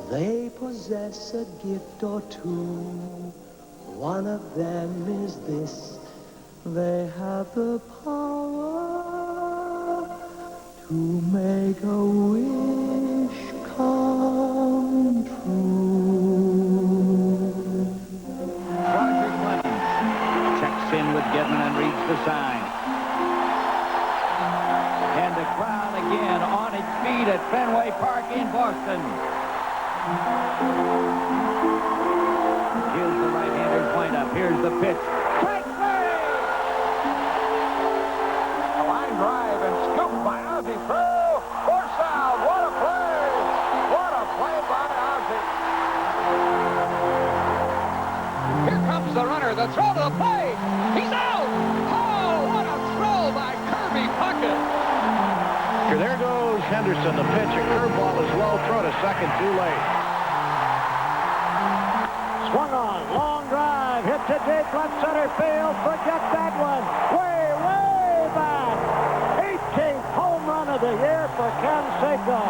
They possess a gift or two. One of them is this: they have the power to make a wish come true. Roger Clemens checks in with Gidman and reads the sign. And the crowd again on its feet at Fenway Park in Boston. Here's the right-hander's windup. Here's the pitch. Strike three! A line drive and scooped by Ozzie through. Force out. What a play! What a play by Ozzie. Here comes the runner. The throw to the plate. He's out! Oh, what a throw by Kirby Puckett. There goes Henderson. The pitch, a curveball is well thrown to second, too late. Swung on, long drive, hit to deep left center field. Forget that one. Way, way back. 18th home run of the year for Ken Seiko.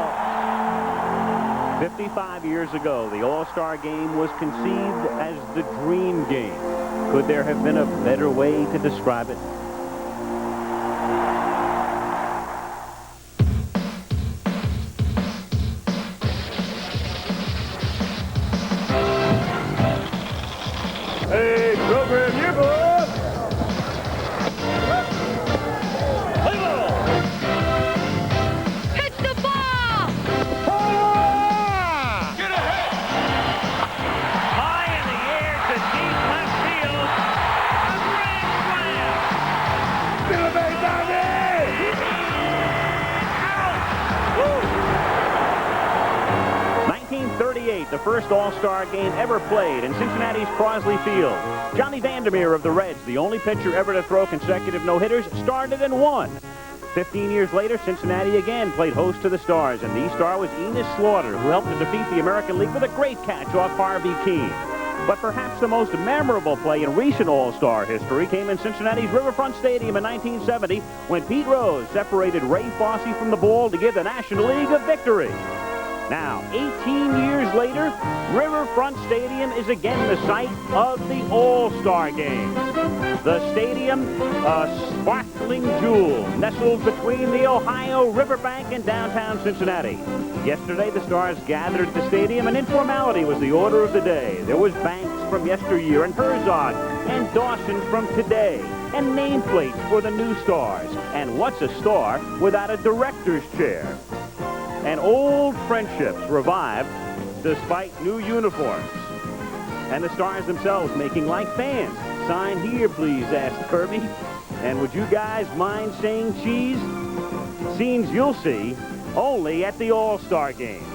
55 years ago, the All-Star Game was conceived as the dream game. Could there have been a better way to describe it? Hey, program yearbook. Hit the ball! Get ahead! High in the air to deep left field. A grand slam! Get a base down there! Out! 1938, the first All-Star Game ever played in Cincinnati's Crosley Field. Johnny Vandermeer of the Reds, the only pitcher ever to throw consecutive no-hitters, started and won. 15 years later, Cincinnati again played host to the Stars, and the star was Enos Slaughter, who helped to defeat the American League with a great catch off Harvey Keene. But perhaps the most memorable play in recent All-Star history came in Cincinnati's Riverfront Stadium in 1970 when Pete Rose separated Ray Fosse from the ball to give the National League a victory. Now, 18 years later, Riverfront Stadium is again the site of the All-Star Game. The stadium, a sparkling jewel, nestled between the Ohio riverbank and downtown Cincinnati. Yesterday, the Stars gathered at the stadium, and informality was the order of the day. There was Banks from yesteryear, and Herzog, and Dawson from today, and nameplates for the new stars. And what's a star without a director's chair? And old friendships revived despite new uniforms. And the Stars themselves making like fans. Sign here, please, asked Kirby. And would you guys mind saying cheese? Scenes you'll see only at the All-Star Game.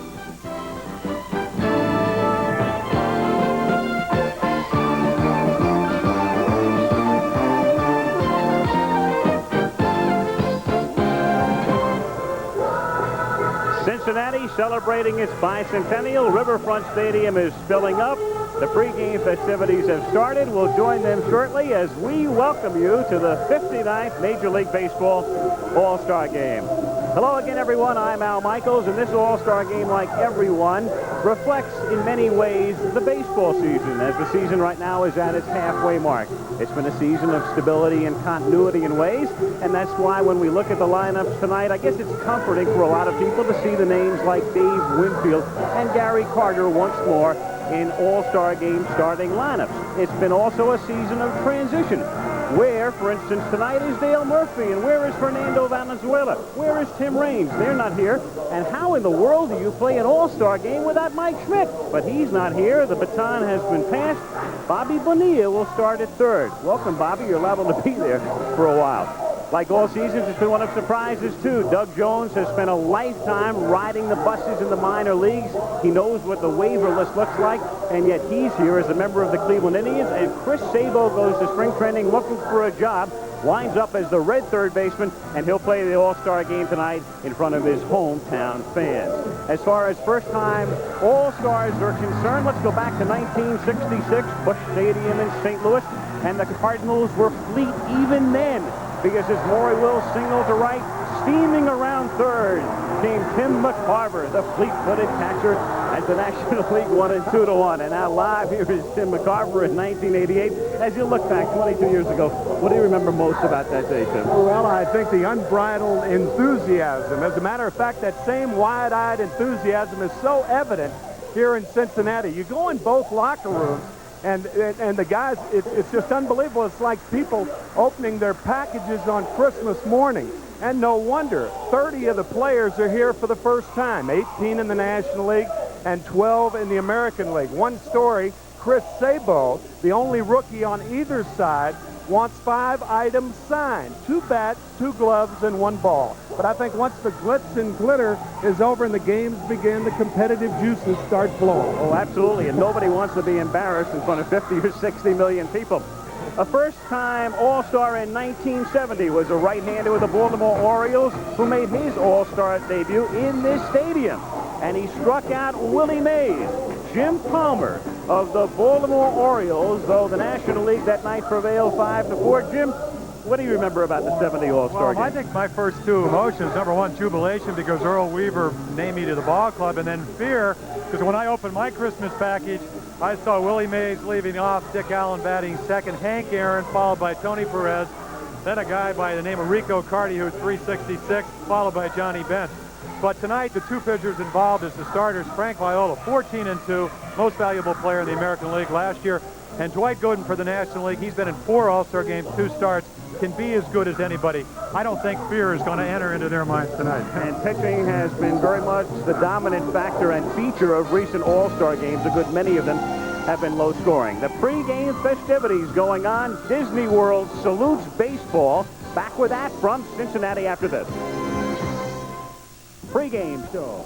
Cincinnati celebrating its bicentennial. Riverfront Stadium is filling up. The pregame festivities have started. We'll join them shortly as we welcome you to the 59th Major League Baseball All-Star Game. Hello again, everyone. I'm Al Michaels, and this All-Star Game, like everyone, reflects in many ways the baseball season, as the season right now is at its halfway mark. It's been a season of stability and continuity in ways, and that's why when we look at the lineups tonight, I guess it's comforting for a lot of people to see the names like Dave Winfield and Gary Carter once more in All-Star Game starting lineups. It's been also a season of transition. Where, for instance, tonight is Dale Murphy, and where is Fernando Valenzuela? Where is Tim Raines? They're not here. And how in the world do you play an All-Star Game without Mike Schmidt? But he's not here. The baton has been passed. Bobby Bonilla will start at third. Welcome, Bobby. You're liable to be there for a while. Like all seasons, it's been one of surprises, too. Doug Jones has spent a lifetime riding the buses in the minor leagues. He knows what the waiver list looks like, and yet he's here as a member of the Cleveland Indians. And Chris Sabo goes to spring training looking for a job, winds up as the Red third baseman, and he'll play the All-Star Game tonight in front of his hometown fans. As far as first-time All-Stars are concerned, let's go back to 1966, Busch Stadium in St. Louis, and the Cardinals were fleet even then, because as Maury Will singled to right, steaming around third came Tim McCarver, the fleet-footed catcher, as the National League won it 2-1. And now live here is Tim McCarver in 1988. As you look back 22 years ago, what do you remember most about that day, Tim? Well, I think the unbridled enthusiasm. As a matter of fact, that same wide-eyed enthusiasm is so evident here in Cincinnati. You go in both locker rooms, and the guys, it's just unbelievable. It's like people opening their packages on Christmas morning. And no wonder, 30 of the players are here for the first time, 18 in the National League and 12 in the American League. One story, Chris Sabo, the only rookie on either side, wants 5 items signed, 2 bats, 2 gloves, and 1 ball. But I think once the glitz and glitter is over and the games begin, the competitive juices start flowing. Oh, absolutely, and nobody wants to be embarrassed in front of 50 or 60 million people. A first-time All-Star in 1970 was a right-hander with the Baltimore Orioles who made his All-Star debut in this stadium. And he struck out Willie Mays, Jim Palmer of the Baltimore Orioles, though the National League that night prevailed 5-4. Jim, what do you remember about the 70 All-Star game? I think my first 2 emotions, number one, jubilation because Earl Weaver named me to the ball club, and then fear because when I opened my Christmas package, I saw Willie Mays leaving off, Dick Allen batting second, Hank Aaron, followed by Tony Perez, then a guy by the name of Rico Carty, who was 366, followed by Johnny Bench. But tonight, the 2 pitchers involved as the starters, Frank Viola, 14-2, most valuable player in the American League last year, and Dwight Gooden for the National League. He's been in 4 All-Star games, 2 starts, can be as good as anybody. I don't think fear is going to enter into their minds tonight. And pitching has been very much the dominant factor and feature of recent All-Star games. A good many of them have been low scoring. The pregame festivities going on. Disney World salutes baseball. Back with that from Cincinnati after this. Pregame show.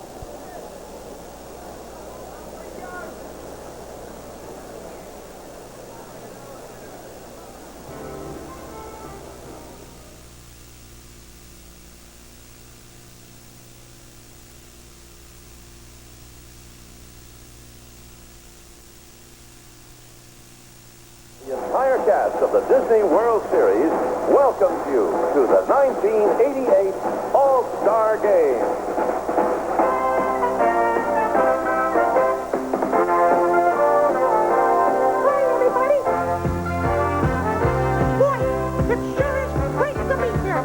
The entire cast of the Disney World Series welcomes you to the 1988 All-Star Game. Hi, everybody. Boy, it sure is great to be here.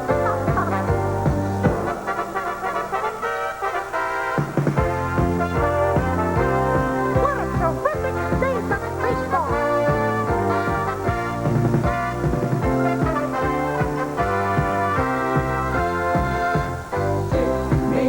What a terrific day for baseball. Me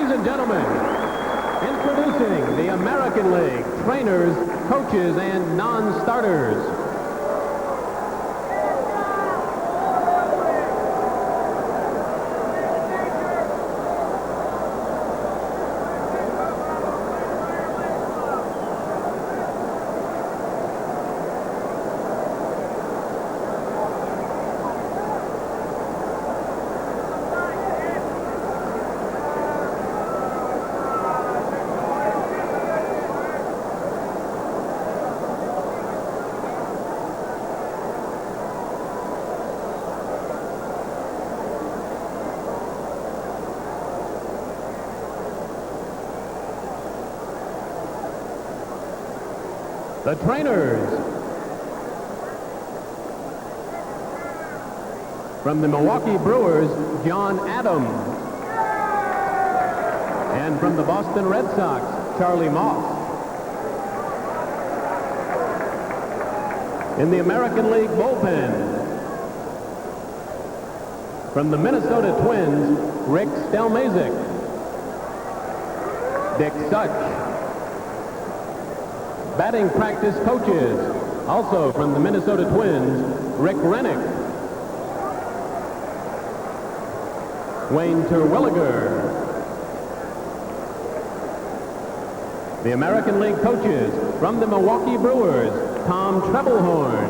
Ladies and gentlemen, introducing the American League trainers, coaches, and non-starters. The trainers. From the Milwaukee Brewers, John Adams. And from the Boston Red Sox, Charlie Moss. In the American League bullpen, from the Minnesota Twins, Rick Stelmazik. Dick Such. Batting practice coaches, also from the Minnesota Twins, Rick Rennick. Wayne Terwilliger. The American League coaches, from the Milwaukee Brewers, Tom Trebelhorn.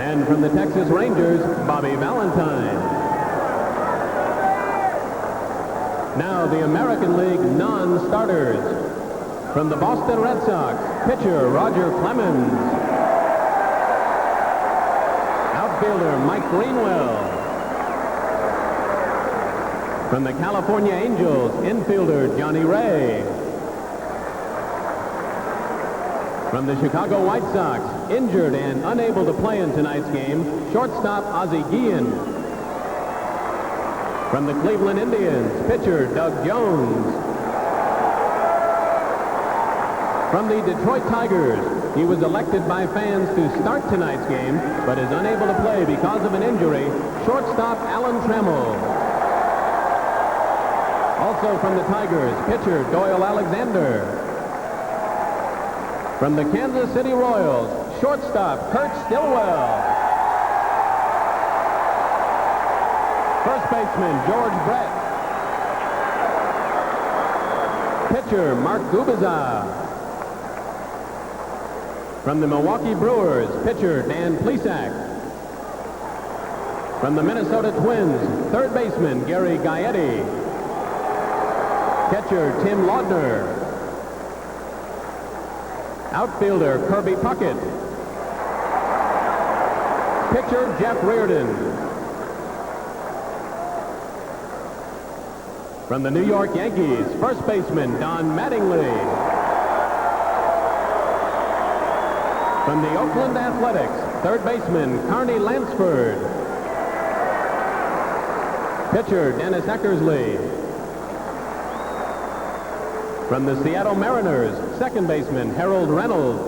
And from the Texas Rangers, Bobby Valentine. Now the American League non-starters. From the Boston Red Sox, pitcher Roger Clemens. Outfielder Mike Greenwell. From the California Angels, infielder Johnny Ray. From the Chicago White Sox, injured and unable to play in tonight's game, shortstop Ozzie Guillen. From the Cleveland Indians, pitcher Doug Jones. From the Detroit Tigers, he was elected by fans to start tonight's game, but is unable to play because of an injury, shortstop Alan Trammell. Also from the Tigers, pitcher Doyle Alexander. From the Kansas City Royals, shortstop Kurt Stillwell. First baseman George Brett. Pitcher Mark Gubicza. From the Milwaukee Brewers, pitcher Dan Plesac. From the Minnesota Twins, third baseman Gary Gaetti. Catcher Tim Laudner. Outfielder Kirby Puckett. Pitcher Jeff Reardon. From the New York Yankees, first baseman Don Mattingly. From the Oakland Athletics, third baseman Carney Lansford. Pitcher Dennis Eckersley. From the Seattle Mariners, second baseman Harold Reynolds.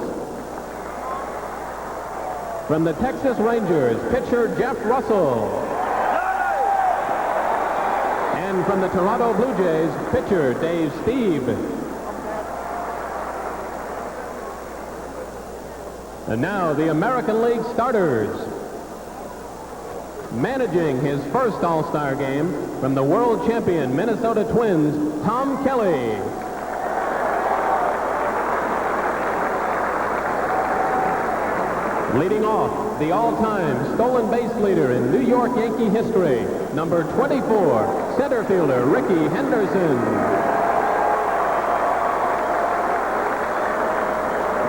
From the Texas Rangers, pitcher Jeff Russell. And from the Toronto Blue Jays, pitcher Dave Stieb. And now the American League starters. Managing his first All-Star game from the world champion Minnesota Twins, Tom Kelly. Leading off, the all-time stolen base leader in New York Yankee history, number 24, center fielder Ricky Henderson.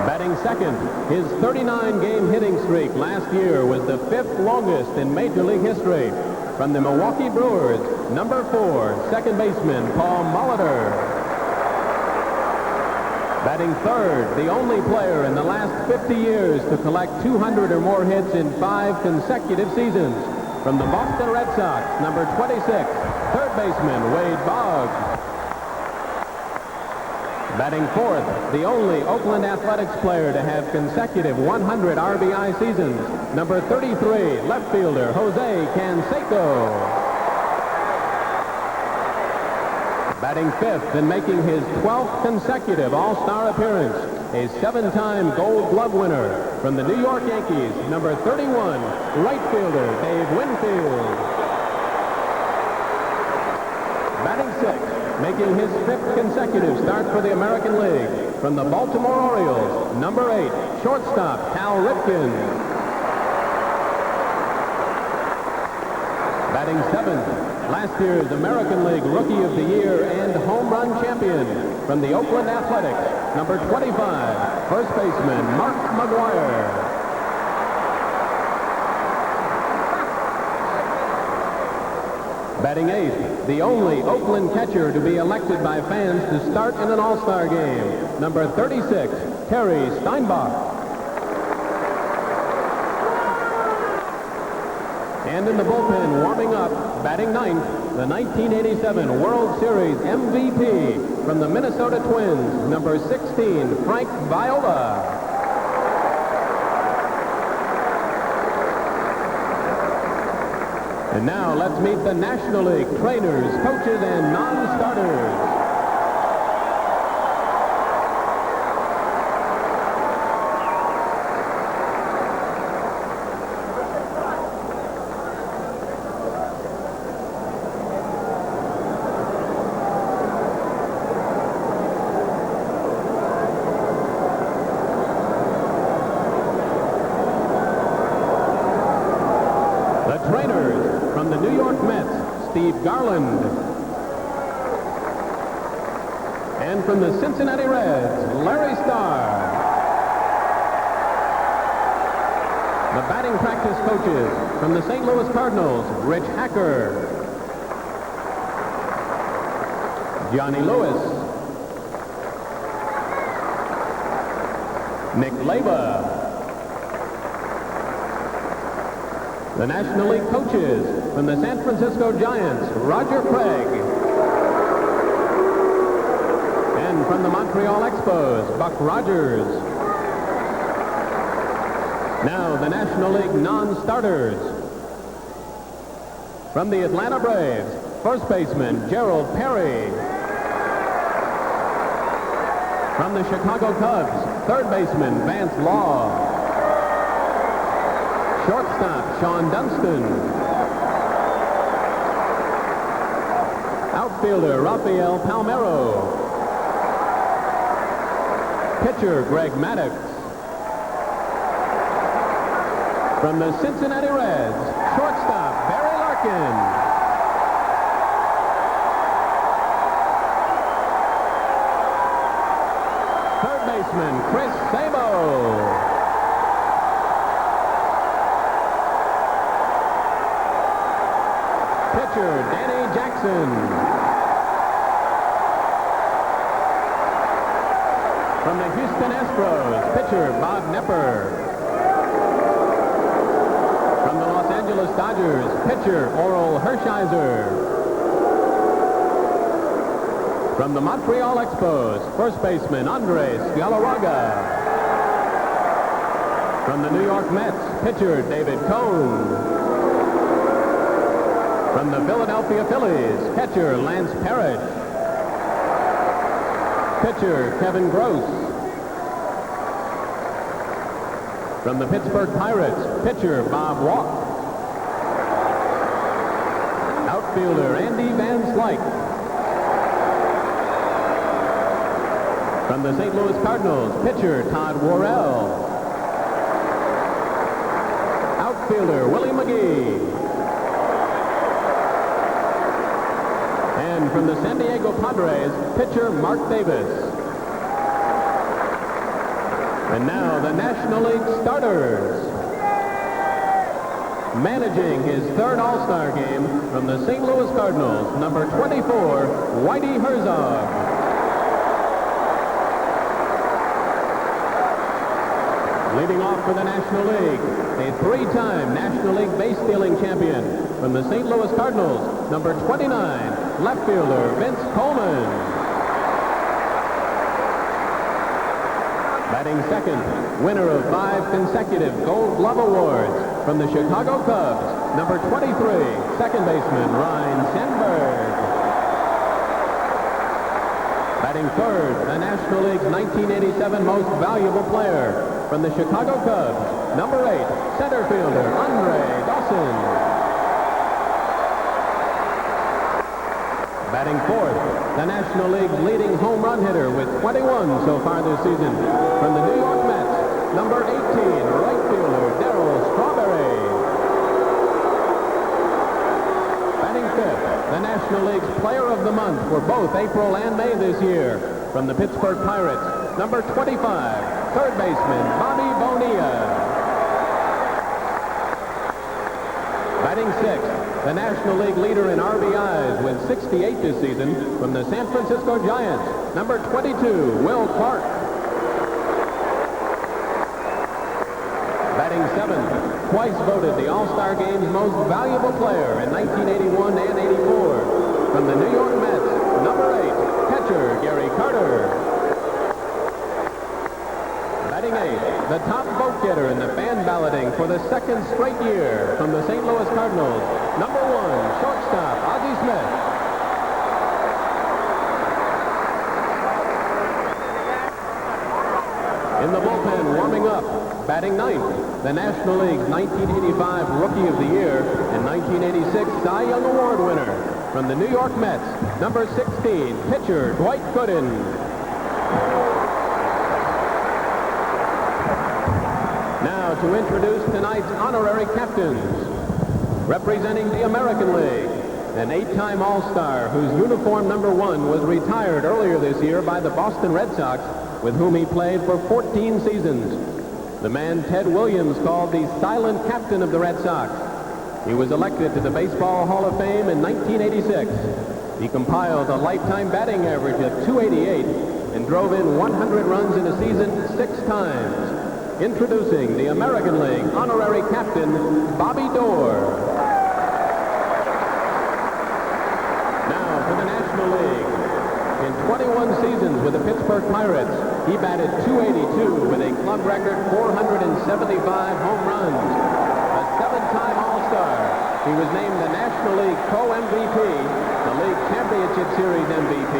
Batting second, his 39-game hitting streak last year was the 5th longest in Major League history. From the Milwaukee Brewers, number 4, second baseman Paul Molitor. Batting third, the only player in the last 50 years to collect 200 or more hits in 5 consecutive seasons. From the Boston Red Sox, number 26, third baseman Wade Boggs. Batting fourth, the only Oakland Athletics player to have consecutive 100 RBI seasons, number 33, left fielder Jose Canseco. Batting fifth and making his 12th consecutive All-Star appearance, a 7-time Gold Glove winner from the New York Yankees, number 31, right fielder Dave Winfield. Batting sixth, making his 5th consecutive start for the American League, from the Baltimore Orioles, number 8, shortstop Cal Ripken. Batting seventh, last year's American League Rookie of the Year and home run champion from the Oakland Athletics, number 25, first baseman Mark McGuire. Batting eighth, the only Oakland catcher to be elected by fans to start in an All-Star game, number 36, Terry Steinbach. And in the bullpen, warming up, batting ninth, the 1987 World Series MVP from the Minnesota Twins, number 16, Frank Viola. And now let's meet the National League trainers, coaches, and non-starters. Steve Garland. And from the Cincinnati Reds, Larry Starr. The batting practice coaches from the St. Louis Cardinals, Rich Hacker, Johnny Lewis, Nick Leyba. The National League coaches from the San Francisco Giants, Roger Craig. And from the Montreal Expos, Buck Rogers. Now the National League non-starters. From the Atlanta Braves, first baseman Gerald Perry. From the Chicago Cubs, third baseman Vance Law. Shortstop Sean Dunston. Outfielder Rafael Palmeiro. Pitcher Greg Maddox. From the Cincinnati Reds, shortstop Barry Larkin. Third baseman Chris Sabo. Pitcher Danny Jackson. From the Houston Astros, pitcher Bob Nepper. From the Los Angeles Dodgers, pitcher Oral Hershiser. From the Montreal Expos, first baseman Andres Galarraga. From the New York Mets, pitcher David Cone. From the Philadelphia Phillies, catcher Lance Parrish. Pitcher Kevin Gross. From the Pittsburgh Pirates, pitcher Bob Walk. Outfielder Andy Van Slyke. From the St. Louis Cardinals, pitcher Todd Worrell. Outfielder Willie McGee. And from the San Diego Padres, pitcher Mark Davis. And now the National League starters. Managing his third All-Star game from the St. Louis Cardinals, number 24, Whitey Herzog. Leading off for the National League, a three-time National League base-stealing champion from the St. Louis Cardinals, number 29, left fielder Vince Coleman. Batting second, winner of 5 consecutive Gold Glove Awards from the Chicago Cubs, number 23, second baseman Ryne Sandberg. Batting third, the National League's 1987 Most Valuable Player from the Chicago Cubs, number 8, center fielder Andre Dawson. Batting fourth, the National League's leading home run hitter with 21 so far this season from the New York Mets, number 18, right fielder Darryl Strawberry. Batting fifth, the National League's Player of the Month for both April and May this year from the Pittsburgh Pirates, number 25, third baseman Bobby Bonilla. Batting sixth, the National League leader in RBIs with 68 this season from the San Francisco Giants, number 22, Will Clark. Batting seventh, twice voted the All-Star Game's most valuable player in 1981 and 84 from the New York Mets, number 8, catcher Gary Carter. Batting eighth, the top vote getter in the fan balloting for the second straight year from the St. Louis Cardinals, number 1, shortstop Ozzie Smith. In the bullpen, warming up, batting ninth, the National League's 1985 Rookie of the Year and 1986 Cy Young Award winner from the New York Mets, number 16, pitcher Dwight Gooden. Now to introduce tonight's honorary captains. Representing the American League, an 8-time All-Star whose uniform number 1 was retired earlier this year by the Boston Red Sox, with whom he played for 14 seasons. The man Ted Williams called the silent captain of the Red Sox. He was elected to the Baseball Hall of Fame in 1986. He compiled a lifetime batting average of 288 and drove in 100 runs in a season 6 times. Introducing the American League honorary captain, Bobby Doerr. Now for the National League. In 21 seasons with the Pittsburgh Pirates, he batted .282 with a club record 475 home runs. A 7-time All-Star, he was named the National League Co-MVP, the League Championship Series MVP,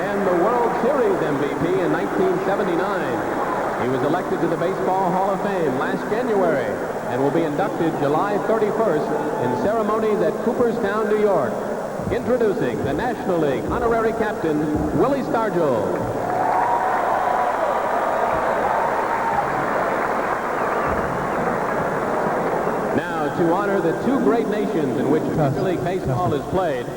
and the World Series MVP in 1979. He was elected to the Baseball Hall of Fame last January and will be inducted July 31st in ceremonies at Cooperstown, New York. Introducing the National League honorary captain, Willie Stargell. Now, to honor the 2 great nations in which Major League Baseball is played,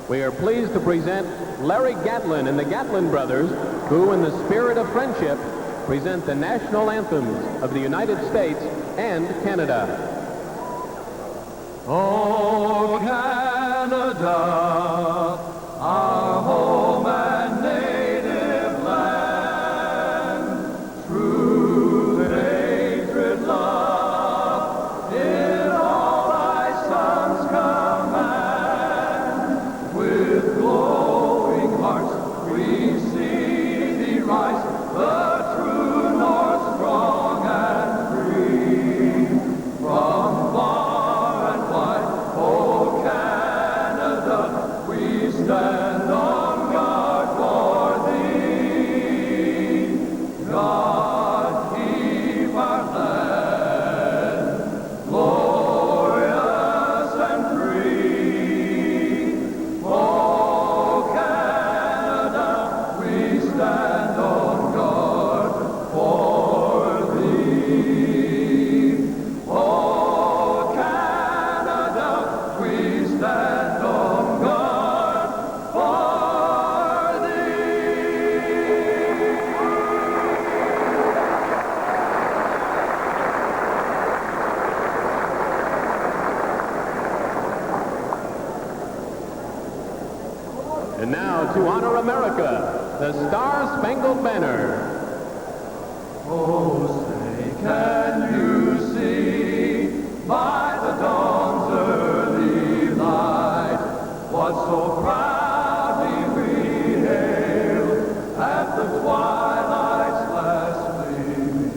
we are pleased to present Larry Gatlin and the Gatlin brothers, who, in the spirit of friendship, present the national anthems of the United States and Canada. Oh, Canada, our home and native land, true patriot love, in all thy sons command. With glowing hearts we see thee rise, the true North strong and free, from far and wide, oh Canada, we stand on guard for thee. God keep our land glorious and free. Oh Canada, we stand on guard for thee. Oh Canada, we stand on guard for thee. And now to honor America, the Star-Spangled Banner. Oh, say, can you see by the dawn's early light what so proudly we hailed at the twilight's last gleaming,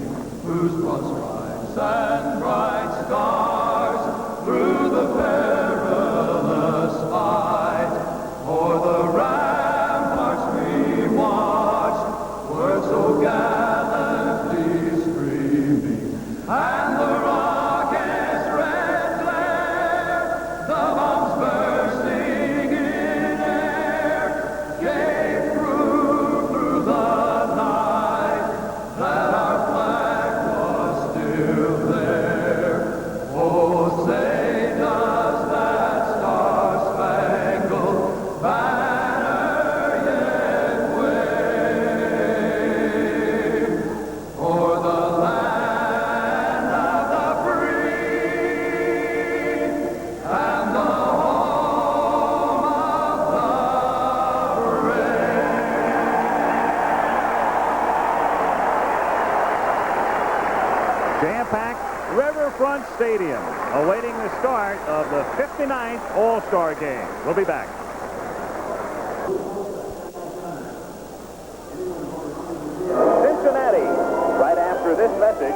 whose broad stripes and bright stars through the perilous fight o'er the ramparts we Riverfront Stadium, awaiting the start of the 59th All-Star Game. We'll be back. Cincinnati, right after this message,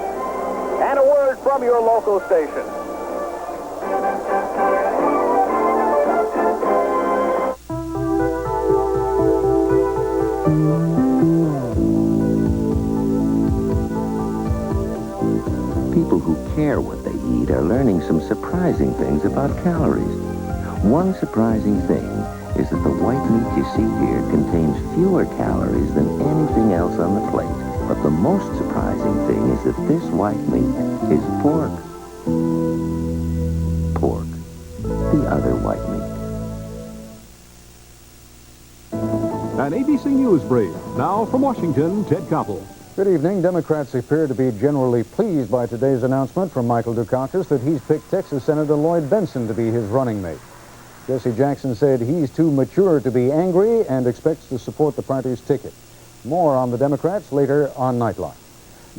and a word from your local station. People who care what they eat are learning some surprising things about calories. One surprising thing is that the white meat you see here contains fewer calories than anything else on the plate. But the most surprising thing is that this white meat is pork. Pork. The other white meat. An ABC News brief. Now from Washington, Ted Koppel. Good evening. Democrats appear to be generally pleased by today's announcement from Michael Dukakis that he's picked Texas Senator Lloyd Bentsen to be his running mate. Jesse Jackson said he's too mature to be angry and expects to support the party's ticket. More on the Democrats later on Nightline.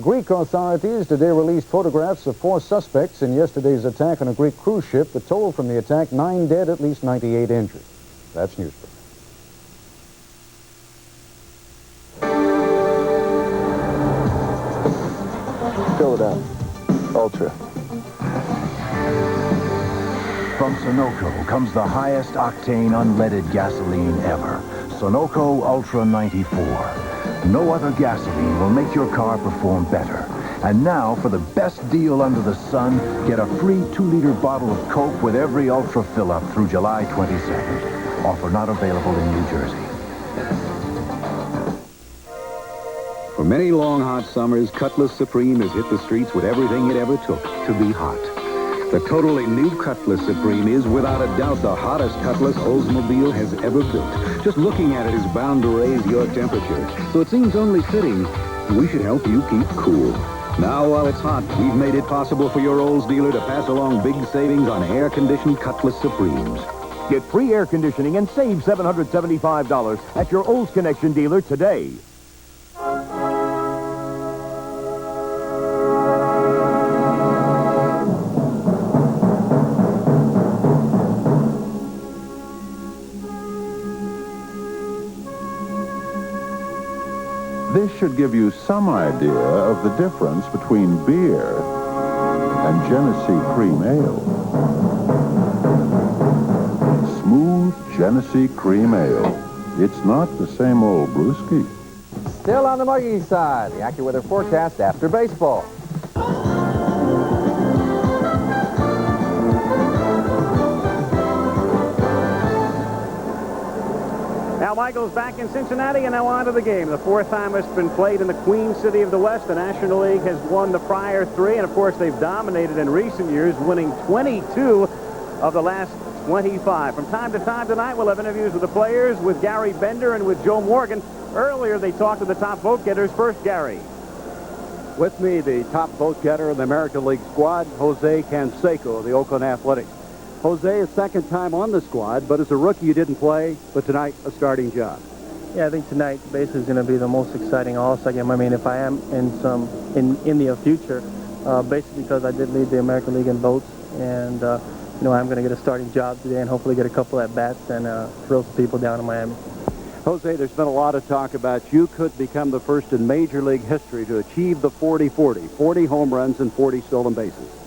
Greek authorities today released photographs of 4 suspects in yesterday's attack on a Greek cruise ship that told from the attack 9 dead, at least 98 injured. That's Newsbreak. Fill it up. Ultra. From Sunoco comes the highest octane unleaded gasoline ever. Sunoco Ultra 94. No other gasoline will make your car perform better. And now, for the best deal under the sun, get a free 2-liter bottle of Coke with every Ultra fill-up through July 22nd. Offer not available in New Jersey. For many long, hot summers, Cutlass Supreme has hit the streets with everything it ever took to be hot. The totally new Cutlass Supreme is, without a doubt, the hottest Cutlass Oldsmobile has ever built. Just looking at it is bound to raise your temperature. So it seems only fitting we should help you keep cool. Now, while it's hot, we've made it possible for your Olds dealer to pass along big savings on air-conditioned Cutlass Supremes. Get free air conditioning and save $775 at your Olds Connection dealer today. This should give you some idea of the difference between beer and Genesee Cream Ale. Smooth Genesee Cream Ale. It's not the same old brewski. Still on the muggy side, the AccuWeather forecast after baseball. Now Michael's back in Cincinnati, and now on to the game. The 4th time it's been played in the Queen City of the West. The National League has won the prior 3, and of course they've dominated in recent years, winning 22 of the last 25. From time to time tonight, we'll have interviews with the players, with Gary Bender and with Joe Morgan. Earlier, they talked to the top vote getters. First, Gary. With me, the top vote getter in the American League squad, Jose Canseco of the Oakland Athletics. Jose, a second time on the squad, but as a rookie you didn't play, but tonight a starting job. Yeah, I think tonight basically is going to be the most exciting All-Star game. I mean, if I am in the future, basically because I did lead the American League in votes, and you know, I'm going to get a starting job today and hopefully get a couple at bats and thrill some people down in Miami. Jose, there's been a lot of talk about you could become the first in Major League history to achieve the 40-40, 40 home runs and 40 stolen bases.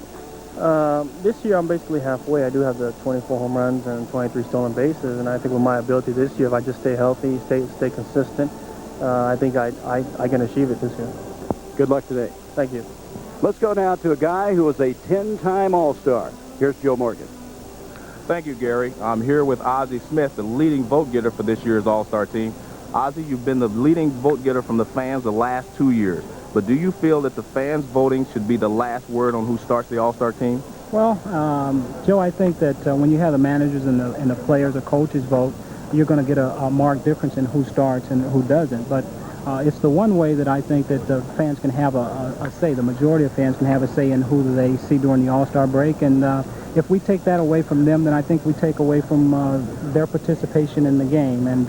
This year I'm basically halfway. I do have the 24 home runs and 23 stolen bases, and I think with my ability this year, if I just stay healthy, stay consistent, I think I can achieve it this year. Good luck today. Thank you. Let's go now to a guy who was a 10-time All-Star. Here's Joe Morgan. Thank you, Gary. I'm here with Ozzie Smith, the leading vote getter for this year's All-Star team. Ozzie, you've been the leading vote getter from the fans the last 2 years. But do you feel that the fans voting should be the last word on who starts the All-Star team? Well, Joe, I think that when you have the managers and the players or coaches vote, you're going to get a marked difference in who starts and who doesn't. But it's the one way that I think that the fans can have a say. The majority of fans can have a say in who they see during the All-Star break. And if we take that away from them, then I think we take away from their participation in the game. And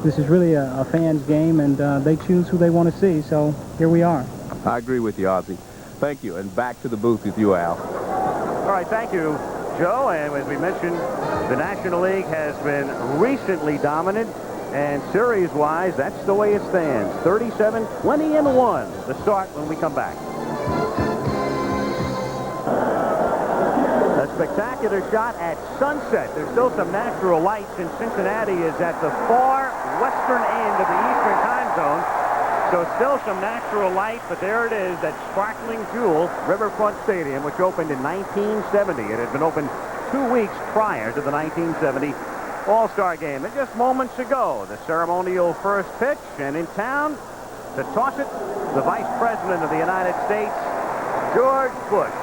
this is really a fans' game, and they choose who they want to see. So here we are. I agree with you, Ozzie. Thank you, and back to the booth with you, Al. All right, thank you, Joe. And as we mentioned, the National League has been recently dominant, and series-wise, that's the way it stands. 37-20-1. The start when we come back. A spectacular shot at sunset. There's still some natural lights, and Cincinnati is at the far western end of the eastern time zone. So still some natural light, but there it is, that sparkling jewel, Riverfront Stadium, which opened in 1970. It had been opened 2 weeks prior to the 1970 All-Star Game. And just moments ago, the ceremonial first pitch, and in town to toss it, the Vice President of the United States, George Bush,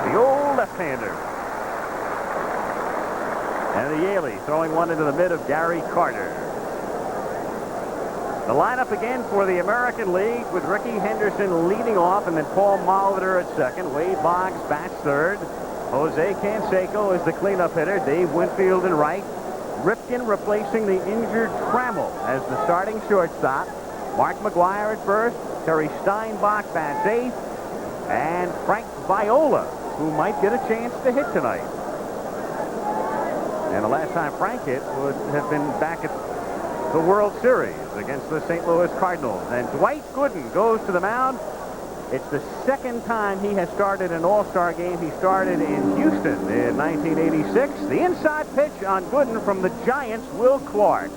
the old left-hander. And the Yaley throwing one into the mid of Gary Carter. The lineup again for the American League with Ricky Henderson leading off, and then Paul Molitor at second. Wade Boggs bats third. Jose Canseco is the cleanup hitter. Dave Winfield in right. Ripken replacing the injured Trammell as the starting shortstop. Mark McGuire at first. Terry Steinbach bats eighth. And Frank Viola, who might get a chance to hit tonight. And the last time Frank hit would have been back at the World Series against the St. Louis Cardinals. And Dwight Gooden goes to the mound. It's the second time he has started an All-Star game. He started in Houston in 1986. The inside pitch on Gooden from the Giants, Will Clark.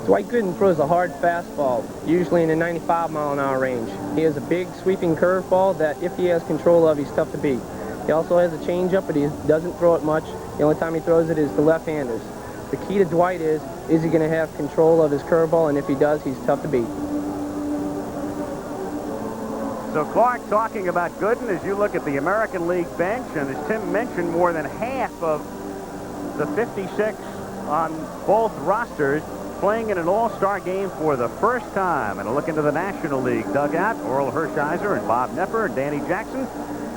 Dwight Gooden throws a hard fastball, usually in the 95-mile-an-hour range. He has a big sweeping curveball that, if he has control of, he's tough to beat. He also has a changeup, but he doesn't throw it much. The only time he throws it is to left-handers. The key to Dwight is he going to have control of his curveball, and if he does, he's tough to beat. So Clark talking about Gooden as you look at the American League bench, and as Tim mentioned, more than half of the 56 on both rosters playing in an All-Star game for the first time. And a look into the National League dugout, Oral Hershiser and Bob Knepper and Danny Jackson.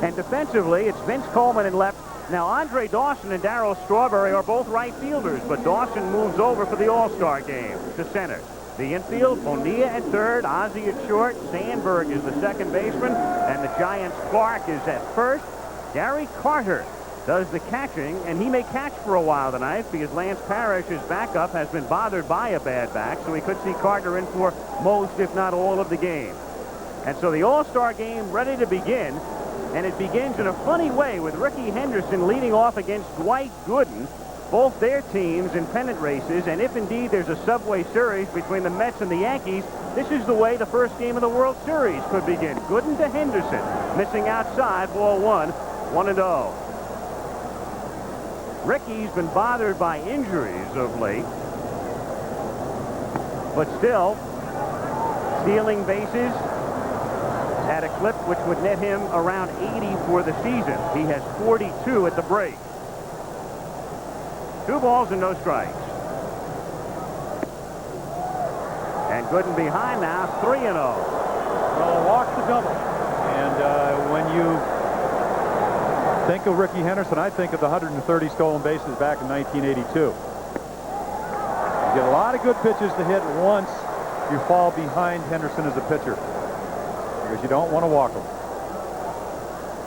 And defensively, it's Vince Coleman in left. Now, Andre Dawson and Darryl Strawberry are both right fielders, but Dawson moves over for the All-Star game to center. The infield, Bonilla at third, Ozzie at short, Sandberg is the second baseman, and the Giants' Clark is at first. Gary Carter does the catching, and he may catch for a while tonight because Lance Parrish, his backup, has been bothered by a bad back, so we could see Carter in for most, if not all, of the game. And so the All-Star game ready to begin, and it begins in a funny way with Ricky Henderson leading off against Dwight Gooden, both their teams in pennant races, and if indeed there's a Subway Series between the Mets and the Yankees, this is the way the first game of the World Series could begin. Gooden to Henderson, missing outside, ball one, 1-0. Ricky's been bothered by injuries of late, but still stealing bases at a clip which would net him around 80 for the season. He has 42 at the break. 2 balls and no strikes. And Gooden behind now, 3-0. Well, a walk's a double. And when you think of Ricky Henderson, I think of the 130 stolen bases back in 1982. You get a lot of good pitches to hit once you fall behind Henderson as a pitcher, because you don't want to walk him.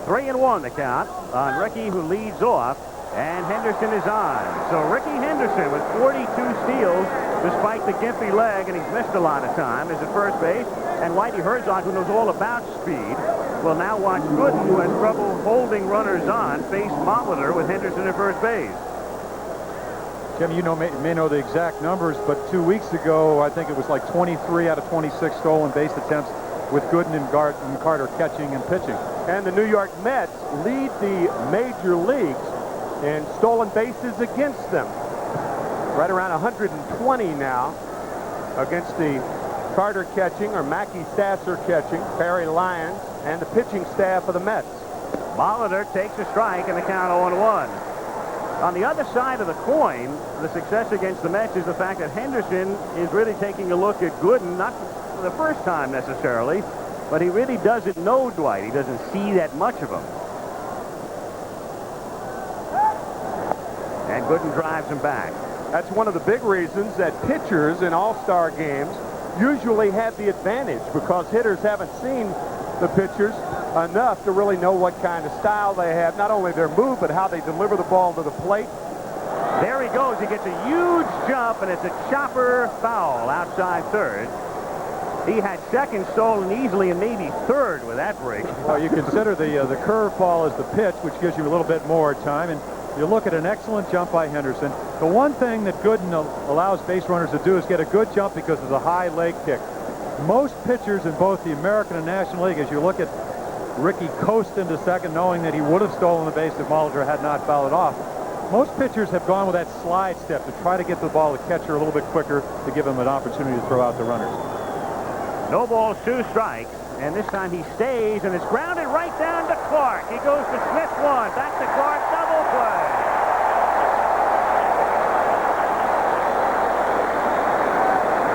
3-1 the count on Ricky, who leads off, and Henderson is on. So Ricky Henderson with 42 steals despite the gimpy leg, and he's missed a lot of time, is at first base. And Whitey Herzog, who knows all about speed, will now watch Gooden, who has trouble holding runners on, face Molitor with Henderson at first base. Jim, you may know the exact numbers, but 2 weeks ago, I think it was like 23 out of 26 stolen base attempts with Gooden and Carter catching and pitching. And the New York Mets lead the major leagues in stolen bases against them. Right around 120 now against the Carter catching, or Mackey Stasser catching, Barry Lyons, and the pitching staff of the Mets. Molitor takes a strike in the count 0-1. On the other side of the coin, the success against the Mets is the fact that Henderson is really taking a look at Gooden, not for the first time necessarily, but he really doesn't know Dwight. He doesn't see that much of him. And Gooden drives him back. That's one of the big reasons that pitchers in all-star games usually have the advantage because hitters haven't seen the pitchers enough to really know what kind of style they have, not only their move, but how they deliver the ball to the plate. There he goes. He gets a huge jump, and it's a chopper foul outside third. He had second stolen easily and maybe third with that break. Well, you consider the curveball as the pitch, which gives you a little bit more time, and you look at an excellent jump by Henderson. The one thing that Gooden allows base runners to do is get a good jump because of the high leg kick. Most pitchers in both the American and National League, as you look at Ricky coast into second knowing that he would have stolen the base if Molitor had not fouled it off, most pitchers have gone with that slide step to try to get the ball to catcher a little bit quicker to give him an opportunity to throw out the runners. No balls, 2 strikes, and this time he stays, and it's grounded right down to Clark. He goes to Smith 1, back to Clark, double play.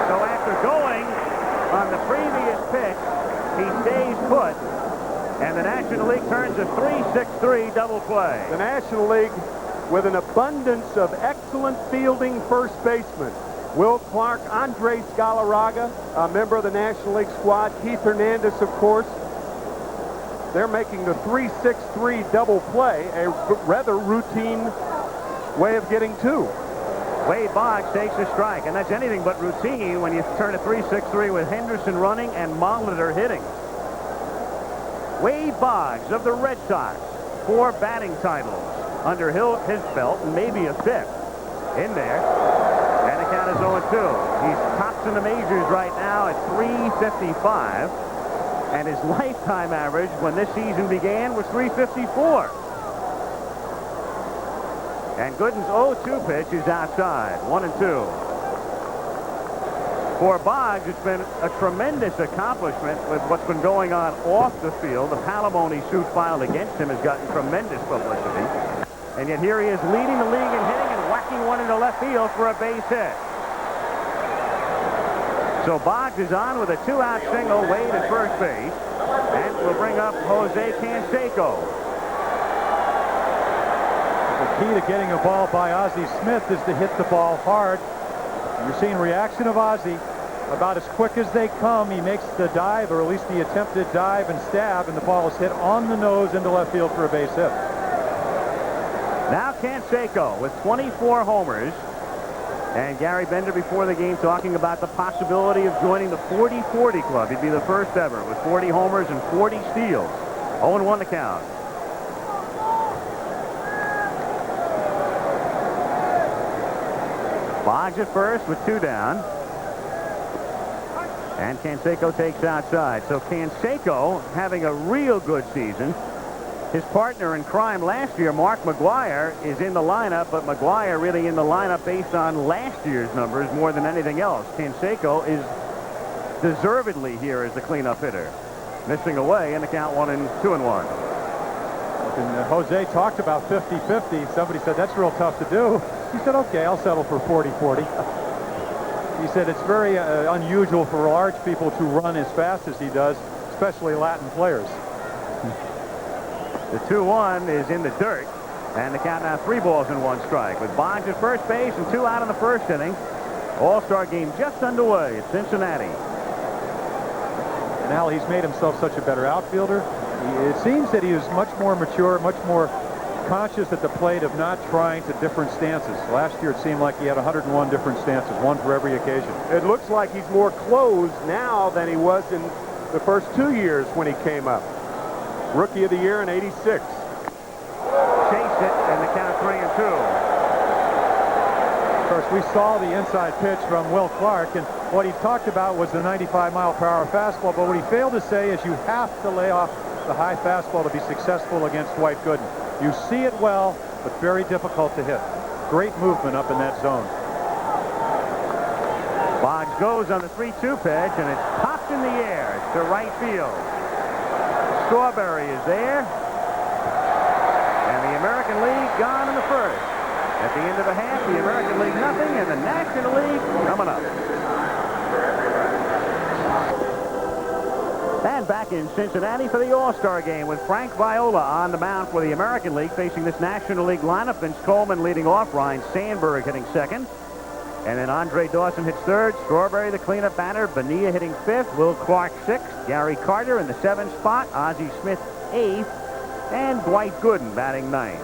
So after going on the previous pitch, he stays put, and the National League turns a 3-6-3 double play. The National League with an abundance of excellent fielding first basemen. Will Clark, Andres Galarraga, a member of the National League squad, Keith Hernandez, of course. They're making the 3-6-3 double play, a rather routine way of getting 2. Wade Boggs takes a strike, and that's anything but routine when you turn a 3-6-3 with Henderson running and Molitor hitting. Wade Boggs of the Red Sox, 4 batting titles under his belt, and maybe a 5th in there. And the count is 0-2. He's tops in the majors right now at 355. And his lifetime average when this season began was 354. And Gooden's 0-2 pitch is outside. 1-2. For Boggs, it's been a tremendous accomplishment with what's been going on off the field. The palimony suit filed against him has gotten tremendous publicity. And yet here he is leading the league in hitting and whacking one into left field for a base hit. So Boggs is on with a 2-out single, Wade at first base. And we'll bring up Jose Canseco. The key to getting a ball by Ozzie Smith is to hit the ball hard. You're seeing reaction of Ozzie about as quick as they come. He makes the dive, or at least the attempted dive and stab, and the ball is hit on the nose into left field for a base hit. Now Canseco with 24 homers. And Gary Bender before the game talking about the possibility of joining the 40-40 club. He'd be the first ever with 40 homers and 40 steals. 0-1 to count. Boggs at first with 2 down. And Canseco takes outside. So Canseco having a real good season. His partner in crime last year, Mark McGuire, is in the lineup, but McGuire really in the lineup based on last year's numbers more than anything else. Canseco is deservedly here as the cleanup hitter. Missing away in the count 1-2-1. And Jose talked about 50-50. Somebody said, that's real tough to do. He said, okay, I'll settle for 40-40. He said it's very unusual for large people to run as fast as he does, especially Latin players. The 2-1 is in the dirt, and the count now 3 balls and 1 strike. With Boggs at first base and 2 out in the first inning. All-Star game just underway at Cincinnati. And Al, he's made himself such a better outfielder. It seems that he is much more mature, much more conscious at the plate of not trying to different stances. Last year it seemed like he had 101 different stances, 1 for every occasion. It looks like he's more closed now than he was in the first 2 years when he came up. Rookie of the year in '86. Chased it, and the count 3-2. Of course, we saw the inside pitch from Will Clark, and what he talked about was the 95-mile-per-hour fastball, but what he failed to say is you have to lay off the high fastball to be successful against Dwight Gooden. You see it well, but very difficult to hit. Great movement up in that zone. Boggs goes on the 3-2 pitch, and it's popped in the air to right field. Strawberry is there. And the American League gone in the first. At the end of the half, the American League nothing, and the National League coming up. And back in Cincinnati for the All-Star game with Frank Viola on the mound for the American League, facing this National League lineup. Vince Coleman leading off, Ryan Sandberg hitting second. And then Andre Dawson hits third. Strawberry, the cleanup batter. Bonilla hitting fifth. Will Clark sixth. Gary Carter in the seventh spot. Ozzie Smith eighth. And Dwight Gooden batting ninth.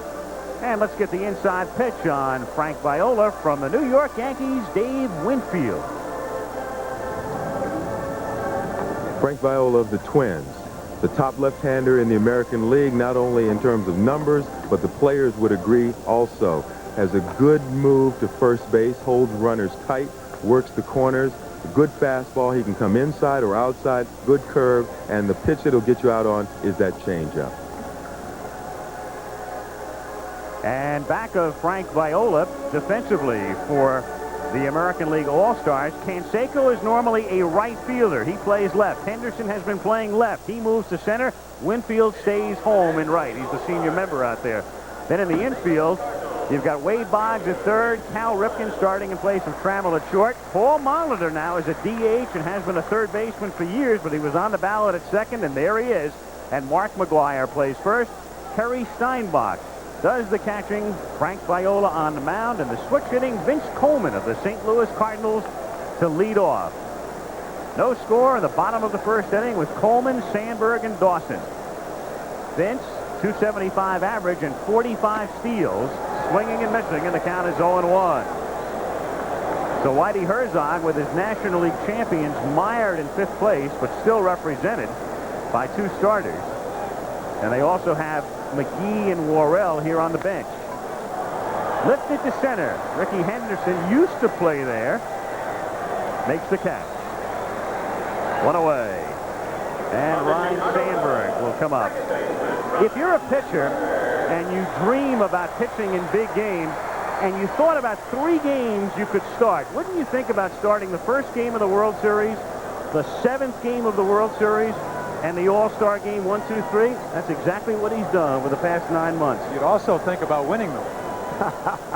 And let's get the inside pitch on Frank Viola from the New York Yankees, Dave Winfield. Frank Viola of the Twins, the top left-hander in the American League, not only in terms of numbers, but the players would agree also. Has a good move to first base, holds runners tight, works the corners, a good fastball. He can come inside or outside, good curve, and the pitch that'll get you out on is that changeup. And back of Frank Viola defensively for the American League All-Stars. Canseco is normally a right fielder. He plays left. Henderson has been playing left. He moves to center. Winfield stays home in right. He's the senior member out there. Then in the infield, you've got Wade Boggs at third, Cal Ripken starting in place of Trammell at short. Paul Molitor now is a DH and has been a third baseman for years, but he was on the ballot at second, and there he is. And Mark McGuire plays first. Kerry Steinbach does the catching. Frank Viola on the mound, and the switch hitting Vince Coleman of the St. Louis Cardinals to lead off. No score in the bottom of the first inning with Coleman, Sandberg, and Dawson. Vince, 275 average and 45 steals, swinging and missing, and the count is 0-1. So Whitey Herzog with his National League champions mired in fifth place, but still represented by two starters. And they also have McGee and Worrell here on the bench. Lifted to center. Ricky Henderson used to play there. Makes the catch. One away. And Ryan Sandberg will come up. If you're a pitcher and you dream about pitching in big games and you thought about 3 games you could start, wouldn't you think about starting the first game of the World Series, the 7th game of the World Series, and the All-Star game 1, 2, 3? That's exactly what he's done over the past 9 months. You'd also think about winning them.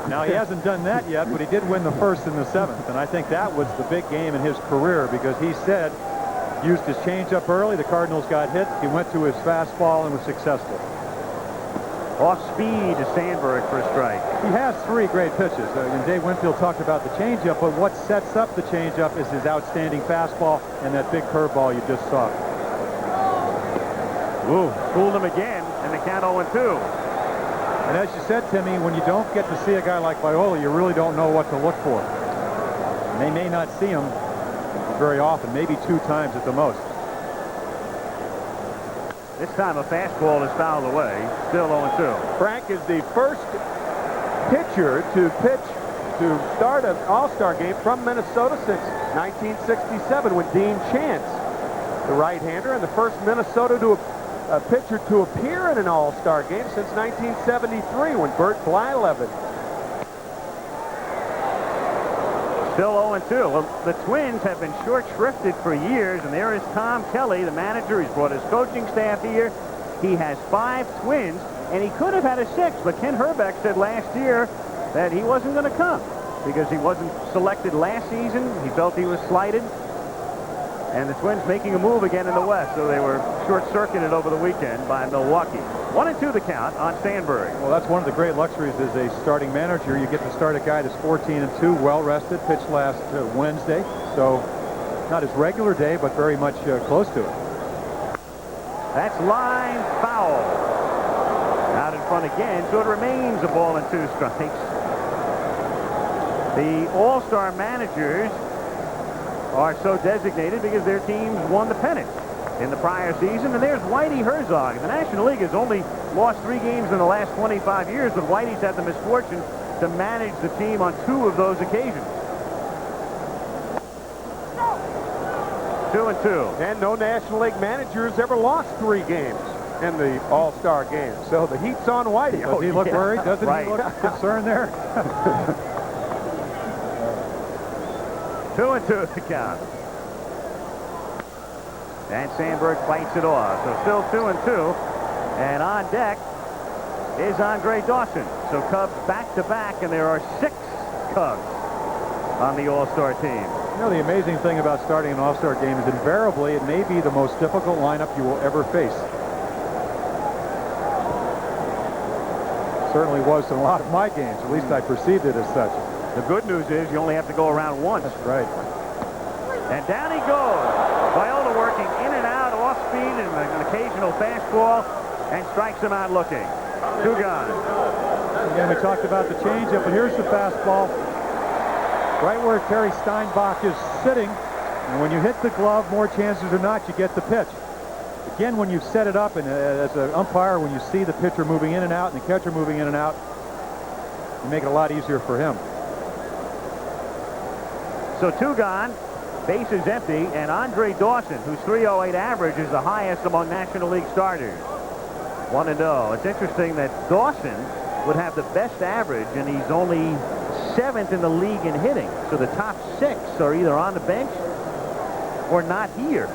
Now, he hasn't done that yet, but he did win the 1st and the 7th, and I think that was the big game in his career because he said, used his changeup early, the Cardinals got hit, he went to his fastball and was successful. Off speed to Sandberg for a strike. He has 3 great pitches, and Dave Winfield talked about the changeup, but what sets up the changeup is his outstanding fastball and that big curveball you just saw. Ooh, fooled him again, and the count 0-2. And as you said, Timmy, when you don't get to see a guy like Viola, you really don't know what to look for. And they may not see him very often, maybe 2 times at the most. This time a fastball is fouled away, still 0-2. Frank is the first pitcher to start an All-Star game from Minnesota since 1967 when Dean Chance, the right-hander, and the first Minnesota pitcher to appear in an All-Star game since 1973 when Bert Blyleven. Still 0-2. Well, the Twins have been short shrifted for years, and there is Tom Kelly, the manager. He's brought his coaching staff here. He has 5 Twins, and he could have had a 6th, but Ken Herbeck said last year that he wasn't going to come because he wasn't selected last season. He felt he was slighted. And the Twins making a move again in the West, so they were short-circuited over the weekend by Milwaukee. 1-2 the count on Sandberg. Well, that's one of the great luxuries as a starting manager. You get to start a guy that's 14-2, well-rested, pitched last Wednesday. So not his regular day, but very much close to it. That's line foul. Out in front again, so it remains a ball and 2 strikes. The All-Star managers are so designated because their teams won the pennant in the prior season. And there's Whitey Herzog. The National League has only lost 3 games in the last 25 years, but Whitey's had the misfortune to manage the team on 2 of those occasions. 2-2. And no National League managers ever lost 3 games in the All-Star game. So the heat's on Whitey. Does he look worried? Doesn't he look concerned there? 2-2 the count. And Sandberg fights it off. So still 2-2. And on deck is Andre Dawson. So Cubs back-to-back, and there are 6 Cubs on the All-Star team. You know, the amazing thing about starting an All-Star game is invariably it may be the most difficult lineup you will ever face. Certainly was in a lot of my games. At least I perceived it as such. The good news is you only have to go around once. That's right. And down he goes. Viola working in and out, off speed, and an occasional fastball, and strikes him out looking. 2 gone. Again, we talked about the changeup, but here's the fastball. Right where Terry Steinbach is sitting, and when you hit the glove, more chances or not, you get the pitch. Again, when you set it up, and as an umpire, when you see the pitcher moving in and out and the catcher moving in and out, you make it a lot easier for him. So 2 gone, base is empty, and Andre Dawson, whose .308 average is the highest among National League starters. 1-0. It's interesting that Dawson would have the best average, and he's only 7th in the league in hitting. So the top 6 are either on the bench or not here.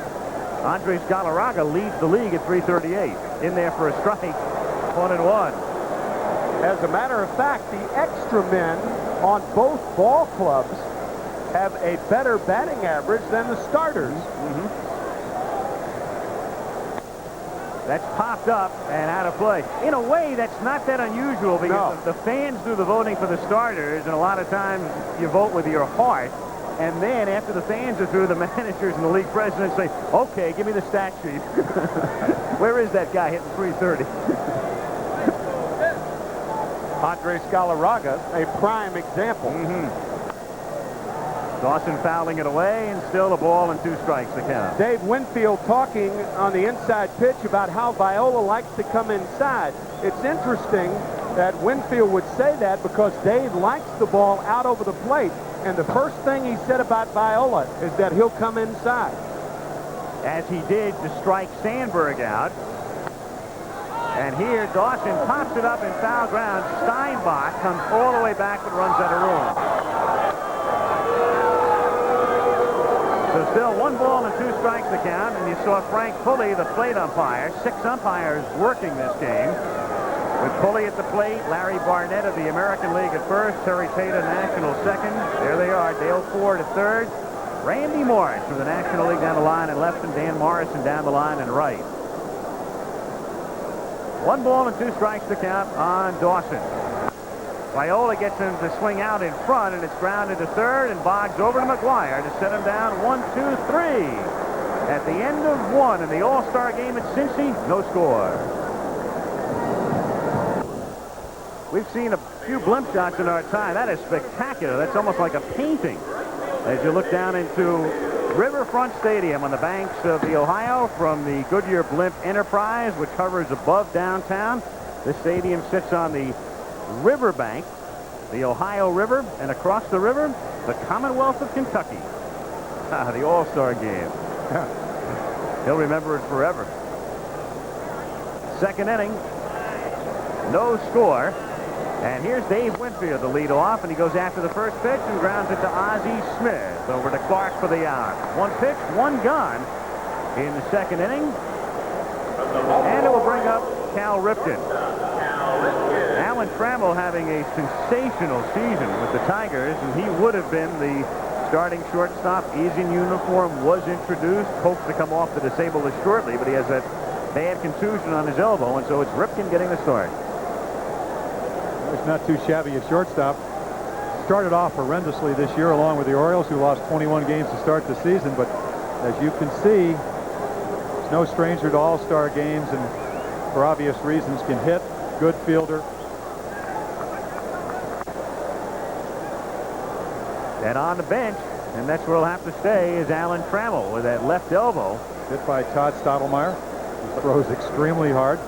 Andres Galarraga leads the league at .338. In there for a strike. 1-1. As a matter of fact, the extra men on both ball clubs have a better batting average than the starters. That's popped up and out of play. In a way, that's not that unusual because the fans do the voting for the starters, and a lot of times you vote with your heart. And then after the fans are through, the managers and the league presidents say, okay, give me the stat sheet. Where is that guy hitting .330? Andres Galarraga, a prime example. Dawson fouling it away, and still a ball and 2 strikes to count. Dave Winfield talking on the inside pitch about how Viola likes to come inside. It's interesting that Winfield would say that because Dave likes the ball out over the plate. And the first thing he said about Viola is that he'll come inside. As he did to strike Sandberg out. And here Dawson pops it up in foul ground. Steinbach comes all the way back but runs out of room. So still 1 ball and 2 strikes to count. And you saw Frank Pulley, the plate umpire. 6 umpires working this game. With Pulley at the plate, Larry Barnett of the American League at first, Terry Tata, National second. There they are, Dale Ford at third. Randy Morris from the National League down the line and left, and Dan Morrison down the line and right. 1 ball and 2 strikes to count on Dawson. Viola gets him to swing out in front, and it's grounded to third, and Boggs over to McGuire to set him down 1-2-3. At the end of 1 in the All-Star game at Cincy, no score. We've seen a few blimp shots in our time. That is spectacular. That's almost like a painting. As you look down into Riverfront Stadium on the banks of the Ohio from the Goodyear Blimp Enterprise, which hovers above downtown. This stadium sits on the riverbank, the Ohio River, and across the river, the Commonwealth of Kentucky. The All-Star game. He'll remember it forever. Second inning, no score. And here's Dave Winfield, the lead off, and he goes after the first pitch and grounds it to Ozzie Smith. Over to Clark for the out. 1 pitch, 1 gone in the second inning. And it will bring up Cal Ripken. Alan Trammell having a sensational season with the Tigers, and he would have been the starting shortstop. Is in uniform, was introduced, hopes to come off the disabled list shortly, but he has that bad contusion on his elbow, and so it's Ripken getting the start. It's not too shabby at shortstop. Started off horrendously this year along with the Orioles, who lost 21 games to start the season, but as you can see, he's no stranger to all-star games, and for obvious reasons can hit, good fielder. And on the bench, and that's where he'll have to stay, is Alan Trammell with that left elbow. Hit by Todd Stottlemyre, who throws extremely hard.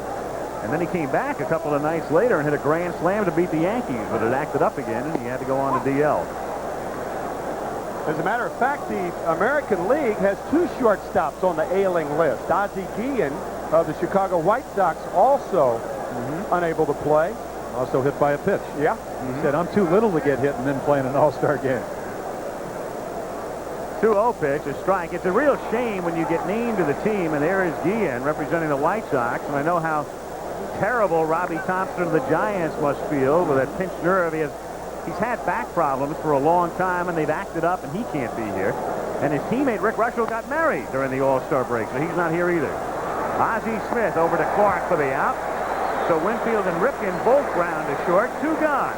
And then he came back a couple of nights later and hit a grand slam to beat the Yankees, but it acted up again, and he had to go on to DL. As a matter of fact, the American League has 2 shortstops on the ailing list. Ozzie Guillen of the Chicago White Sox also unable to play. Also hit by a pitch. Yeah. He said, I'm too little to get hit and then play in an all-star game. 2-0 pitch, a strike. It's a real shame when you get named to the team, and there is Guillen representing the White Sox, and I know how terrible Robbie Thompson of the Giants must feel with that pinched nerve. He's had back problems for a long time, and they've acted up, and he can't be here. And his teammate Rick Russell got married during the All-Star break, so he's not here either. Ozzie Smith over to Clark for the out. So Winfield and Ripken both ground to short. 2 gone.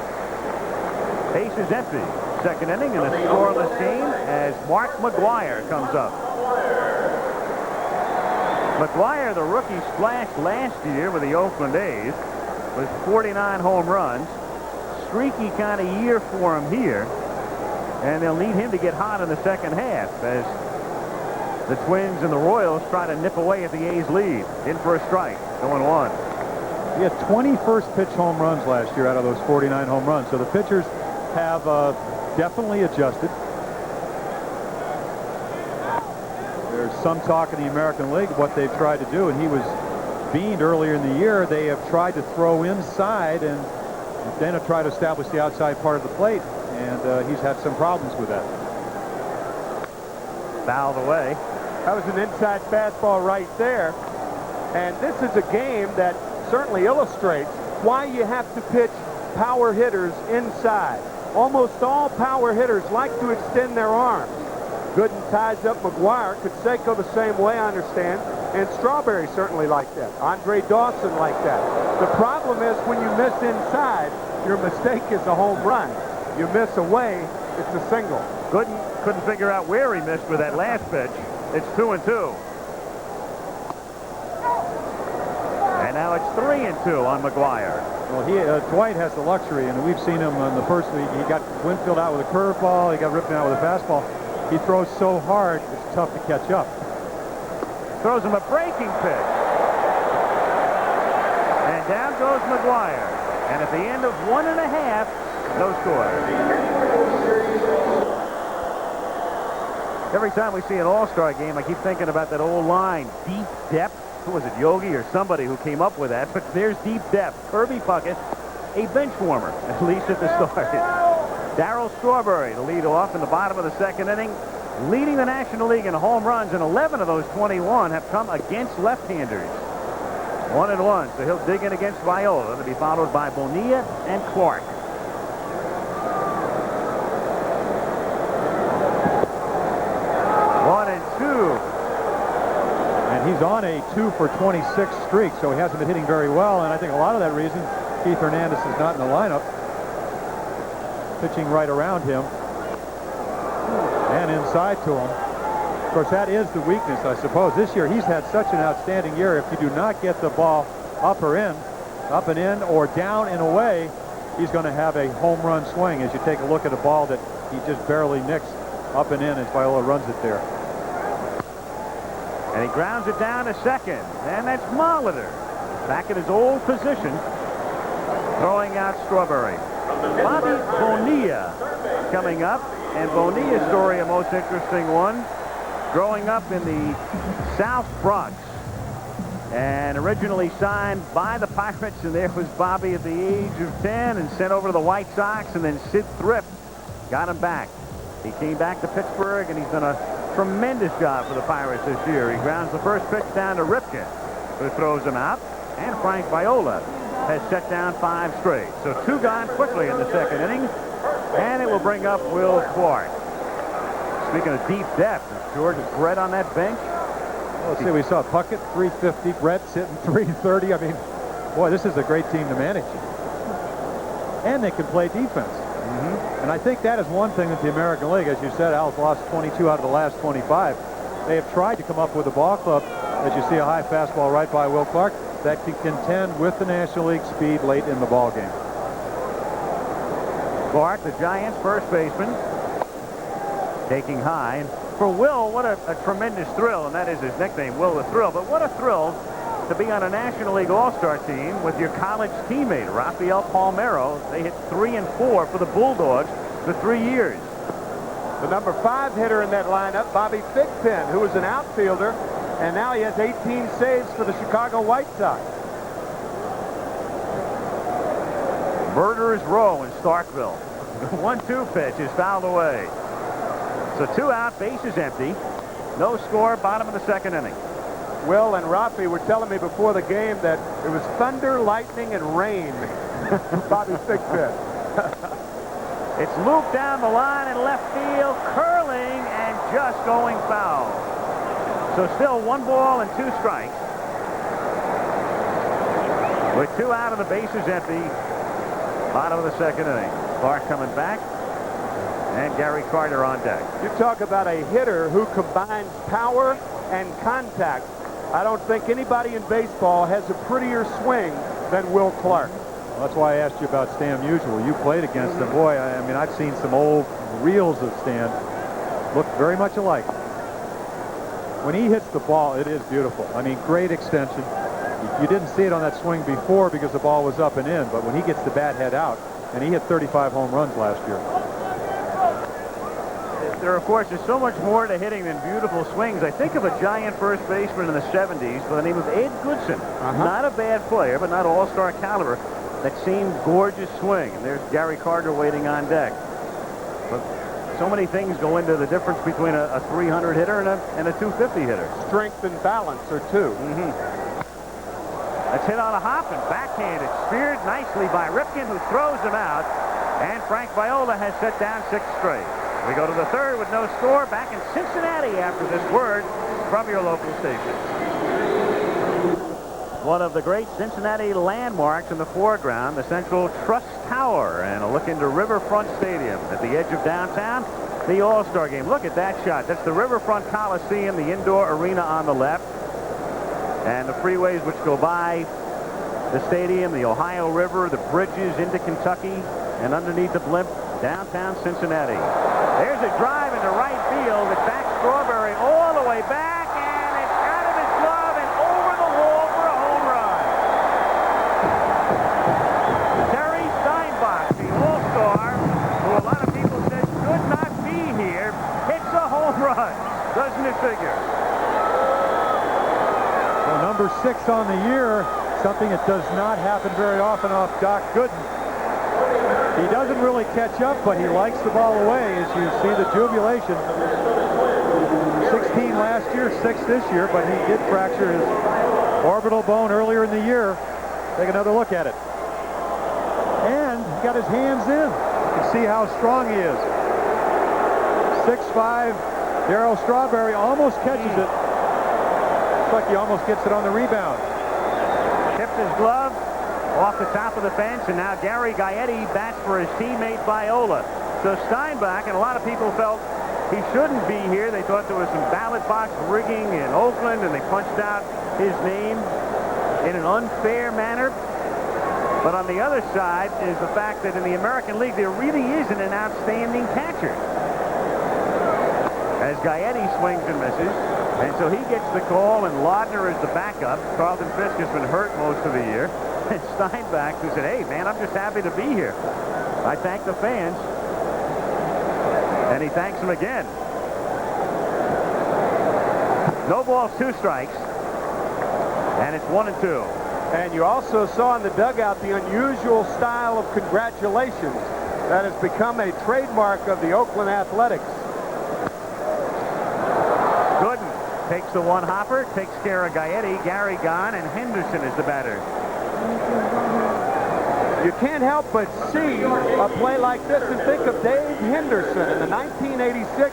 Bases empty. Second inning in a scoreless game as Mark McGwire comes up. McGwire, the rookie, splashed last year with the Oakland A's with 49 home runs. Streaky kind of year for him here. And they'll need him to get hot in the second half as the Twins and the Royals try to nip away at the A's lead. In for a strike, 0-1. He had 20 first-pitch home runs last year out of those 49 home runs. So the pitchers have definitely adjusted. There's some talk in the American League what they've tried to do, and he was beamed earlier in the year. They have tried to throw inside and then have tried to establish the outside part of the plate, and he's had some problems with that. Fouled away. That was an inside fastball right there. And this is a game that certainly illustrates why you have to pitch power hitters inside. Almost all power hitters like to extend their arms. Gooden ties up McGwire. Canseco the same way, I understand. And Strawberry certainly like that. Andre Dawson like that. The problem is when you miss inside, your mistake is a home run. You miss away, it's a single. Gooden couldn't figure out where he missed with that last pitch. It's 2-2. And now it's 3-2 on McGwire. Well, Dwight has the luxury, and we've seen him in the first week. He got Winfield out with a curveball. He got Ripken out with a fastball. He throws so hard, it's tough to catch up. Throws him a breaking pitch. And down goes McGwire. And at the end of 1.5, no score. Every time we see an all-star game, I keep thinking about that old line, deep depth. Who was it, Yogi or somebody who came up with that? But there's deep depth. Kirby Puckett, a bench warmer, at least at the start. Darryl Strawberry to lead off in the bottom of the second inning, leading the National League in home runs, and 11 of those 21 have come against left-handers. 1-1, so he'll dig in against Viola to be followed by Bonilla and Clark. He's on a 2-for-26 streak, so he hasn't been hitting very well, and I think a lot of that reason Keith Hernandez is not in the lineup. Pitching right around him and inside to him. Of course, that is the weakness, I suppose. This year, he's had such an outstanding year. If you do not get the ball up and in, or down and away, he's going to have a home run swing as you take a look at a ball that he just barely nicks up and in as Viola runs it there. And he grounds it down to second. And that's Molitor back in his old position, throwing out Strawberry. Bobby Bonilla coming up. And Bonilla's story, a most interesting one. Growing up in the South Bronx. And originally signed by the Pirates. And there was Bobby at the age of 10 and sent over to the White Sox. And then Sid Thrift got him back. He came back to Pittsburgh, and he's done a tremendous job for the Pirates this year. He grounds the first pitch down to Ripken, who throws him out, and Frank Viola has set down 5 straight. So 2 gone quickly in the second inning, and it will bring up Will Clark. Speaking of deep depth, is George Brett on that bench? Well, let's see, we saw Puckett 350, Brett sitting 330. I mean, boy, this is a great team to manage. And they can play defense. And I think that is one thing that the American League, as you said, Al's lost 22 out of the last 25. They have tried to come up with a ball club, as you see a high fastball right by Will Clark, that can contend with the National League speed late in the ball game. Clark, the Giants' first baseman, taking high. And for Will, what a tremendous thrill, and that is his nickname, Will the Thrill. But what a thrill to be on a National League All-Star team with your college teammate, Rafael Palmeiro. They hit 3 and 4 for the Bulldogs for 3 years. The number 5 hitter in that lineup, Bobby Thigpen, who was an outfielder, and now he has 18 saves for the Chicago White Sox. Murderer's row in Starkville. The 1-2 pitch is fouled away. So 2 out, bases empty. No score, bottom of the second inning. Will and Rafi were telling me before the game that it was thunder, lightning, and rain. Bobby Thigpen. It's looped down the line in left field, curling and just going foul. So still 1 ball and 2 strikes. With 2 out and the bases empty, bottom of the second inning. Clark coming back. And Gary Carter on deck. You talk about a hitter who combines power and contact. I don't think anybody in baseball has a prettier swing than Will Clark. Well, that's why I asked you about Stan Musial. You played against him. Boy, I mean, I've seen some old reels of Stan. Look very much alike. When he hits the ball, it is beautiful. I mean, great extension. You didn't see it on that swing before because the ball was up and in, but when he gets the bat head out, and he hit 35 home runs last year. There, of course, is so much more to hitting than beautiful swings. I think of a giant first baseman in the 70s by the name of Ed Goodson. Not a bad player, but not all-star caliber. That same gorgeous swing. And there's Gary Carter waiting on deck. But so many things go into the difference between a 300 hitter and a 250 hitter. Strength and balance are two. That's hit on a hop and backhanded. Speared nicely by Ripken, who throws him out. And Frank Viola has set down 6 straight. We go to the third with no score. Back in Cincinnati after this word from your local station. One of the great Cincinnati landmarks in the foreground, the Central Trust Tower, and a look into Riverfront Stadium at the edge of downtown. The All-Star game. Look at that shot. That's the Riverfront Coliseum, the indoor arena on the left, and the freeways which go by the stadium, the Ohio River, the bridges into Kentucky, and underneath the blimp, downtown Cincinnati. There's a drive into right field. It's back Strawberry all the way back, and it's out of his glove and over the wall for a home run. Terry Steinbach, the All-Star, who a lot of people said should not be here, hits a home run. Doesn't it figure? Well, number 6 on the year, something that does not happen very often off Doc Gooden. He doesn't really catch up, but he likes the ball away, as you see the jubilation. 16 last year, 6 this year, but he did fracture his orbital bone earlier in the year. Take another look at it. And he got his hands in. You can see how strong he is. 6'5", Darryl Strawberry almost catches it. Looks like he almost gets it on the rebound. Tipped his glove off the top of the fence, and now Gary Gaetti bats for his teammate Viola. So Steinbach, and a lot of people felt he shouldn't be here. They thought there was some ballot box rigging in Oakland, and they punched out his name in an unfair manner. But on the other side is the fact that in the American League, there really isn't an outstanding catcher. As Gaetti swings and misses, and so he gets the call, and Laudner is the backup. Carlton Fisk has been hurt most of the year. And Steinbach, who said, hey, man, I'm just happy to be here. I thank the fans. And he thanks them again. No balls, 2 strikes. And it's 1-2. And you also saw in the dugout the unusual style of congratulations that has become a trademark of the Oakland Athletics. Gooden takes the one hopper, takes care of Gaetti. Gary gone, and Henderson is the batter. You can't help but see a play like this and think of Dave Henderson. In the 1986,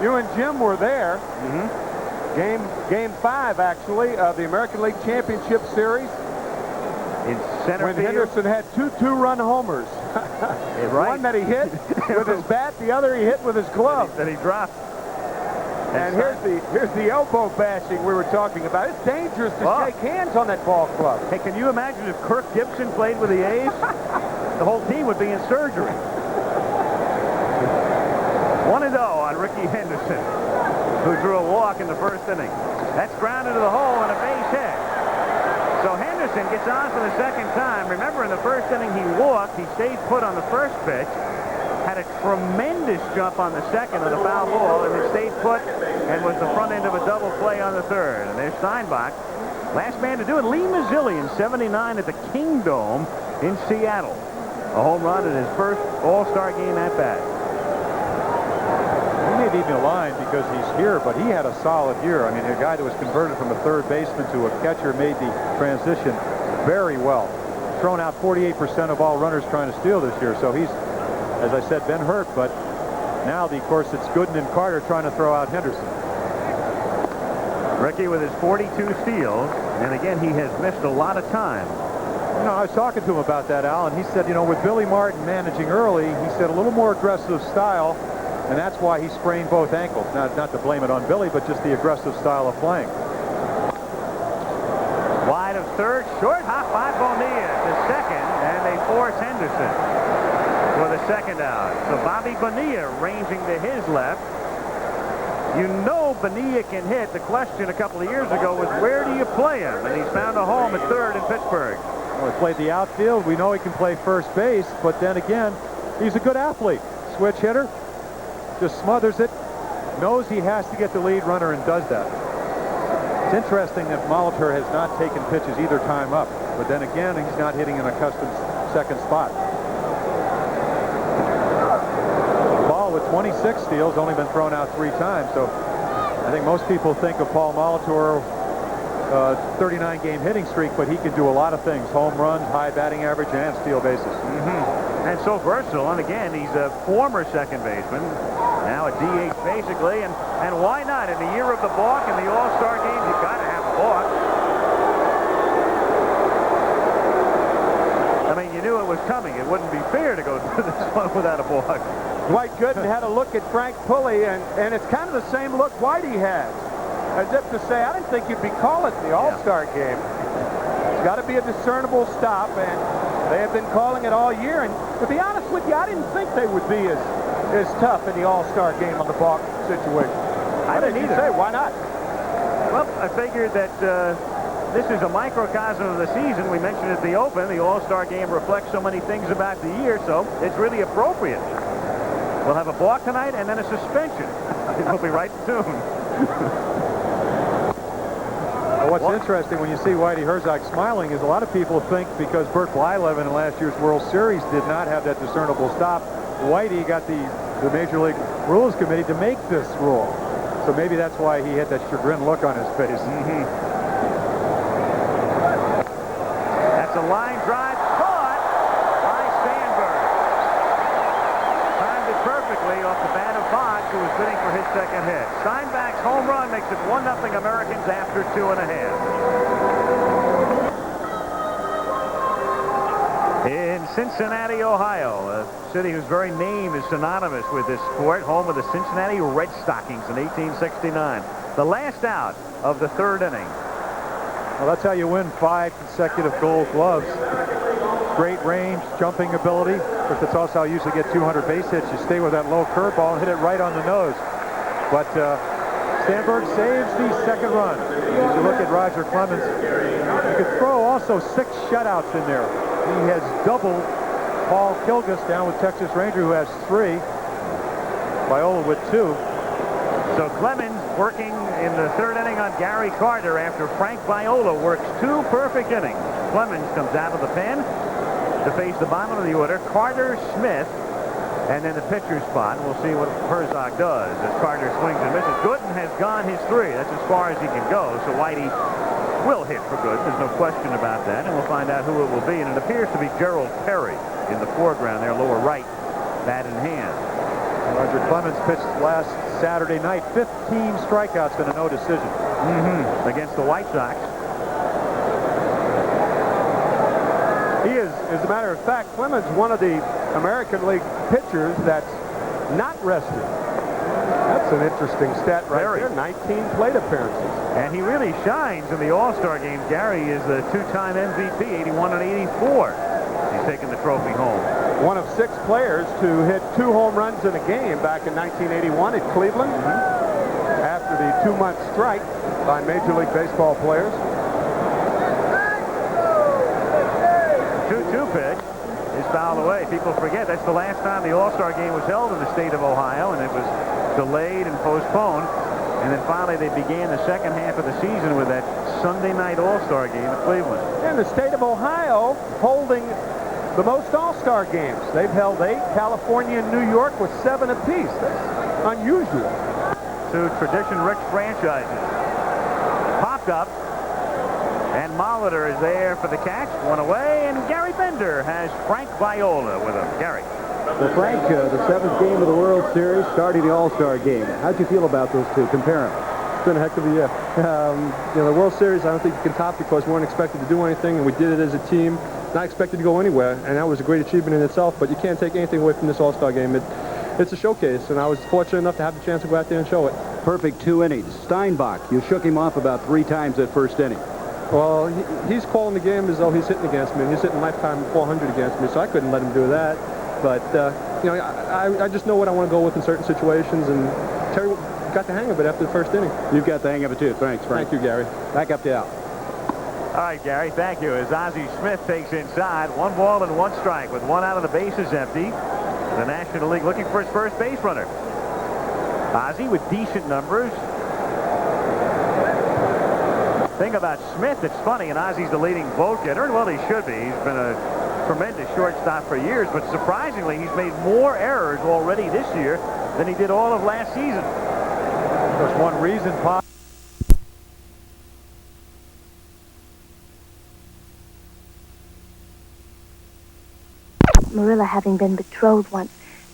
you and Jim were there. Game 5, actually, of the American League Championship Series. In center when field. Henderson had 2 two-run homers. One that he hit with his bat, the other he hit with his glove. That he dropped. And here's the elbow bashing we were talking about. It's dangerous to shake hands on that ball club. Hey, can you imagine if Kirk Gibson played with the A's? The whole team would be in surgery. 1-0 on Ricky Henderson, who drew a walk in the first inning. That's grounded to the hole and a base hit. So Henderson gets on for the second time. Remember, in the first inning he walked. He stayed put on the first pitch. Had a tremendous jump on the second on a foul ball, and then stayed put and was the front end of a double play on the third. And there's Steinbach, last man to do it. Lee Mazzilli in '79 at the Kingdome in Seattle. A home run in his first All-Star game at bat. He may be maligned because he's here, but he had a solid year. I mean, a guy that was converted from a third baseman to a catcher made the transition very well. Thrown out 48% of all runners trying to steal this year, so he's, as I said, been hurt, but now, of course, it's Gooden and Carter trying to throw out Henderson. Ricky with his 42 steals, and again, he has missed a lot of time. You know, I was talking to him about that, Al, and he said, you know, with Billy Martin managing early, he said a little more aggressive style, and that's why he sprained both ankles. Not to blame it on Billy, but just the aggressive style of playing. Wide of third, short hop by Bonilla to second, and they force Henderson for the second out. So Bobby Bonilla ranging to his left. You know Bonilla can hit. The question a couple of years ago was, where do you play him? And he's found a home at third in Pittsburgh. Well, he played the outfield. We know he can play first base, but then again, he's a good athlete. Switch hitter, just smothers it, knows he has to get the lead runner and does that. It's interesting that Molitor has not taken pitches either time up, but then again, he's not hitting an accustomed second spot. Ball with 26 steals, only been thrown out 3 times, so I think most people think of Paul Molitor 39-game hitting streak, but he can do a lot of things. Home runs, high batting average, and steal bases. And so versatile. And again, he's a former second baseman. Now a DH basically. And why not? In the year of the balk in the All-Star games, you've got to have a balk. I mean, you knew it was coming. It wouldn't be fair to go through this one without a balk. Dwight Gooden had a look at Frank Pulley, and it's kind of the same look Whitey has. As if to say, I didn't think you'd be calling the All-Star game. It's got to be a discernible stop, and they have been calling it all year. And to be honest with you, I didn't think they would be as tough in the All-Star game on the balk situation. I didn't either. Say, why not? Well, I figured that this is a microcosm of the season. We mentioned at the Open, the All-Star game reflects so many things about the year, so it's really appropriate. We'll have a balk tonight and then a suspension. It'll be right soon. What's interesting when you see Whitey Herzog smiling is a lot of people think because Bert Blyleven in last year's World Series did not have that discernible stop, Whitey got the Major League Rules Committee to make this rule. So maybe that's why he had that chagrin look on his face. That's a line drive caught by Sandberg. Timed it perfectly off the bat of Boggs, who was bidding for his second hit. Steinbach's home run makes it 1-0 Americans after 2.5. In Cincinnati, Ohio, a city whose very name is synonymous with this sport, home of the Cincinnati Red Stockings in 1869. The last out of the third inning. Well, that's how you win 5 consecutive Gold Gloves. Great range, jumping ability, but that's also how you usually get 200 base hits. You stay with that low curveball and hit it right on the nose. But Sandberg saves the second run. As you look at Roger Clemens, you could throw also 6 shutouts in there. He has doubled Paul Kilgus down with Texas Ranger, who has 3. Viola with 2. So Clemens working in the third inning on Gary Carter after Frank Viola works 2 perfect innings. Clemens comes out of the pen to face the bottom of the order. Carter, Smith, and then the pitcher's spot. We'll see what Herzog does as Carter swings and misses. Gooden has gone his 3. That's as far as he can go. So Whitey will hit for good. There's no question about that. And we'll find out who it will be. And it appears to be Gerald Perry in the foreground there, lower right, bat in hand. Roger Clemens pitched last Saturday night. 15 strikeouts and a no decision. Against the White Sox. He is, as a matter of fact, Clemens, one of the American League pitchers that's not rested. That's an interesting stat right there. 19 plate appearances. And he really shines in the All-Star game. Gary is the 2-time MVP, 81 and 84. He's taking the trophy home. One of 6 players to hit 2 home runs in a game back in 1981 at Cleveland. After the 2-month strike by Major League Baseball players. 2-2 pitch is fouled away. People forget that's the last time the All-Star game was held in the state of Ohio, and it was delayed and postponed. And then finally they began the second half of the season with that Sunday night All-Star game at Cleveland. And the state of Ohio holding the most All-Star games. They've held 8. California and New York with 7 apiece. That's unusual. 2 tradition-rich franchises. Popped up. And Molitor is there for the catch. 1 away. And Gary Bender has Frank Viola with him. Gary. Well, Frank, the 7th game of the World Series, starting the All-Star game. How'd you feel about those 2? Compare them. It's been a heck of a year. The World Series, I don't think you can top because we weren't expected to do anything, and we did it as a team. not expected to go anywhere, and that was a great achievement in itself, but you can't take anything away from this All-Star game. It's a showcase, and I was fortunate enough to have the chance to go out there and show it. Perfect 2 innings. Steinbach, you shook him off about 3 times that first inning. Well, he's calling the game as though he's hitting against me. He's hitting lifetime 400 against me, so I couldn't let him do that. But, you know, I just know what I want to go with in certain situations, and Terry got the hang of it after the first inning. You've got the hang of it, too. Thanks, Frank. Thank you, Gary. Back up to Al. All right, Gary, thank you. As Ozzie Smith takes inside, 1 ball and 1 strike with 1 out of the bases empty. The National League looking for his first base runner. Ozzie with decent numbers. Thing about Smith, it's funny, and Ozzie's the leading vote getter, and well, he should be. He's been a tremendous shortstop for years, but surprisingly, he's made more errors already this year than he did all of last season. There's one reason, Pop. Marilla having been betrothed once,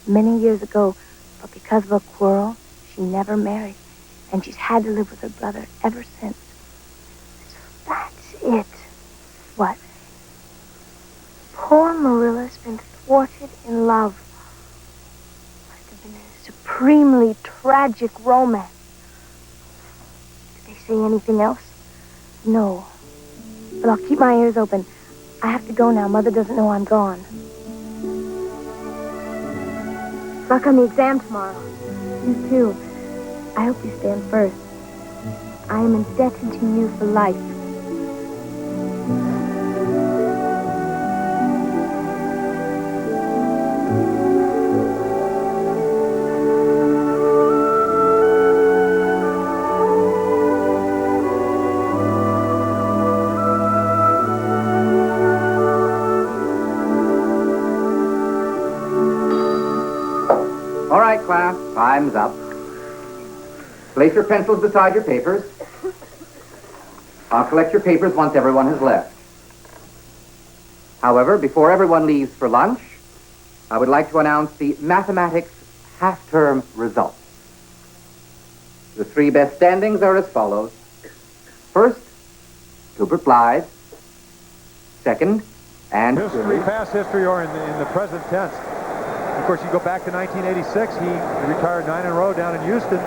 many years ago, but because of a quarrel, she never married, and she's had to live with her brother ever since. So that's it. What? Poor Marilla's been thwarted in love. Must have been a supremely tragic romance. Did they say anything else? No. But I'll keep my ears open. I have to go now. Mother doesn't know I'm gone. Luck on the exam tomorrow. You too. I hope you stand first. I am indebted to you for life. All right, class, time's up. Place your pencils beside your papers. I'll collect your papers once everyone has left. However, before everyone leaves for lunch, I would like to announce the mathematics half-term results. The 3 best standings are as follows. First, Gilbert Blythe. Second, and history, past history, or in the present tense. Of course, you go back to 1986. He retired 9 in a row down in Houston.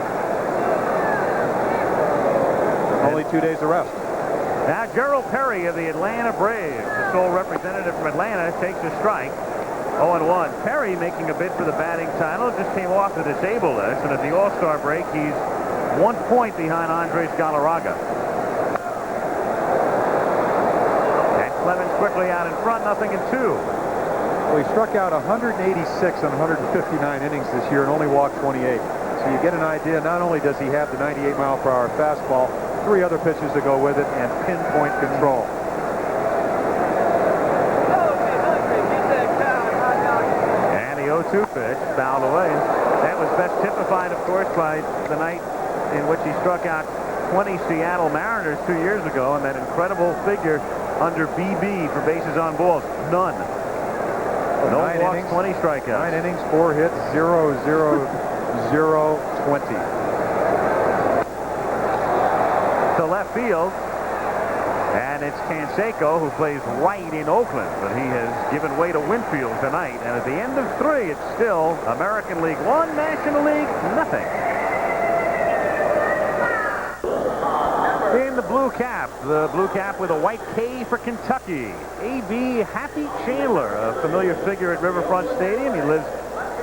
Only 2 days of rest. Now, Gerald Perry of the Atlanta Braves, the sole representative from Atlanta, takes a strike. 0-1. Perry making a bid for the batting title. Just came off the disabled list, and at the All-Star break, he's 1 point behind Andres Galarraga. And Clemens quickly out in front, 0-2. Well, he struck out 186 on 159 innings this year and only walked 28. So you get an idea, not only does he have the 98-mile-per-hour fastball, 3 other pitches to go with it, and pinpoint control. And the 0-2 pitch fouled away. That was best typified, of course, by the night in which he struck out 20 Seattle Mariners 2 years ago, and that incredible figure under BB for bases on balls. None. No walks, innings, 20 strikeouts. 9 innings, 4 hits, 0, 0, 0, 20. To left field. And it's Canseco who plays right in Oakland, but he has given way to Winfield tonight. And at the end of 3, it's still American League 1, National League nothing. In the blue cap with a white K for Kentucky, A.B. Happy Chandler, a familiar figure at Riverfront Stadium. He lives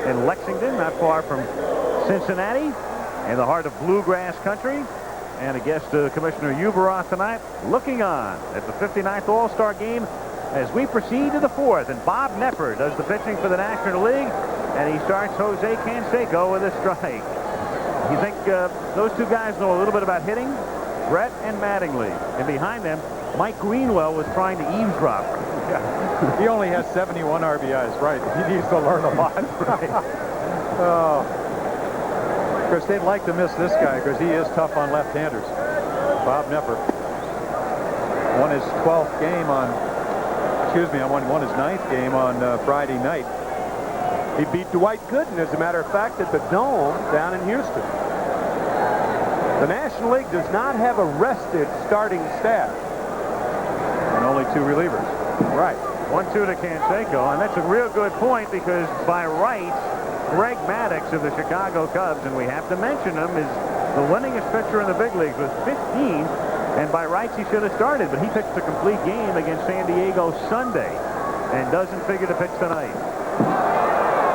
in Lexington, not far from Cincinnati, in the heart of bluegrass country. And a guest Commissioner Uberoth tonight, looking on at the 59th All-Star Game as we proceed to the 4th. And Bob Knepper does the pitching for the National League, and he starts Jose Canseco with a strike. You think those 2 guys know a little bit about hitting? Brett and Mattingly. And behind them, Mike Greenwell was trying to eavesdrop. Yeah. He only has 71 RBIs, right? He needs to learn a lot. Right. Oh. Of course, they'd like to miss this guy because he is tough on left-handers. Bob Knepper won his 12th game on, won his 9th game on Friday night. He beat Dwight Gooden, as a matter of fact, at the Dome down in Houston. The National League does not have a rested starting staff. And only 2 relievers. Right. 1-2 to Canseco, and that's a real good point because by rights, Greg Maddux of the Chicago Cubs, and we have to mention him, is the winningest pitcher in the big leagues with 15, and by rights he should have started, but he pitched a complete game against San Diego Sunday and doesn't figure to pitch tonight.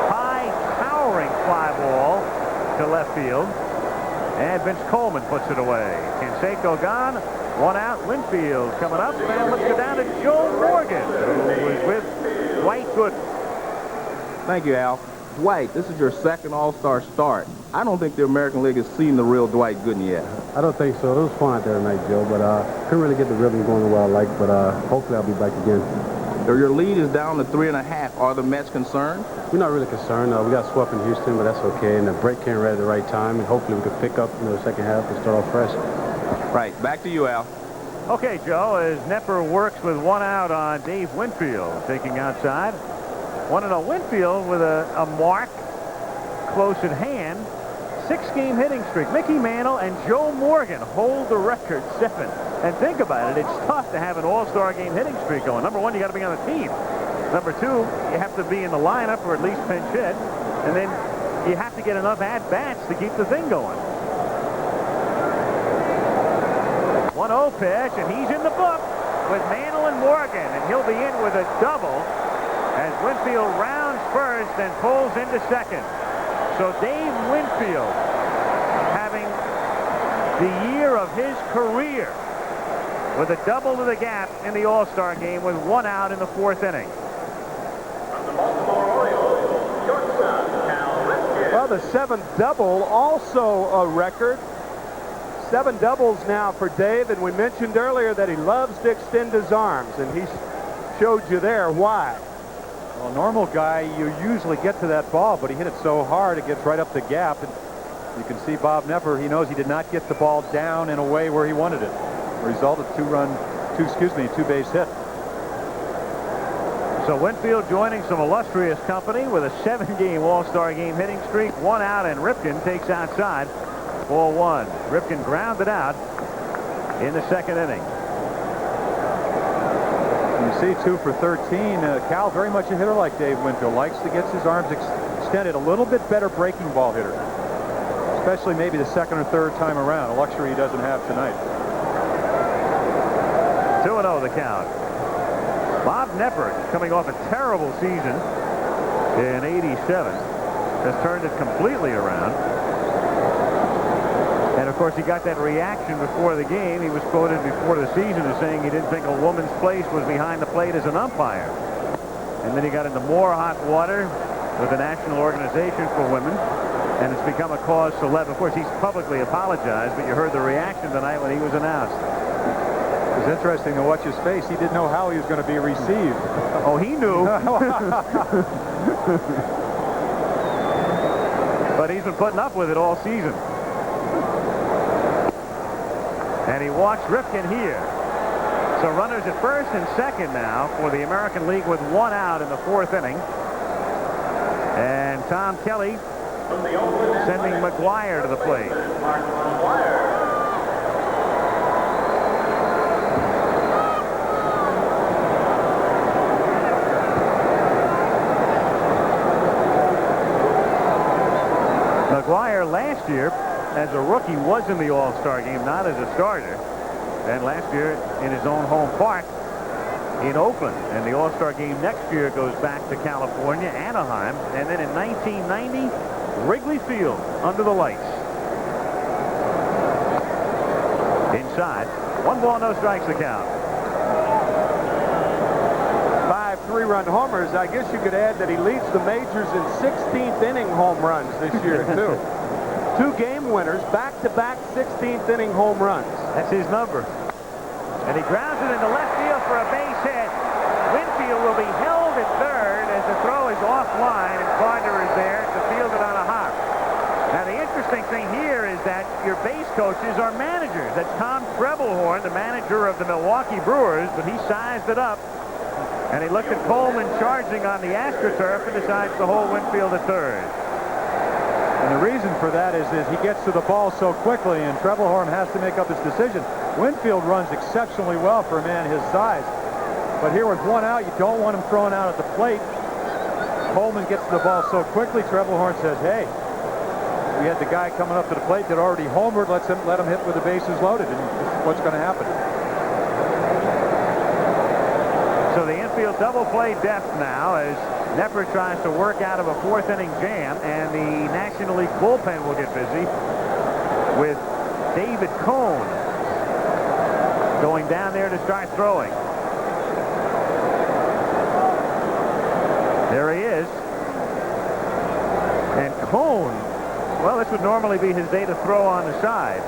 High, towering fly ball to left field, and Vince Coleman puts it away. Canseco gone, one out. Winfield coming up, and let's go down to Joe Morgan, who was with Dwight Gooden. Thank you, Al. Dwight, this is your second All-Star start. I don't think the American League has seen the real Dwight Gooden yet. I don't think so. It was fun out there tonight, Joe, but couldn't really get the rhythm going the way I like, but hopefully I'll be back again. Your lead is down to 3.5. Are the Mets concerned? We're not really concerned. We got swept in Houston, but that's okay, and the break came right at the right time, and hopefully we could pick up in the second half and start off fresh. Right. Back to you, Al. Okay, Joe, as Nepper works with one out on Dave Winfield, taking outside. 1-0 Winfield with a mark close at hand. 6-game hitting streak. Mickey Mantle and Joe Morgan hold the record, 7. And think about it, it's tough to have an all-star game hitting streak going. Number one, you got to be on the team. Number two, you have to be in the lineup or at least pinch hit. And then you have to get enough at-bats to keep the thing going. 1-0 pitch, and he's in the book with Mantle and Morgan, and he'll be in with a double as Winfield rounds first and pulls into second. So Dave Winfield having the year of his career with a double to the gap in the All-Star game with one out in the 4th inning. Well, the 7th double, also a record. 7 doubles now for Dave, and we mentioned earlier that he loves to extend his arms, and he showed you there why. Well, a normal guy, you usually get to that ball, but he hit it so hard it gets right up the gap. And you can see Bob Nepper, he knows he did not get the ball down in a way where he wanted it. Result of two-base hit. So Winfield joining some illustrious company with a 7-game All-Star game hitting streak, 1 out, and Ripken takes outside. 4-1. Ripken grounded out in the 2nd inning. You see 2 for 13. Cal, very much a hitter like Dave Winfield. Likes to get his arms extended. A little bit better breaking ball hitter. Especially maybe the 2nd or 3rd time around. A luxury he doesn't have tonight. 2-0 the count. Bob Nepper, coming off a terrible season in '87, has turned it completely around. And, of course, he got that reaction before the game. He was quoted before the season as saying he didn't think a woman's place was behind the plate as an umpire. And then he got into more hot water with the National Organization for Women, and it's become a cause célèbre. Of course, he's publicly apologized, but you heard the reaction tonight when he was announced. It was interesting to watch his face. He didn't know how he was going to be received. Oh, he knew. But he's been putting up with it all season. And he walks Ripken here. So runners at first and second now for the American League with 1 out in the 4th inning. And Tom Kelly sending McGuire to the plate. McGuire last year as a rookie was in the All-Star game, not as a starter. And last year in his own home park in Oakland. And the All-Star game next year goes back to California, Anaheim. And then in 1990, Wrigley Field under the lights. Inside. 1 ball, no strikes the count. 5 3-run homers. I guess you could add that he leads the majors in 16th inning home runs this year, too. 2 game winners, back-to-back 16th inning home runs. That's his number. And he grounds it into left field for a base hit. Winfield will be held at third as the throw is offline, and Gardner is there to field it on a hop. Now, the interesting thing here is that your base coaches are managers. That's Tom Trebelhorn, the manager of the Milwaukee Brewers, but he sized it up. And he looked at Coleman charging on the AstroTurf and decides to hold Winfield at third. And the reason for that is he gets to the ball so quickly, and Trebelhorn has to make up his decision. Winfield runs exceptionally well for a man his size. But here with one out, you don't want him throwing out at the plate. Coleman gets to the ball so quickly, Trebelhorn says, hey, we had the guy coming up to the plate that already homered. Let him hit with the bases loaded, and this is what's going to happen. So the infield double play depth now as Knepper tries to work out of a fourth inning jam, and the National League bullpen will get busy with David Cone going down there to start throwing. There he is. And Cone, well, this would normally be his day to throw on the side.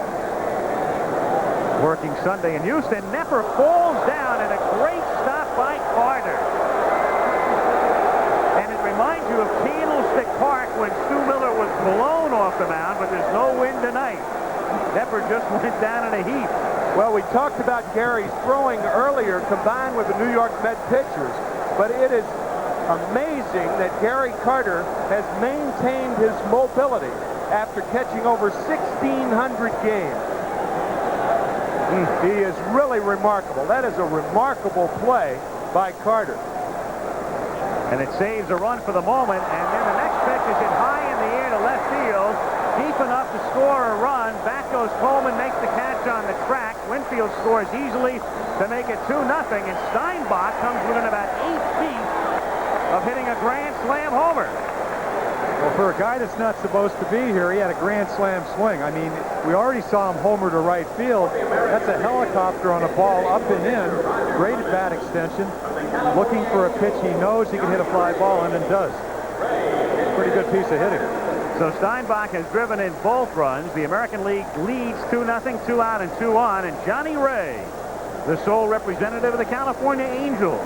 Working Sunday in Houston. Knepper falls down, and a great stop by Carter. And it reminds you of Candlestick Park when Stu Miller was blown off the mound, but there's no wind tonight. Knepper just went down in a heap. Well, we talked about Gary's throwing earlier combined with the New York Met pitchers, but it is amazing that Gary Carter has maintained his mobility after catching over 1,600 games. He is really remarkable. That is a remarkable play by Carter. And it saves a run for the moment, and then the next pitch is hit high in the air to left field, deep enough to score a run. Back goes Coleman, makes the catch on the track. Winfield scores easily to make it 2-0, and Steinbach comes within about 8 feet of hitting a grand slam homer. Well, for a guy that's not supposed to be here, he had a grand slam swing. I mean, we already saw him homer to right field. That's a helicopter on a ball up and in. Great at bat extension. Looking for a pitch he knows he can hit a fly ball, and then does. Pretty good piece of hitting. So Steinbach has driven in both runs. The American League leads 2-0, 2 out and 2 on. And Johnny Ray, the sole representative of the California Angels,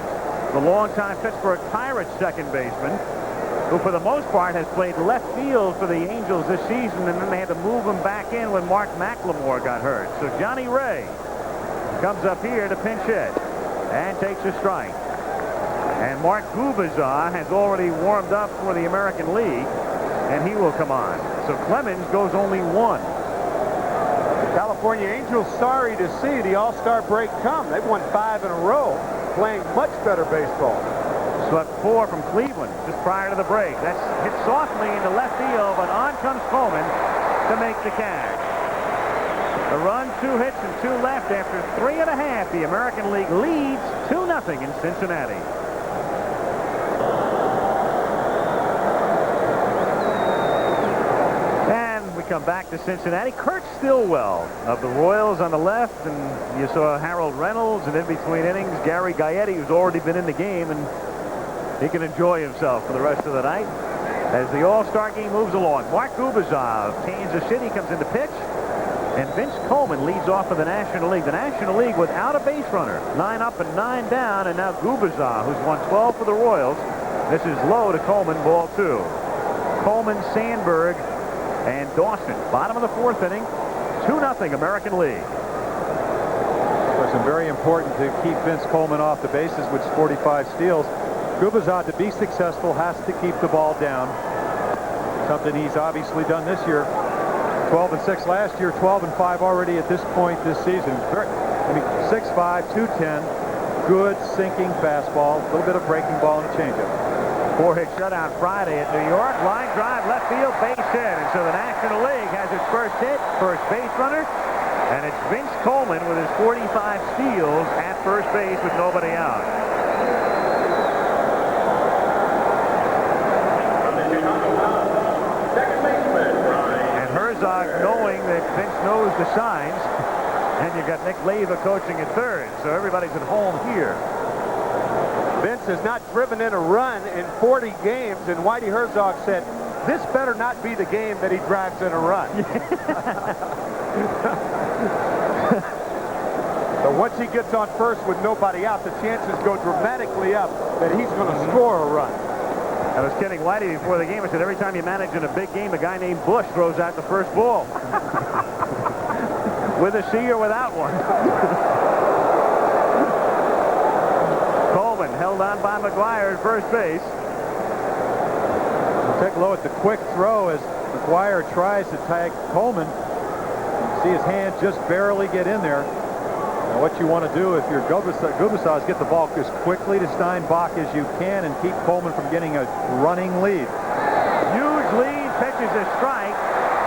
the longtime Pittsburgh Pirates second baseman, who for the most part has played left field for the Angels this season, and then they had to move him back in when Mark McLemore got hurt. So Johnny Ray comes up here to pinch hit and takes a strike. And Mark Gubazar has already warmed up for the American League, and he will come on. So Clemens goes only 1. The California Angels sorry to see the All-Star break come. They've won 5 in a row, playing much better baseball. Swept 4 from Cleveland just prior to the break. That's hit softly into left field, but on comes Coleman to make the catch. A run, 2 hits, and 2 left after 3.5. The American League leads 2-0 in Cincinnati. And we come back to Cincinnati. Kurt Stillwell of the Royals on the left, and you saw Harold Reynolds, and in between innings, Gary Gaetti, who's already been in the game, and he can enjoy himself for the rest of the night as the All-Star game moves along. Mark Gubazar of Kansas City comes in to pitch, and Vince Coleman leads off for the National League. The National League without a base runner. 9 up and 9 down, and now Gubazar, who's won 12 for the Royals. This is low to Coleman, ball 2. Coleman, Sandberg, and Dawson. Bottom of the 4th inning, 2-0 American League. It was very important to keep Vince Coleman off the bases, which is 45 steals. Gubazar, to be successful, has to keep the ball down. Something he's obviously done this year. 12-6 last year, 12-5 already at this point this season. 6'5", 210, good sinking fastball, a little bit of breaking ball and a changeup. 4-hit shutout Friday at New York. Line drive, left field, base hit. And so the National League has its first hit, first base runner. And it's Vince Coleman with his 45 steals at first base with nobody out. And Herzog, knowing that Vince knows the signs, and you've got Nick Leyva coaching at third, so everybody's at home here. Vince has not driven in a run in 40 games, and Whitey Herzog said, this better not be the game that he drives in a run. But once he gets on first with nobody out, the chances go dramatically up that he's going to score a run. I was kidding Whitey before the game. I said every time you manage in a big game, a guy named Bush throws out the first ball. With a C or without one. Coleman held on by McGuire at first base. We'll take a look at the quick throw as McGuire tries to tag Coleman. See his hand just barely get in there. Now what you want to do if you're Gubicza is get the ball as quickly to Steinbach as you can and keep Coleman from getting a running lead. Huge lead, pitches a strike,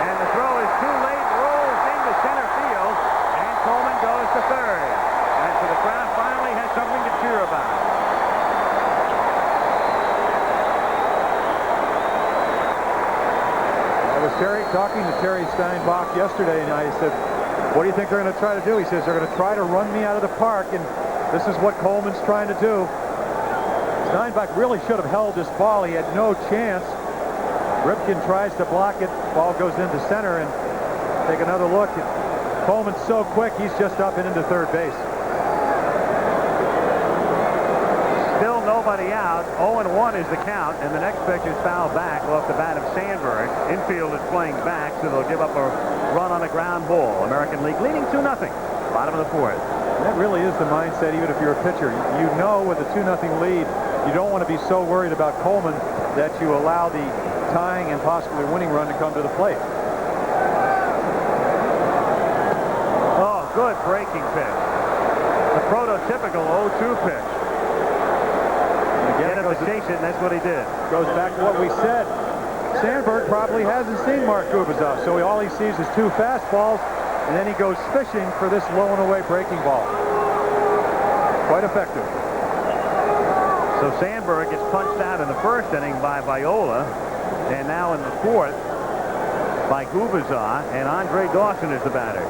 and the throw is too late, rolls into center field, and Coleman goes to third. And so the crowd finally has something to cheer about. I was talking to Terry Steinbach yesterday, and I said, what do you think they're going to try to do? He says, they're going to try to run me out of the park, and this is what Coleman's trying to do. Steinbach really should have held this ball. He had no chance. Ripken tries to block it. Ball goes into center, and take another look. Coleman's so quick, he's just up and into third base. Still nobody out. 0-1 is the count, and the next pitch is fouled back off the bat of Sandberg. Infield is playing back, so they'll give up a run on a ground ball. American League leading 2-0. Bottom of the fourth. That really is the mindset, even if you're a pitcher. You know with a 2-0 lead, you don't want to be so worried about Coleman that you allow the tying and possibly winning run to come to the plate. Oh, good breaking pitch. The prototypical 0-2 pitch. Get him to chase it, and that's what he did. Goes back to what we said. Sandberg probably hasn't seen Mark Gubicza, so all he sees is 2 fastballs, and then he goes fishing for this low and away breaking ball. Quite effective. So Sandberg gets punched out in the first inning by Viola, and now in the fourth by Gubicza, and Andre Dawson is the batter.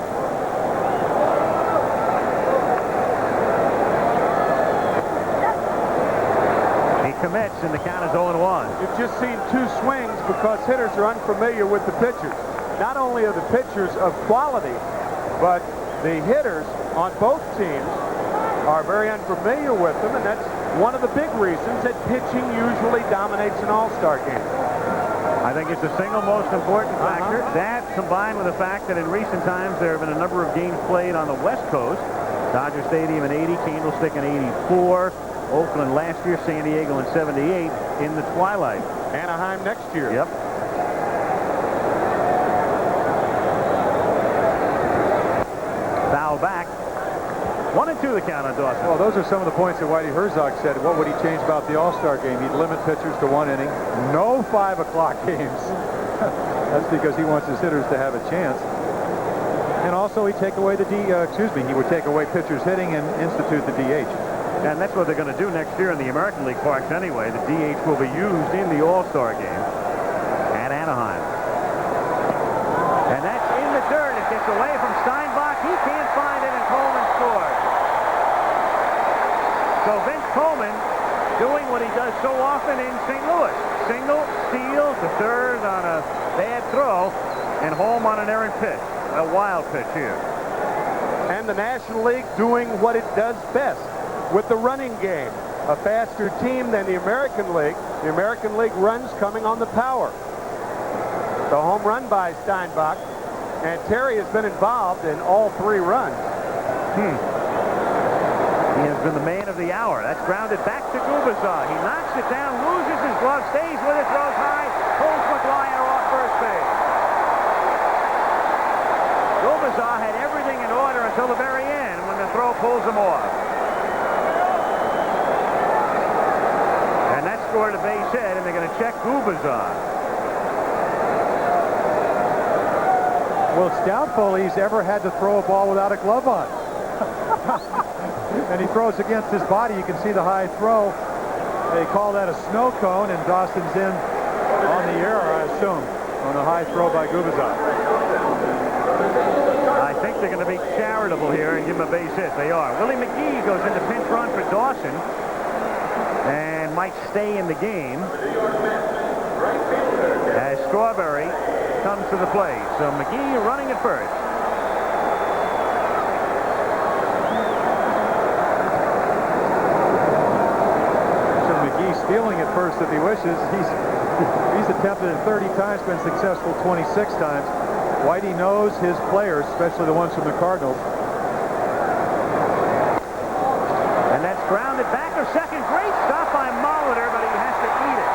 Commits, and the count is 0-1. You've just seen 2 swings because hitters are unfamiliar with the pitchers. Not only are the pitchers of quality, but the hitters on both teams are very unfamiliar with them, and that's one of the big reasons that pitching usually dominates an all-star game. I think it's the single most important factor. That combined with the fact that in recent times there have been a number of games played on the West Coast. Dodger Stadium in 80, Candlestick in 84. Oakland last year, San Diego in 78 in the twilight. Anaheim next year. Yep. Foul back. 1-2 the count on Dawson. Well, those are some of the points that Whitey Herzog said. What would he change about the All-Star game? He'd limit pitchers to 1 inning. No 5 o'clock games. That's because he wants his hitters to have a chance. And also he'd take away he would take away pitchers hitting and institute the DH. And that's what they're going to do next year in the American League parks anyway. The DH will be used in the All-Star game at Anaheim. And that's in the dirt. It gets away from Steinbach. He can't find it, and Coleman scores. So Vince Coleman doing what he does so often in St. Louis. Single, steals, the third on a bad throw, and home on an errant pitch. A wild pitch here. And the National League doing what it does best with the running game. A faster team than the American League. The American League runs coming on the power. The home run by Steinbach. And Terry has been involved in all 3 runs. He has been the man of the hour. That's grounded back to Gubicza. He knocks it down, loses his glove, stays with it, throws high, pulls McGuire off first base. Gubicza had everything in order until the very end when the throw pulls him off. And that scored a base hit, and they're going to check Gubicza. Well, it's doubtful he's ever had to throw a ball without a glove on. And he throws against his body. You can see the high throw. They call that a snow cone, and Dawson's in on the air, I assume, on a high throw by Gubicza. I think they're going to be charitable here and give him a base hit. They are. Willie McGee goes into pinch run for Dawson and might stay in the game as Strawberry comes to the plate. So McGee running at first. So McGee stealing at first if he wishes. He's attempted it 30 times, been successful 26 times. Whitey knows his players, especially the ones from the Cardinals. And that's grounded back to second. Great stop by Molitor, but he has to eat it.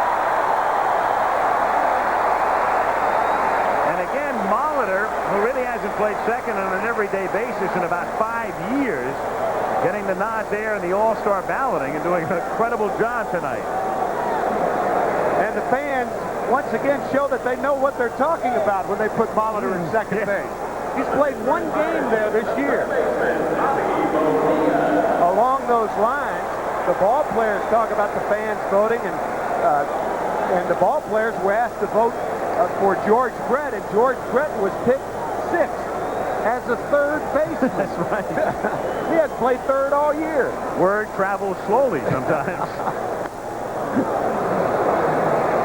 And again, Molitor, who really hasn't played second on an everyday basis in about 5 years, getting the nod there in the All-Star balloting and doing an incredible job tonight. And the fans once again show that they know what they're talking about when they put Molitor in second base. He's played one game there this year. Along those lines, the ball players talk about the fans voting, and the ball players were asked to vote for George Brett, and George Brett was picked 6th as a third baseman. That's right. He had played third all year. Word travels slowly sometimes.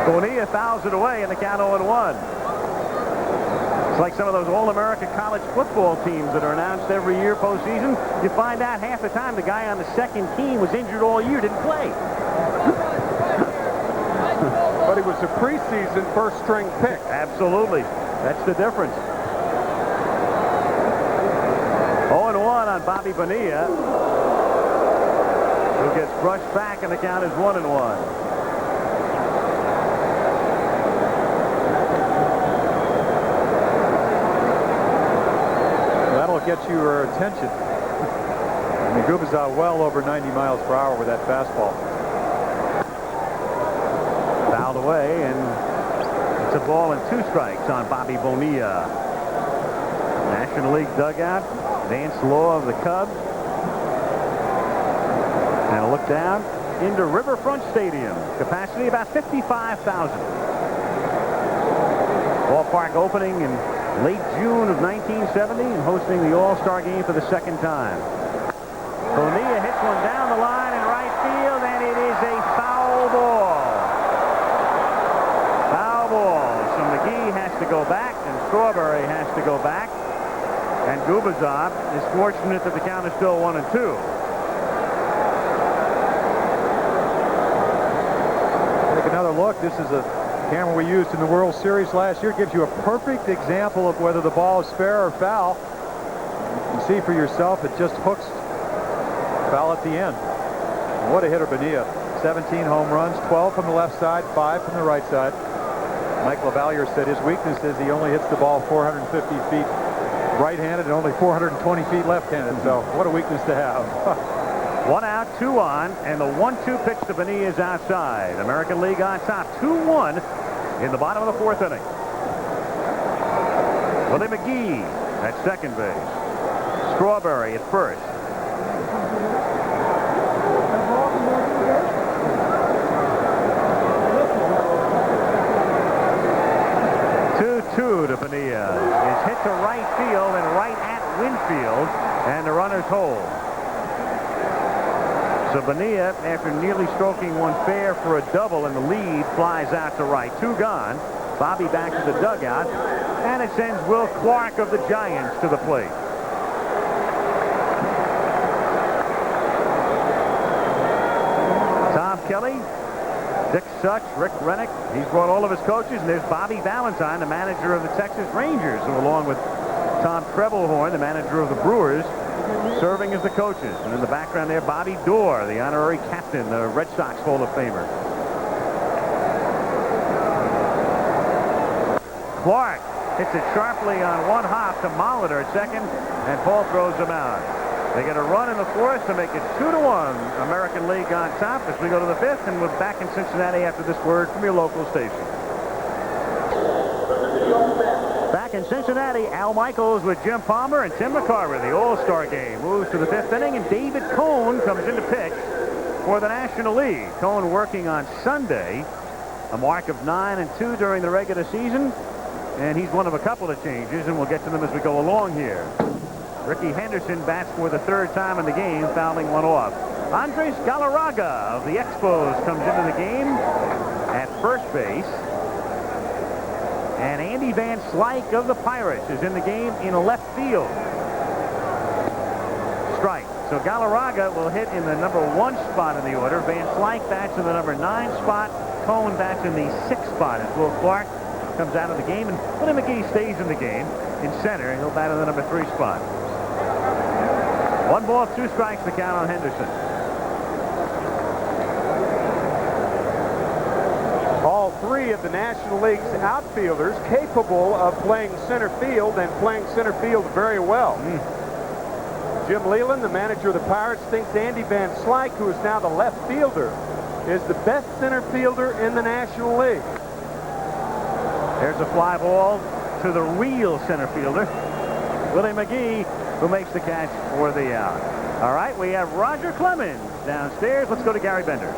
Bonilla fouls it away in the count 0-1. It's like some of those All-America college football teams that are announced every year postseason. You find out half the time the guy on the second team was injured all year, didn't play. But he was a preseason first-string pick. Absolutely. That's the difference. 0-1 on Bobby Bonilla, who gets brushed back, and the count is 1-1. Get your attention. I mean, Gubazov well over 90 miles per hour with that fastball. Fouled away, and it's a ball and 2 strikes on Bobby Bonilla. National League dugout, Vance Law of the Cubs. And a look down into Riverfront Stadium. Capacity about 55,000. Ballpark opening in late June of 1970 and hosting the All-Star game for the second time. Bonilla hits one down the line in right field, and it is a foul ball. Foul ball. So McGee has to go back, and Strawberry has to go back. And Gubazov is fortunate that the count is still 1-2. Take another look. This is a camera we used in the World Series last year. It gives you a perfect example of whether the ball is fair or foul. You can see for yourself it just hooks foul at the end. And what a hitter Bonilla. 17 home runs, 12 from the left side, 5 from the right side. Mike LaValliere said his weakness is he only hits the ball 450 feet right-handed and only 420 feet left-handed. So what a weakness to have. 1 out, 2 on, and the 1-2 pitch to Bonilla is outside. American League on top, 2-1 in the bottom of the 4th inning. Willie McGee at second base. Strawberry at first. To Bonilla is hit to right field and right at Winfield, and the runners hold. So Bonilla, after nearly stroking one fair for a double in the lead, flies out to right. 2 gone. Bobby back to the dugout, and it sends Will Clark of the Giants to the plate. Tom Kelly, Dick Such, Rick Rennick, he's brought all of his coaches, and there's Bobby Valentine, the manager of the Texas Rangers, who along with Tom Trebelhorn, the manager of the Brewers, serving as the coaches. And in the background there, Bobby Doerr, the honorary captain, the Red Sox Hall of Famer. Clark hits it sharply on one hop to Molitor at second, and Paul throws him out. They get a run in the 4th to make it 2-1. American League on top as we go to the 5th, and we're back in Cincinnati after this word from your local station. Back in Cincinnati, Al Michaels with Jim Palmer and Tim McCarver. The All-Star game moves to the 5th inning, and David Cone comes in to pitch for the National League. Cone working on Sunday, a mark of 9-2 during the regular season, and he's one of a couple of changes, and we'll get to them as we go along here. Ricky Henderson bats for the 3rd time in the game, fouling one off. Andres Galarraga of the Expos comes into the game at first base. And Andy Van Slyke of the Pirates is in the game in left field. Strike. So Galarraga will hit in the number 1 spot in the order. Van Slyke bats in the number 9 spot. Cone bats in the 6th spot as Will Clark comes out of the game. And Willie McGee stays in the game in center. He'll bat in the number 3 spot. 1 ball, 2 strikes, the count on Henderson. All 3 three of the National League's outfielders capable of playing center field and playing center field very well. Jim Leland, the manager of the Pirates, thinks Andy Van Slyke, who is now the left fielder, is the best center fielder in the National League. There's a fly ball to the real center fielder, Willie McGee, who makes the catch for the out. All right, we have Roger Clemens downstairs. Let's go to Gary Bender.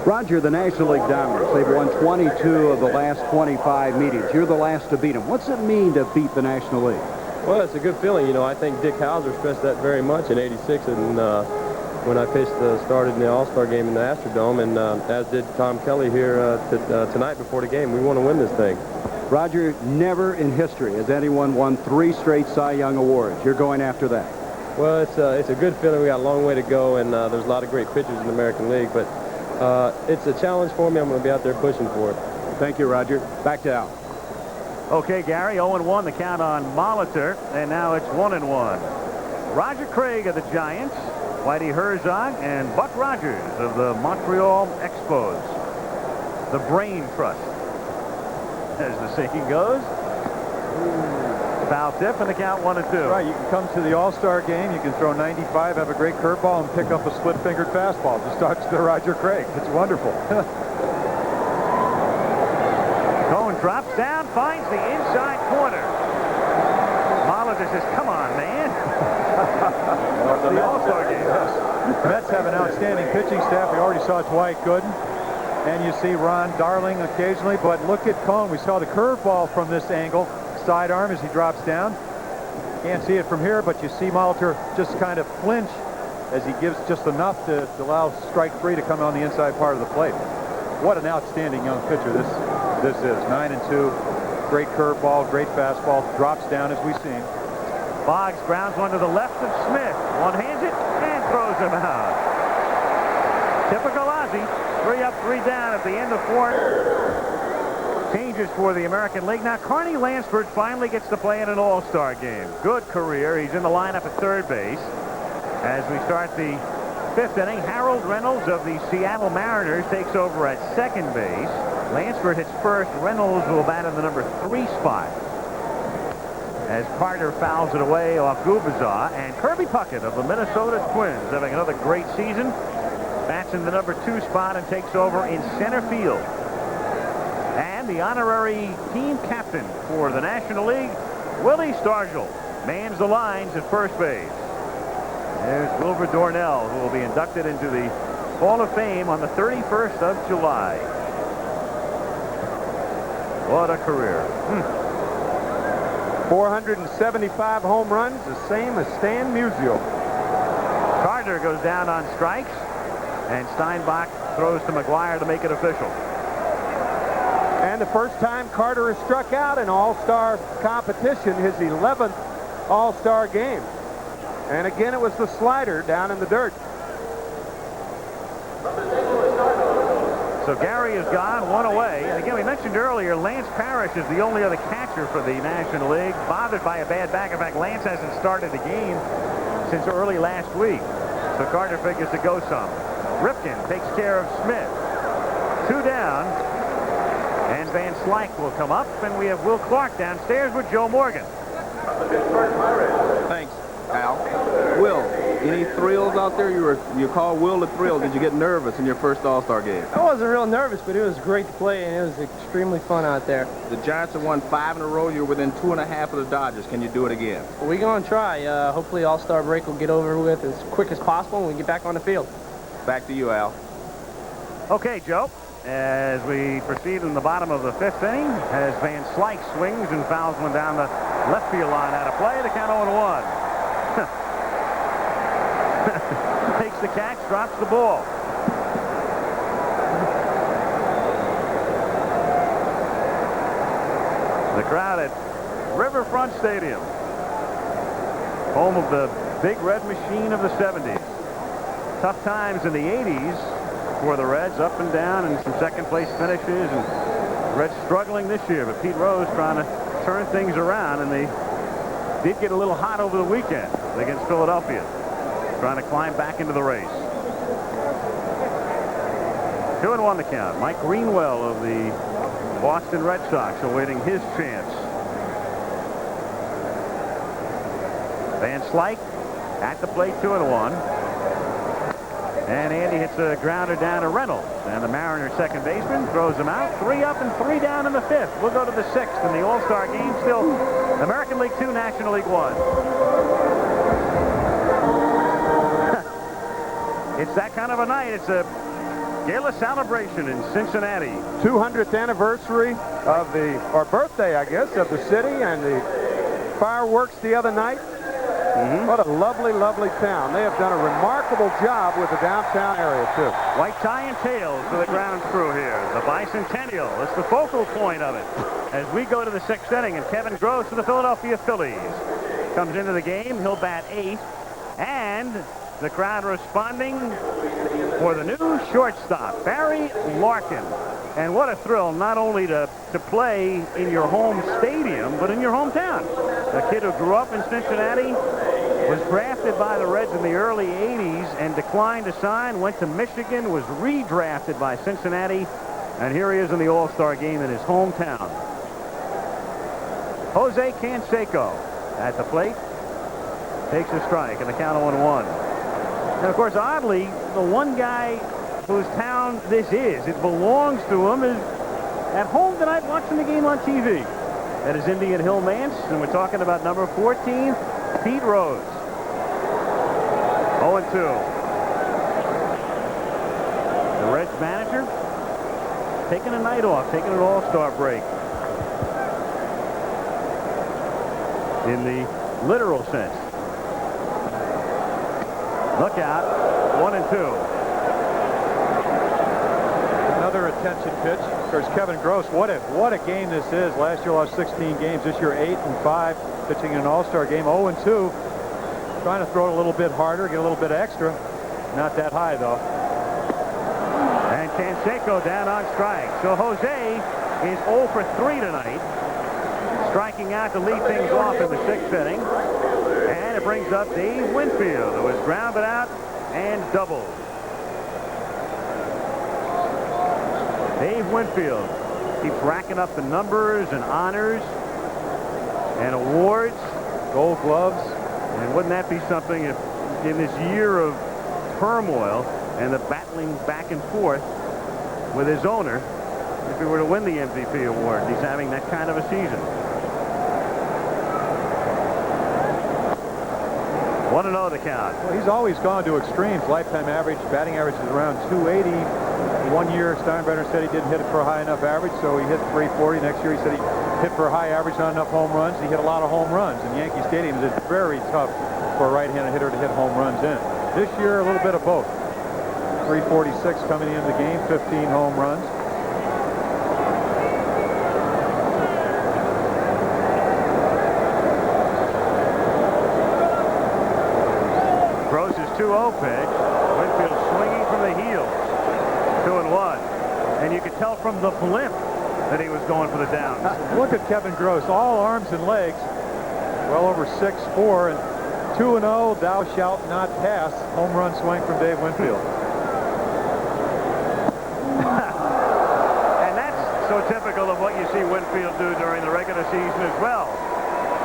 Roger, the National League Dominers, they've won 22 of the last 25 meetings. You're the last to beat them. What's it mean to beat the National League? Well, it's a good feeling. You know, I think Dick Hauser stressed that very much in '86, and when I started in the All-Star game in the Astrodome, and as did Tom Kelly here tonight before the game. We want to win this thing. Roger, never in history has anyone won 3 straight Cy Young awards. You're going after that. Well, it's a good feeling. We got a long way to go, and there's a lot of great pitchers in the American League, but it's a challenge for me. I'm going to be out there pushing for it. Thank you, Roger. Back to Al. Okay, Gary, 0-1 the count on Molitor, and now it's 1-1. Roger Craig of the Giants, Whitey Herzog, and Buck Rogers of the Montreal Expos. The Brain Trust, as the saying goes. Foul tip, and the count 1-2. Right, you can come to the All-Star game, you can throw 95, have a great curveball, and pick up a split-fingered fastball. Just touch the Roger Craig. It's wonderful. Cone drops down, finds the inside corner. Molitor says, come on, man. The All-Star game. Yes. The Mets have an outstanding pitching staff. We already saw Dwight Gooden, and you see Ron Darling occasionally, but look at Cone. We saw the curveball from this angle. Sidearm as he drops down. Can't see it from here, but you see Molitor just kind of flinch as he gives just enough to allow strike 3 to come on the inside part of the plate. What an outstanding young pitcher this is. 9-2, great curveball, great fastball, drops down as we've seen. Boggs grounds one to the left of Smith. One-hands it and throws him out. Typical Ozzie. 3 up, 3 down at the end of 4. Changes for the American League. Now, Carney Lansford finally gets to play in an All-Star game. Good career. He's in the lineup at third base. As we start the 5th inning, Harold Reynolds of the Seattle Mariners takes over at second base. Lansford hits first. Reynolds will bat in the number 3 spot. As Carter fouls it away off Gubazar. And Kirby Puckett of the Minnesota Twins, having another great season, bats in the number 2 spot and takes over in center field. And the honorary team captain for the National League, Willie Stargell, mans the lines at first base. There's Wilbur Dornell, who will be inducted into the Hall of Fame on the 31st of July. What a career. 475 home runs, the same as Stan Musial. Carter goes down on strikes, and Steinbach throws to McGuire to make it official. And the first time Carter has struck out in All-Star competition, his 11th All-Star game. And again, it was the slider down in the dirt. So Gary is gone, 1 away. And again, we mentioned earlier, Lance Parrish is the only other catcher for the National League, bothered by a bad back. In fact, Lance hasn't started the game since early last week. So Carter figures to go some. Ripken takes care of Smith. 2 down. And Van Slyke will come up, and we have Will Clark downstairs with Joe Morgan. Thanks, Al. Will, any thrills out there? You call Will the thrill. Did you get nervous in your first All-Star game? I wasn't real nervous, but it was great to play, and it was extremely fun out there. The Giants have won 5 in a row. You're within 2.5 of the Dodgers. Can you do it again? We're going to try. Hopefully All-Star break will get over with as quick as possible, and we get back on the field. Back to you, Al. Okay, Joe. As we proceed in the bottom of the 5th inning, as Van Slyke swings and fouls one down the left field line out of play, the count 0-1. Takes the catch, drops the ball. The crowd at Riverfront Stadium, home of the Big Red Machine of the 70s. Tough times in the 80s for the Reds, up and down, and some second-place finishes, and the Reds struggling this year, but Pete Rose trying to turn things around, and they did get a little hot over the weekend against Philadelphia, trying to climb back into the race. 2-1 the count. Mike Greenwell of the Boston Red Sox awaiting his chance. Van Slyke at the plate, 2-1. And Andy hits a grounder down to Reynolds. And the Mariners second baseman throws him out. 3 up and 3 down in the 5th. We'll go to the 6th in the All-Star game. Still American League 2, National League 1. It's that kind of a night. It's a gala celebration in Cincinnati. 200th anniversary of or birthday, I guess, of the city, and the fireworks the other night. What a lovely, lovely town. They have done a remarkable job with the downtown area, too. White tie and tails for the ground crew here. The Bicentennial is the focal point of it. As we go to the 6th inning, and Kevin Gross of the Philadelphia Phillies comes into the game. He'll bat 8th. And the crowd responding for the new shortstop, Barry Larkin. And what a thrill, not only to play in your home stadium, but in your hometown. A kid who grew up in Cincinnati, was drafted by the Reds in the early 80s and declined to sign, went to Michigan, was redrafted by Cincinnati, and here he is in the All-Star game in his hometown. Jose Canseco at the plate, takes a strike, and the count of 1-1. And of course, oddly, the one guy whose town this is, it belongs to him, is at home tonight watching the game on TV. That is Indian Hill Mance, and we're talking about number 14, Pete Rose. 0-2. The Reds manager taking a night off, taking an all-star break. In the literal sense. Look out, 1-2. Another attention pitch. Of course, Kevin Gross, what a game this is. Last year lost 16 games. This year 8-5, pitching an all-star game. 0-2. Trying to throw it a little bit harder, get a little bit extra. Not that high, though. And Canseco down on strike. So Jose is 0 for 3 tonight. Striking out to lead things off in the 6th inning. And it brings up Dave Winfield, who was grounded out and doubled. Dave Winfield keeps racking up the numbers and honors and awards. Gold gloves. And wouldn't that be something if in this year of turmoil and the battling back and forth with his owner, if he were to win the MVP award, he's having that kind of a season. 1-0 the count. Well, he's always gone to extremes. Lifetime average, batting average is around 280. 1 year, Steinbrenner said he didn't hit it for a high enough average, so he hit 340. Next year, he said he hit for a high average, not enough home runs. He hit a lot of home runs. And Yankee Stadium is very tough for a right-handed hitter to hit home runs in. This year, a little bit of both. 346 coming into the game, 15 home runs. Gross's 2-0 pitch. Winfield swinging from the heel. 2-1. And you could tell from the blimp that he was going for the downs. Look at Kevin Gross, all arms and legs, well over 6'4", and 2-0, thou shalt not pass. Home run swing from Dave Winfield. And that's so typical of what you see Winfield do during the regular season as well.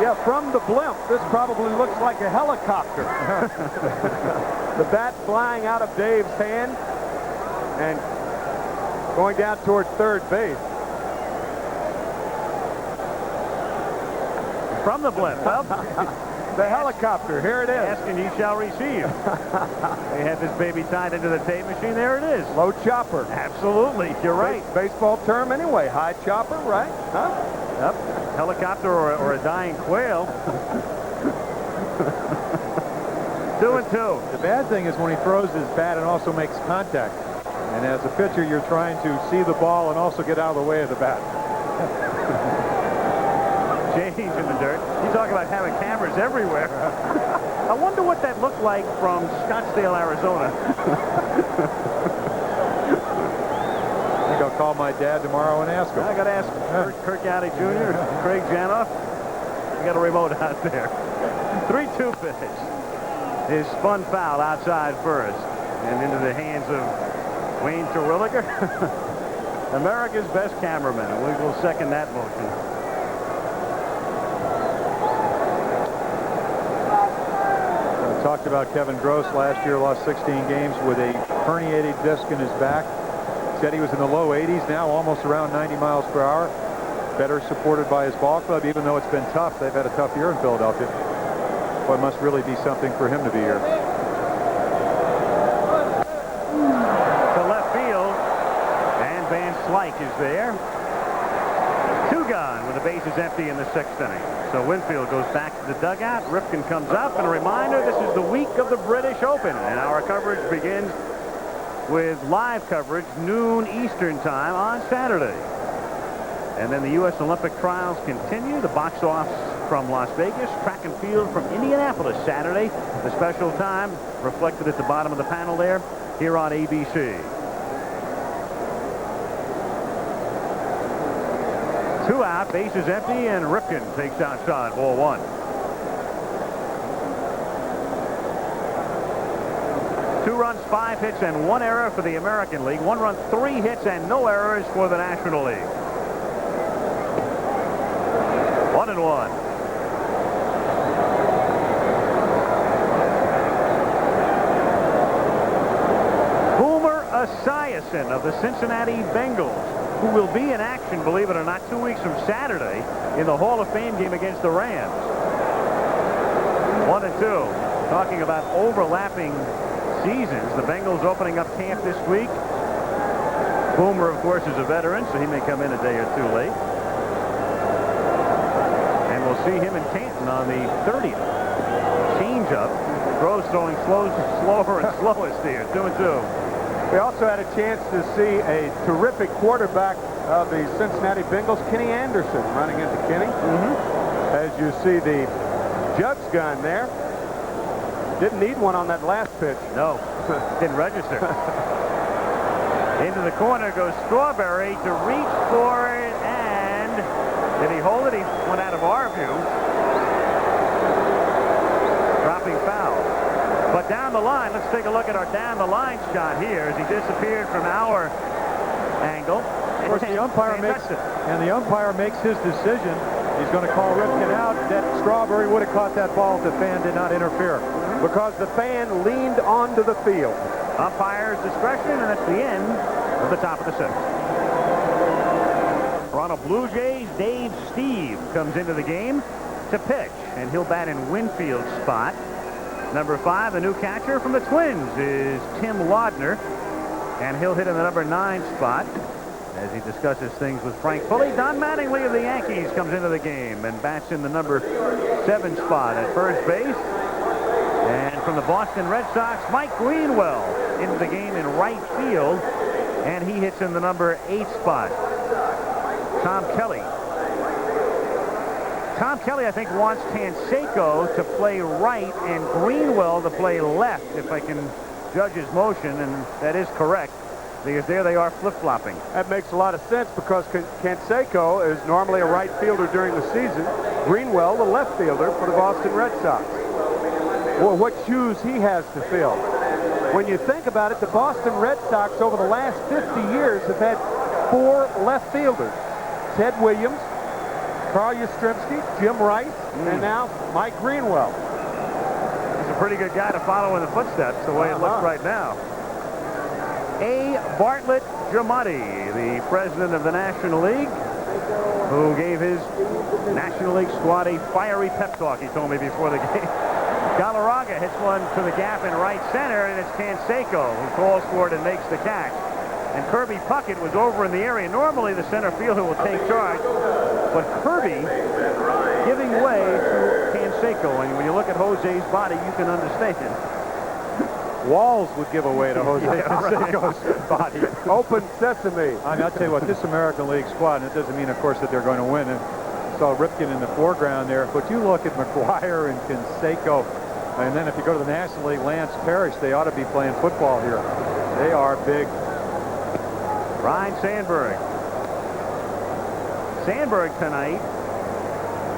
Yeah, from the blimp, this probably looks like a helicopter. The bat flying out of Dave's hand and going down toward third base. From the blimp. Well, the helicopter, here it is. Ask and ye shall receive. They had this baby tied into the tape machine. There it is. Low chopper. Absolutely. You're right. Baseball term anyway. High chopper, right? Huh? Yep. Helicopter or a dying quail. 2-2. The bad thing is when he throws his bat and also makes contact. And as a pitcher, you're trying to see the ball and also get out of the way of the bat. Change in the dirt. You talk about having cameras everywhere. I wonder what that looked like from Scottsdale, Arizona. I think I'll call my dad tomorrow and ask him. I got to ask Kirk Gowdy Jr. or Craig Janoff. We got a remote out there. 3-2 pitch is spun foul outside first and into the hands of Wayne Terwilliger, America's best cameraman, and we will second that motion. I talked about Kevin Gross last year, lost 16 games with a herniated disc in his back. Said he was in the low 80s, now almost around 90 miles per hour. Better supported by his ball club, even though it's been tough. They've had a tough year in Philadelphia. Well, it must really be something for him to be here. To left field, and Van Slyke is there. 2 gone with the bases empty in the 6th inning. So Winfield goes back to the dugout. Rifkin comes up, and a reminder, this is the week of the British Open, and our coverage begins with live coverage noon Eastern time on Saturday. And then the U.S. Olympic trials continue. The box office from Las Vegas, track and field from Indianapolis Saturday. The special time reflected at the bottom of the panel there here on ABC. 2 out, bases empty, and Rifkin takes outside, ball 1. Two runs, 5 hits, and 1 error for the American League. 1 run, 3 hits, and no errors for the National League. 1-1. Boomer Esiason of the Cincinnati Bengals, who will be in action, believe it or not, 2 weeks from Saturday in the Hall of Fame game against the Rams. 1-2. Talking about overlapping seasons. The Bengals opening up camp this week. Boomer, of course, is a veteran, so he may come in a day or 2 late. And we'll see him in Canton on the 30th. Change-up. Gross throwing slower and slowest here. 2-2. We also had a chance to see a terrific quarterback of the Cincinnati Bengals, Kenny Anderson, running into Kenny. As you see the Judd's gun there. Didn't need one on that last pitch. No, didn't register. Into the corner goes Strawberry to reach for it, and did he hold it? He went out of our view. Dropping foul. But down the line, let's take a look at our down the line shot here as he disappeared from our angle. Of course, the umpire makes his decision. He's going to call Rifkin out. That Strawberry would have caught that ball if the fan did not interfere. Because the fan leaned onto the field. Umpire's discretion, and that's the end of the top of the 6th. Toronto Blue Jays, Dave Steve comes into the game to pitch, and he'll bat in Winfield's spot. Number 5, the new catcher from the Twins, is Tim Laudner, and he'll hit in the number 9 spot. As he discusses things with Frank Pulley, Don Mattingly of the Yankees comes into the game and bats in the number 7 spot at first base. And from the Boston Red Sox, Mike Greenwell into the game in right field, and he hits in the number 8 spot. Tom Kelly, I think, wants Canseco to play right and Greenwell to play left, if I can judge his motion, and that is correct, because there they are flip-flopping. That makes a lot of sense because Canseco is normally a right fielder during the season. Greenwell, the left fielder for the Boston Red Sox. Well, what shoes he has to fill. When you think about it, the Boston Red Sox over the last 50 years have had 4 left fielders. Ted Williams, Carl Yastrzemski, Jim Rice, and now Mike Greenwell. He's a pretty good guy to follow in the footsteps, the way it looks right now. A. Bartlett Giamatti, the president of the National League, who gave his National League squad a fiery pep talk, he told me before the game. Galarraga hits one to the gap in right center, and it's Canseco who calls for it and makes the catch. And Kirby Puckett was over in the area. Normally the center fielder will take charge, but Kirby giving way to Canseco. And when you look at Jose's body, you can understand. Walls would give away to Jose Canseco's body. Open sesame. I'll tell you what, this American League squad, and it doesn't mean, of course, that they're going to win. And saw Rifkin in the foreground there, but you look at McGuire and Canseco, and then if you go to the National League, Lance Parrish, they ought to be playing football here. They are big. Ryan Sandberg. Sandberg tonight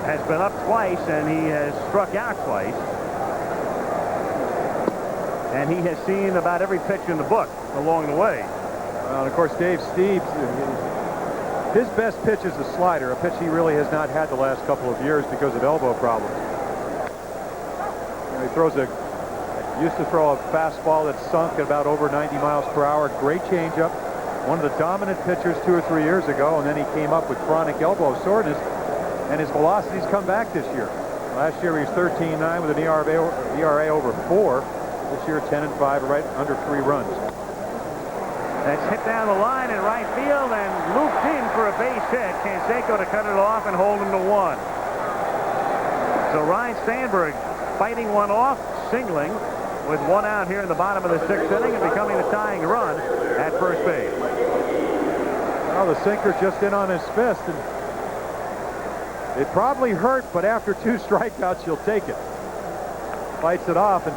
has been up twice, and he has struck out twice. And he has seen about every pitch in the book along the way. And of course, Dave Steeves, his best pitch is the slider, a pitch he really has not had the last couple of years because of elbow problems. He used to throw a fastball that sunk at about over 90 miles per hour. Great changeup. One of the dominant pitchers 2 or 3 years ago, and then he came up with chronic elbow soreness, and his velocity's come back this year. Last year he was 13-9 with an ERA over 4. This year 10-5, right under 3 runs. That's hit down the line in right field and looped in for a base hit. Canseco to cut it off and hold him to 1. So Ryan Sandberg fighting one off, singling with 1 out here in the bottom of the 6th inning and becoming the tying run at first base. Well, the sinker just in on his fist, and it probably hurt, but after 2 strikeouts, you'll take it. Fights it off and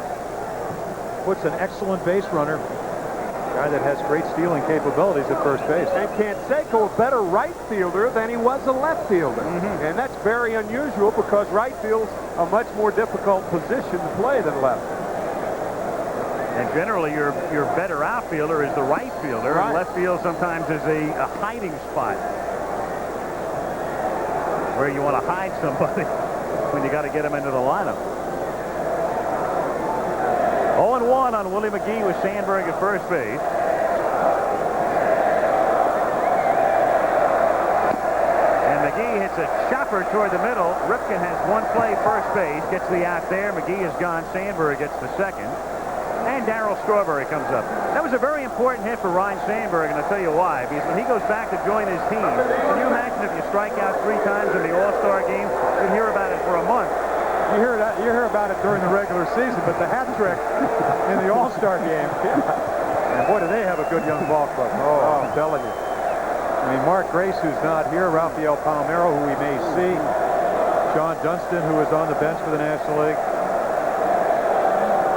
puts an excellent base runner, a guy that has great stealing capabilities at first base. And Canseco, a better right fielder than he was a left fielder. And that's very unusual because right field's a much more difficult position to play than left. And generally, your better outfielder is the right fielder. Right. And left field sometimes is a hiding spot where you want to hide somebody when you got to get them into the lineup. 0-1 on Willie McGee with Sandberg at first base. And McGee hits a chopper toward the middle. Ripken has 1 play first base, gets the out there. McGee is gone. Sandberg gets the second. And Darryl Strawberry comes up. That was a very important hit for Ryan Sandberg, and I'll tell you why. Because when he goes back to join his team, can you imagine if you strike out 3 times in the All-Star game? You'd hear about it for a month. You hear about it during the regular season, but the hat trick in the All-Star game, and boy, do they have a good young ball club. Oh, I'm telling you. I mean, Mark Grace, who's not here, Rafael Palmeiro, who we may see, John Dunston, who is on the bench for the National League,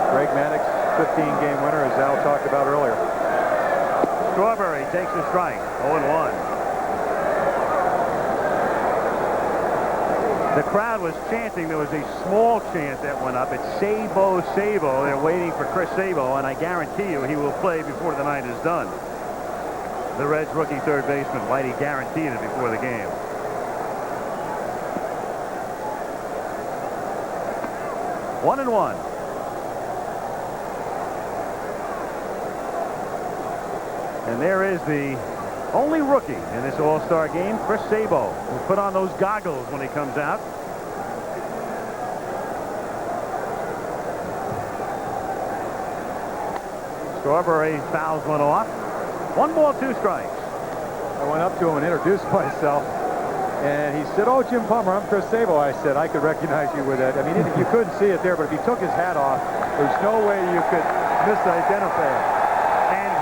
Greg Maddux, 15-game winner, as Al talked about earlier. Strawberry takes a strike, 0-1. The crowd was chanting. There was a small chant that went up. It's Sabo, Sabo. They're waiting for Chris Sabo, and I guarantee you he will play before the night is done. The Reds' rookie third baseman, Whitey, guaranteed it before the game. One and one. And there is the only rookie in this All-Star game, Chris Sabo, who put on those goggles when he comes out. Strawberry fouls one off. 1 ball, 2 strikes. I went up to him and introduced myself, and he said, "Oh, Jim Palmer, I'm Chris Sabo." I said, "I could recognize you with that." I mean, you couldn't see it there, but if he took his hat off, there's no way you could misidentify him.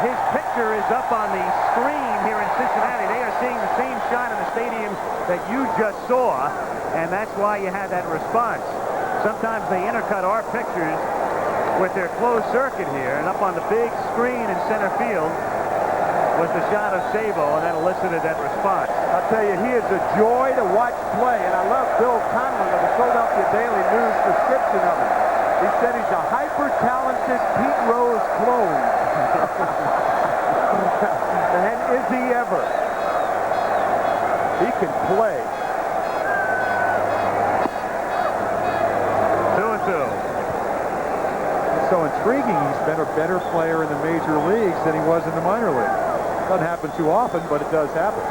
His picture is up on the screen here in Cincinnati. They are seeing the same shot in the stadium that you just saw, and that's why you had that response. Sometimes they intercut our pictures with their closed circuit here, and up on the big screen in center field was the shot of Sabo, and that elicited that response. I'll tell you, he is a joy to watch play, and I love Bill Conlon of the Philadelphia Daily News description of him. He said he's a hyper-talented Pete Rose clone. And is he ever? He can play. 2-2. It's so intriguing. He's been a better player in the major leagues than he was in the minor league. Doesn't happen too often, but it does happen.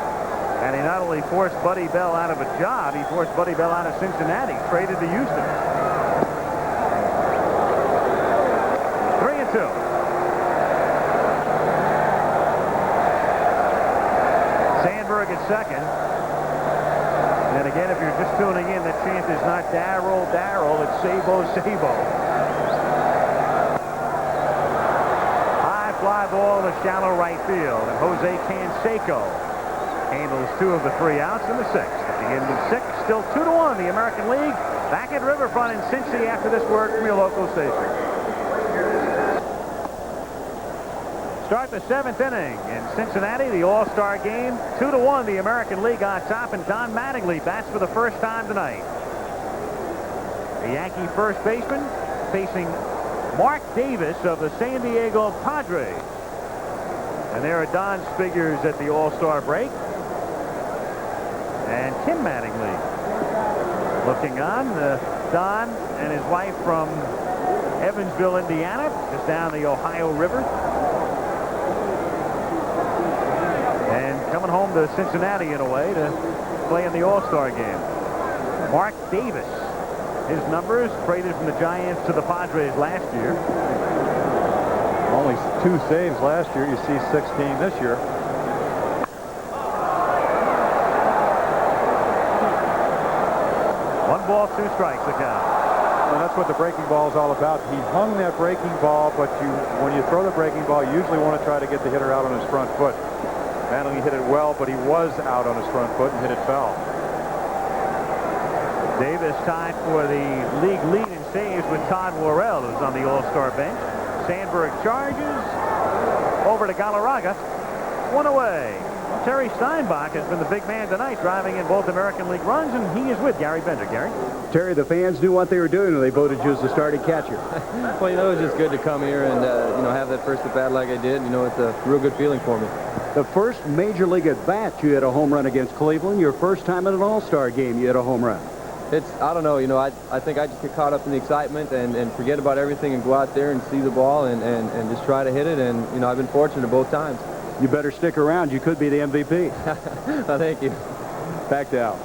And he not only forced Buddy Bell out of a job, he forced Buddy Bell out of Cincinnati, traded to Houston. 3-2. Sandberg at second. And again, if you're just tuning in, the chant is not Darryl, Darryl, it's Sabo, Sabo. High fly ball to shallow right field, and Jose Canseco handles 2 of the 3 outs in the 6th. At the end of 6, still 2-1, the American League. Back at Riverfront in Cincy after this word from your local station. Start the 7th inning in Cincinnati, the All-Star game. 2-1, the American League on top, and Don Mattingly bats for the first time tonight. The Yankee first baseman facing Mark Davis of the San Diego Padres. And there are Don's figures at the All-Star break. And Tim Mattingly looking on. Don and his wife from Evansville, Indiana, just down the Ohio River. And coming home to Cincinnati in a way to play in the All-Star game. Mark Davis. His numbers traded from the Giants to the Padres last year. Only 2 saves last year. You see 16 this year. One ball, 2 strikes the count. And that's what the breaking ball is all about. He hung that breaking ball, but when you throw the breaking ball, you usually want to try to get the hitter out on his front foot. Mattingly hit it well, but he was out on his front foot and hit it foul. Davis tied for the league lead in saves with Todd Worrell, who's on the All-Star bench. Sandberg charges over to Galarraga. 1 away. Terry Steinbach has been the big man tonight, driving in both American League runs, and he is with Gary Bender. Gary? Terry, the fans knew what they were doing when they voted you as the starting catcher. Well, it was just good to come here and, have that first at-bat like I did. It's a real good feeling for me. The first Major League at-bat, you had a home run against Cleveland. Your first time at an All-Star game, you had a home run. I don't know, I think I just get caught up in the excitement and forget about everything and go out there and see the ball and just try to hit it. And, I've been fortunate both times. You better stick around. You could be the MVP. Well, thank you. Back to Al.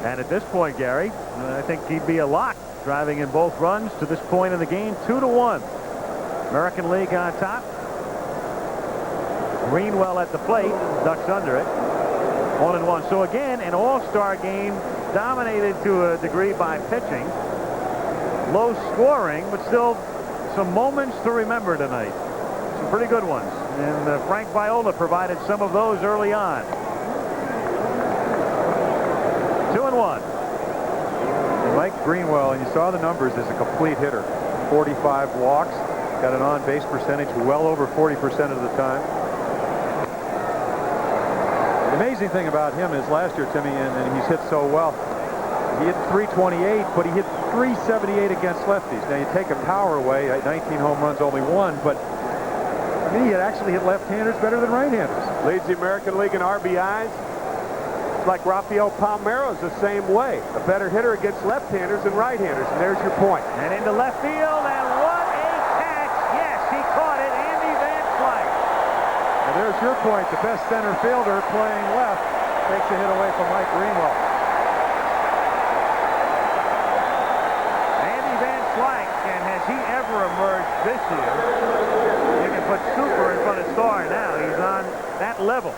And at this point, Gary, I think he'd be a lock, driving in both runs to this point in the game, 2-1. American League on top. Greenwell at the plate, ducks under it. 1-1. So again, an all-star game dominated to a degree by pitching. Low scoring, but still some moments to remember tonight. Some pretty good ones. And Frank Viola provided some of those early on. 2-1. Mike Greenwell, and you saw the numbers, is a complete hitter. 45 walks, got an on-base percentage well over 40% of the time. The amazing thing about him is last year, Timmy, and he's hit so well, he hit 328, but he hit 378 against lefties. Now, you take a power away, 19 home runs, only 1, but I mean, he had actually hit left-handers better than right-handers. Leads the American League in RBIs. Like Rafael Palmeiro's the same way. A better hitter against left-handers than right-handers. And there's your point. And into left field, and what a catch. Yes, he caught it. Andy Van Slyke. Now there's your point. The best center fielder playing left takes a hit away from Mike Greenwell. Andy Van Slyke, and has he ever emerged this year? You can put super in front of star now. He's on that level.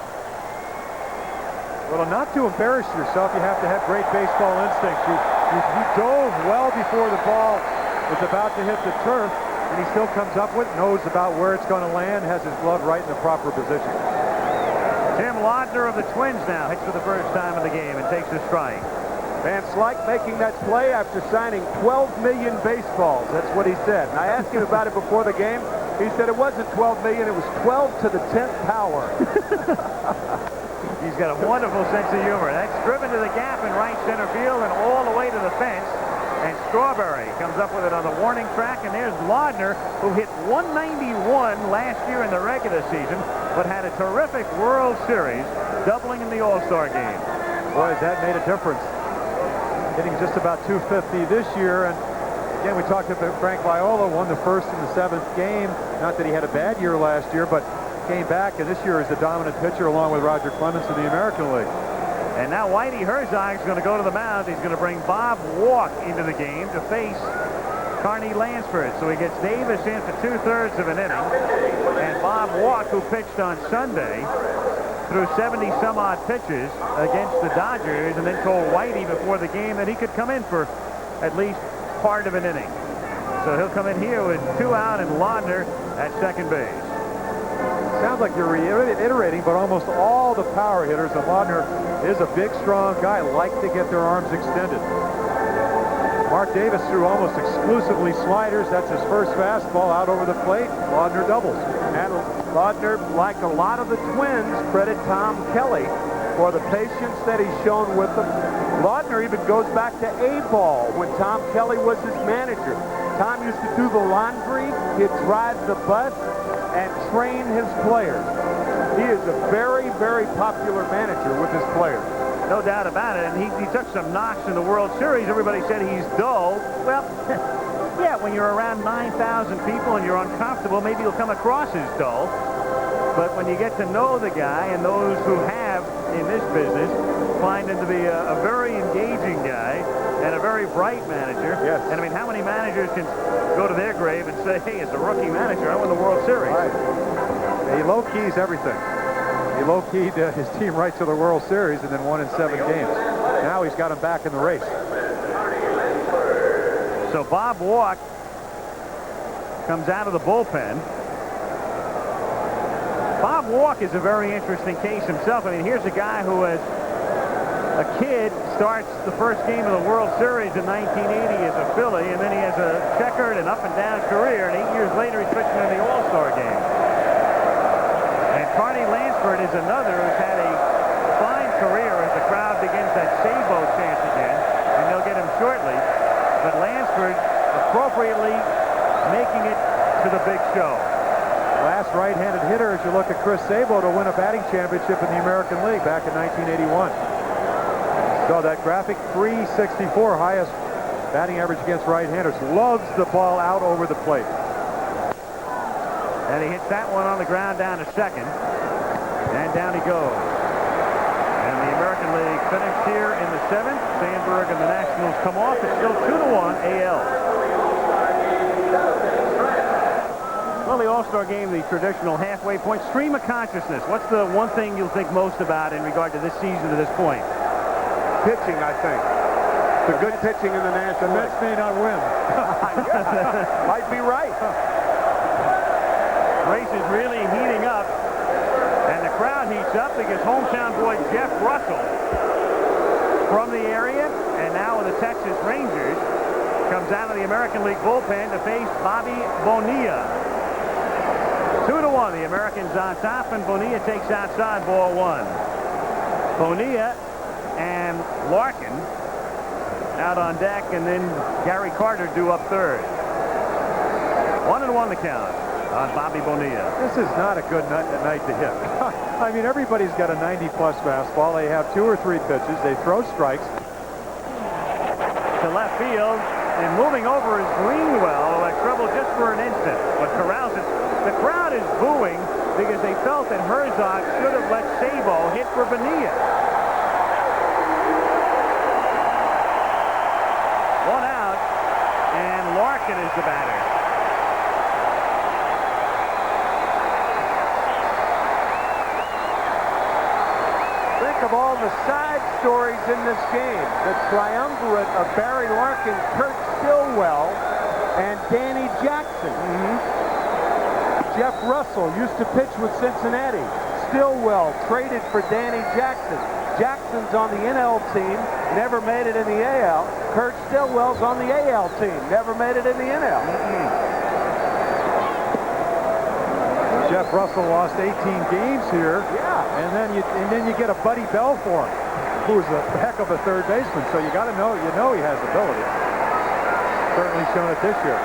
Well, not to embarrass yourself, you have to have great baseball instincts. You dove well before the ball was about to hit the turf, and he still comes up with it, knows about where it's going to land, has his glove right in the proper position. Tim Laudner of the Twins now hits for the first time in the game and takes a strike. Van Slyke making that play after signing 12 million baseballs. That's what he said. And I asked him about it before the game. He said it wasn't 12 million, it was 12 to the 10th power. He's got a wonderful sense of humor. That's driven to the gap in right center field and all the way to the fence. And Strawberry comes up with it on the warning track. And there's Laudner, who hit 191 last year in the regular season, but had a terrific World Series, doubling in the All-Star game. Boy, that made a difference. Hitting just about 250 this year. And again, we talked about Frank Viola, won the first and the 7th game. Not that he had a bad year last year, but came back, and this year is the dominant pitcher along with Roger Clemens in the American League. And now Whitey Herzog is going to go to the mound. He's going to bring Bob Walk into the game to face Carney Lansford. So he gets Davis in for 2/3 of an inning. And Bob Walk, who pitched on Sunday, threw 70-some-odd pitches against the Dodgers, and then told Whitey before the game that he could come in for at least part of an inning. So he'll come in here with 2 out and Laudner at second base. Sounds like you're reiterating, but almost all the power hitters, and Laudner is a big, strong guy, like to get their arms extended. Mark Davis threw almost exclusively sliders. That's his first fastball out over the plate. Laudner doubles. And Laudner, like a lot of the Twins, credit Tom Kelly for the patience that he's shown with them. Laudner even goes back to A-ball when Tom Kelly was his manager. Tom used to do the laundry, he'd drive the bus, and train his players. He is a very, very popular manager with his players. No doubt about it. And he took some knocks in the World Series. Everybody said he's dull. Well, yeah, when you're around 9,000 people and you're uncomfortable, maybe you'll come across as dull. But when you get to know the guy, and those who have in this business find him to be a very engaging guy and a very bright manager. Yes. And I mean, how many managers can go to their grave and say, hey, as a rookie manager, I won the World Series? Right. He low-keys everything. He low-keyed his team right to the World Series and then won in 7 games. Now he's got him back in the race. So Bob Walk comes out of the bullpen. Bob Walk is a very interesting case himself. I mean, here's a guy who has a kid, starts the first game of the World Series in 1980 as a Philly, and then he has a checkered and up-and-down career, and 8 years later he's pitching in the All-Star game. And Carney Lansford is another who's had a fine career as the crowd begins that Sabo chant again, and they'll get him shortly. But Lansford appropriately making it to the big show. Last right-handed hitter, as you look at Chris Sabo, to win a batting championship in the American League back in 1981. So that graphic, 364, highest batting average against right-handers. Loves the ball out over the plate. And he hits that one on the ground down to second. And down he goes. And the American League finished here in the 7th. Sandberg and the Nationals come off. It's still 2-1 AL. Well, the All-Star game, the traditional halfway point. Stream of consciousness. What's the one thing you'll think most about in regard to this season to this point? Pitching, I think. The good pitching in the National League. The Mets may not win. Yeah, might be right. Race is really heating up, and the crowd heats up because hometown boy Jeff Russell from the area, and now with the Texas Rangers, comes out of the American League bullpen to face Bobby Bonilla. 2-1, the Americans on top, and Bonilla takes outside, ball 1. Bonilla and Larkin out on deck, and then Gary Carter due up third. 1-1 the count on Bobby Bonilla. This is not a good night to hit. I mean, everybody's got a 90-plus fastball. They have 2 or 3 pitches. They throw strikes. To left field, and moving over is Greenwell, who had trouble just for an instant. But corrals it. The crowd is booing because they felt that Herzog should have let Sabo hit for Bonilla. 1 out, and Larkin is the batter. Think of all the side stories in this game. The triumvirate of Barry Larkin, Kurt Stillwell, and Danny Jackson. Jeff Russell used to pitch with Cincinnati. Stillwell traded for Danny Jackson. Jackson's on the NL team, never made it in the AL. Kurt Stillwell's on the AL team, never made it in the NL. Jeff Russell lost 18 games here. Yeah. And then you get a Buddy Bell for him, who's a heck of a third baseman. So you got to know, he has ability. Certainly shown it this year.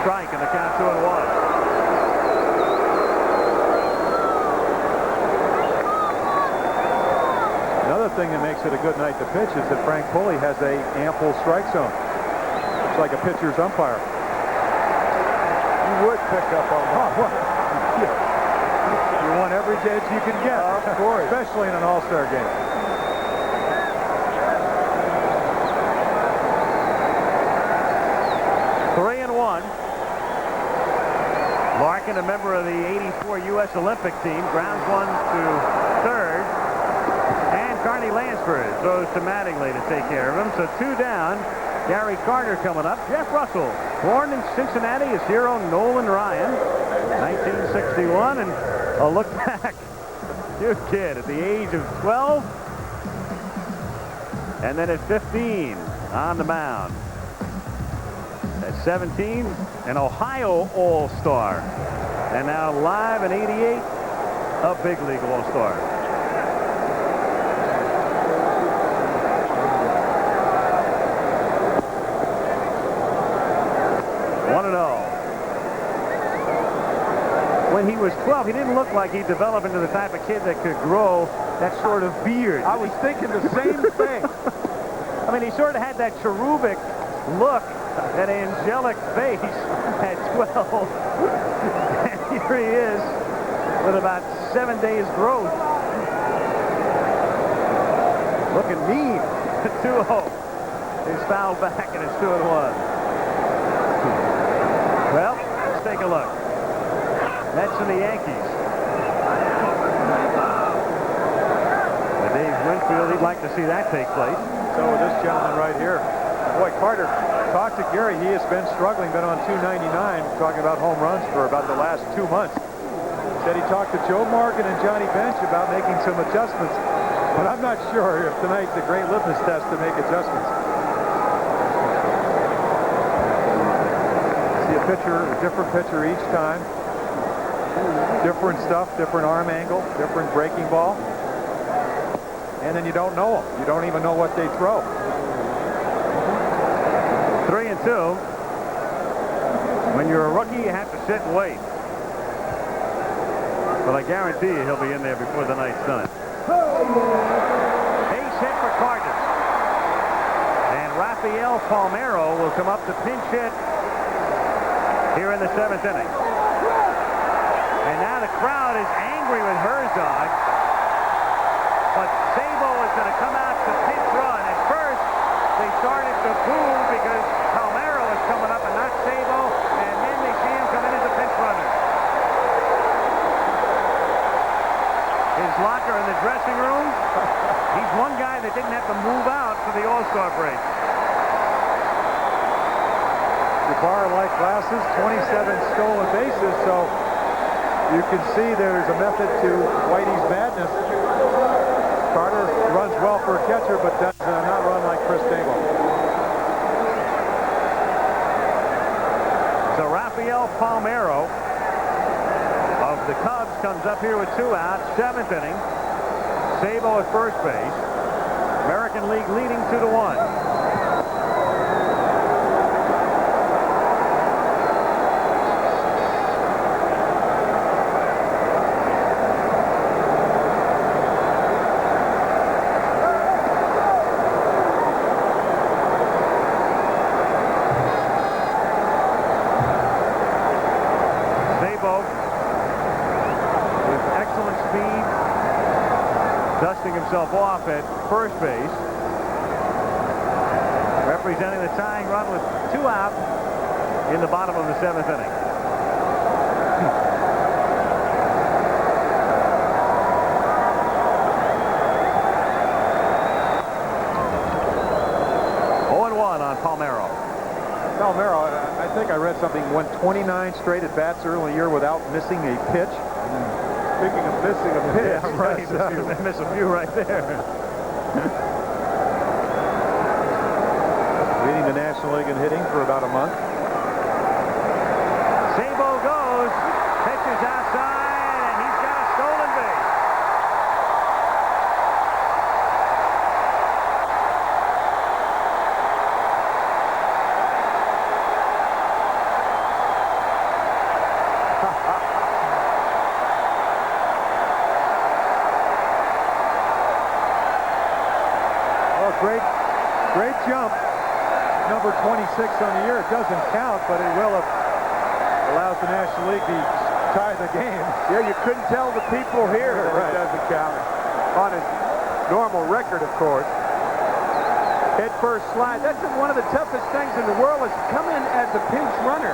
Strike, and the count 2-1. Another thing that makes it a good night to pitch is that Frank Pulley has a ample strike zone. It's like a pitcher's umpire. You would pick up on that. You want every edge you can get, of course, especially in an all-star game. Larkin, a member of the '84 U.S. Olympic team, grounds one to third, and Carney Lansford throws to Mattingly to take care of him. So 2 down. Gary Carter coming up. Jeff Russell, born in Cincinnati, his hero Nolan Ryan, 1961, and a look back. Cute kid at the age of 12, and then at 15 on the mound. At 17, an Ohio All-Star. And now live in 88, a big league All-Star. when he was 12, he didn't look like he'd develop into the type of kid that could grow that sort of beard. I was thinking the same thing. I mean, he sort of had that cherubic look, that angelic face at 12. And here he is with about 7 days growth. Looking mean. 2-0. He's fouled back, and it's 2-1. Well, let's take a look. Mets and the Yankees. But Dave Winfield, he'd like to see that take place. So with this gentleman right here. Boy, Carter, talk to Gary. He has been struggling, been on 299, talking about home runs for about the last 2 months. Said he talked to Joe Morgan and Johnny Bench about making some adjustments. But I'm not sure if tonight's a great litmus test to make adjustments. See a pitcher, a different pitcher each time. Different stuff, different arm angle, different breaking ball. And then you don't know them. You don't even know what they throw. 3-2. When you're a rookie, you have to sit and wait. But I guarantee you he'll be in there before the night's done. Base hit for Cardinals. And Rafael Palmeiro will come up to pinch hit here in the 7th inning. And now the crowd is angry with Herzog. But Sabo is going to come out to pinch run. At first, they started to boo because Palmeiro is coming up and not Sabo. And then they see him come in as a pinch runner. His locker in the dressing room. He's one guy that didn't have to move out for the All-Star break. Jabbar-like glasses, 27 stolen bases, so you can see there's a method to Whitey's madness. Carter runs well for a catcher, but does not run like Chris Sabo. So Rafael Palmeiro of the Cubs comes up here with 2 outs, 7th inning. Sabo at first base. American League leading 2-1. Dusting himself off at first base. Representing the tying run with 2 out in the bottom of the 7th inning. On Palmeiro. Palmeiro, I think I read something, won 29 straight at bats early in the year without missing a pitch. Speaking of missing a pitch, yeah, right. Miss a few right there. Leading the National League in hitting for about a month. Sabo goes, pitches outside, and he's got a stolen base. Great jump. Number 26 on the year. It doesn't count, but it will have allowed the National League to tie the game. Yeah, you couldn't tell the people here that it doesn't count. On his normal record, of course. Head first slide. That's one of the toughest things in the world is to come in as a pinch runner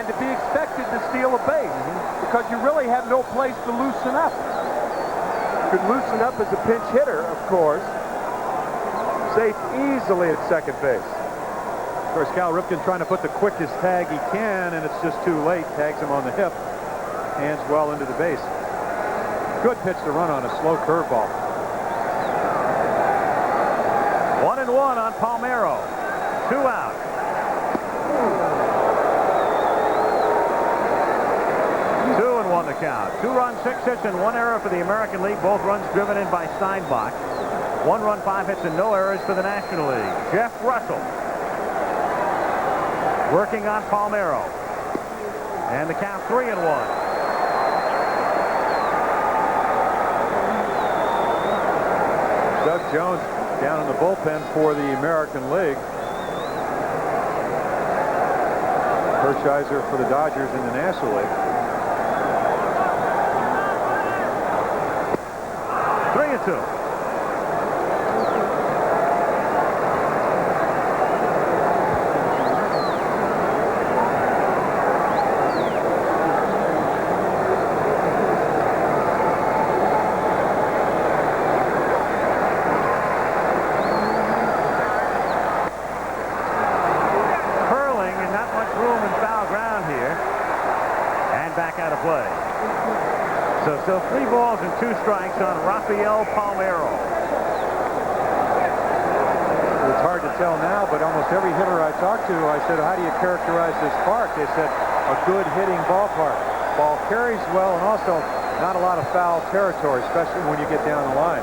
and to be expected to steal a base because you really have no place to loosen up. You could loosen up as a pinch hitter, of course. Safe easily at second base. Of course, Cal Ripken trying to put the quickest tag he can, and it's just too late. Tags him on the hip. Hands well into the base. Good pitch to run on a slow curveball. 1-1 on Palmeiro. 2 out. Two and 1 to count. 2 runs, 6 hits, and 1 error for the American League. Both runs driven in by Steinbach. 1 run, 5 hits, and no errors for the National League. Jeff Russell working on Palmeiro. And the count 3-1. Doug Jones down in the bullpen for the American League. Hershiser for the Dodgers in the National League. 3-2. Play. So still 3 balls and 2 strikes on Rafael Palmeiro. It's hard to tell now, but almost every hitter I talked to, I said, how do you characterize this park? They said, a good hitting ballpark. Ball carries well and also not a lot of foul territory, especially when you get down the line.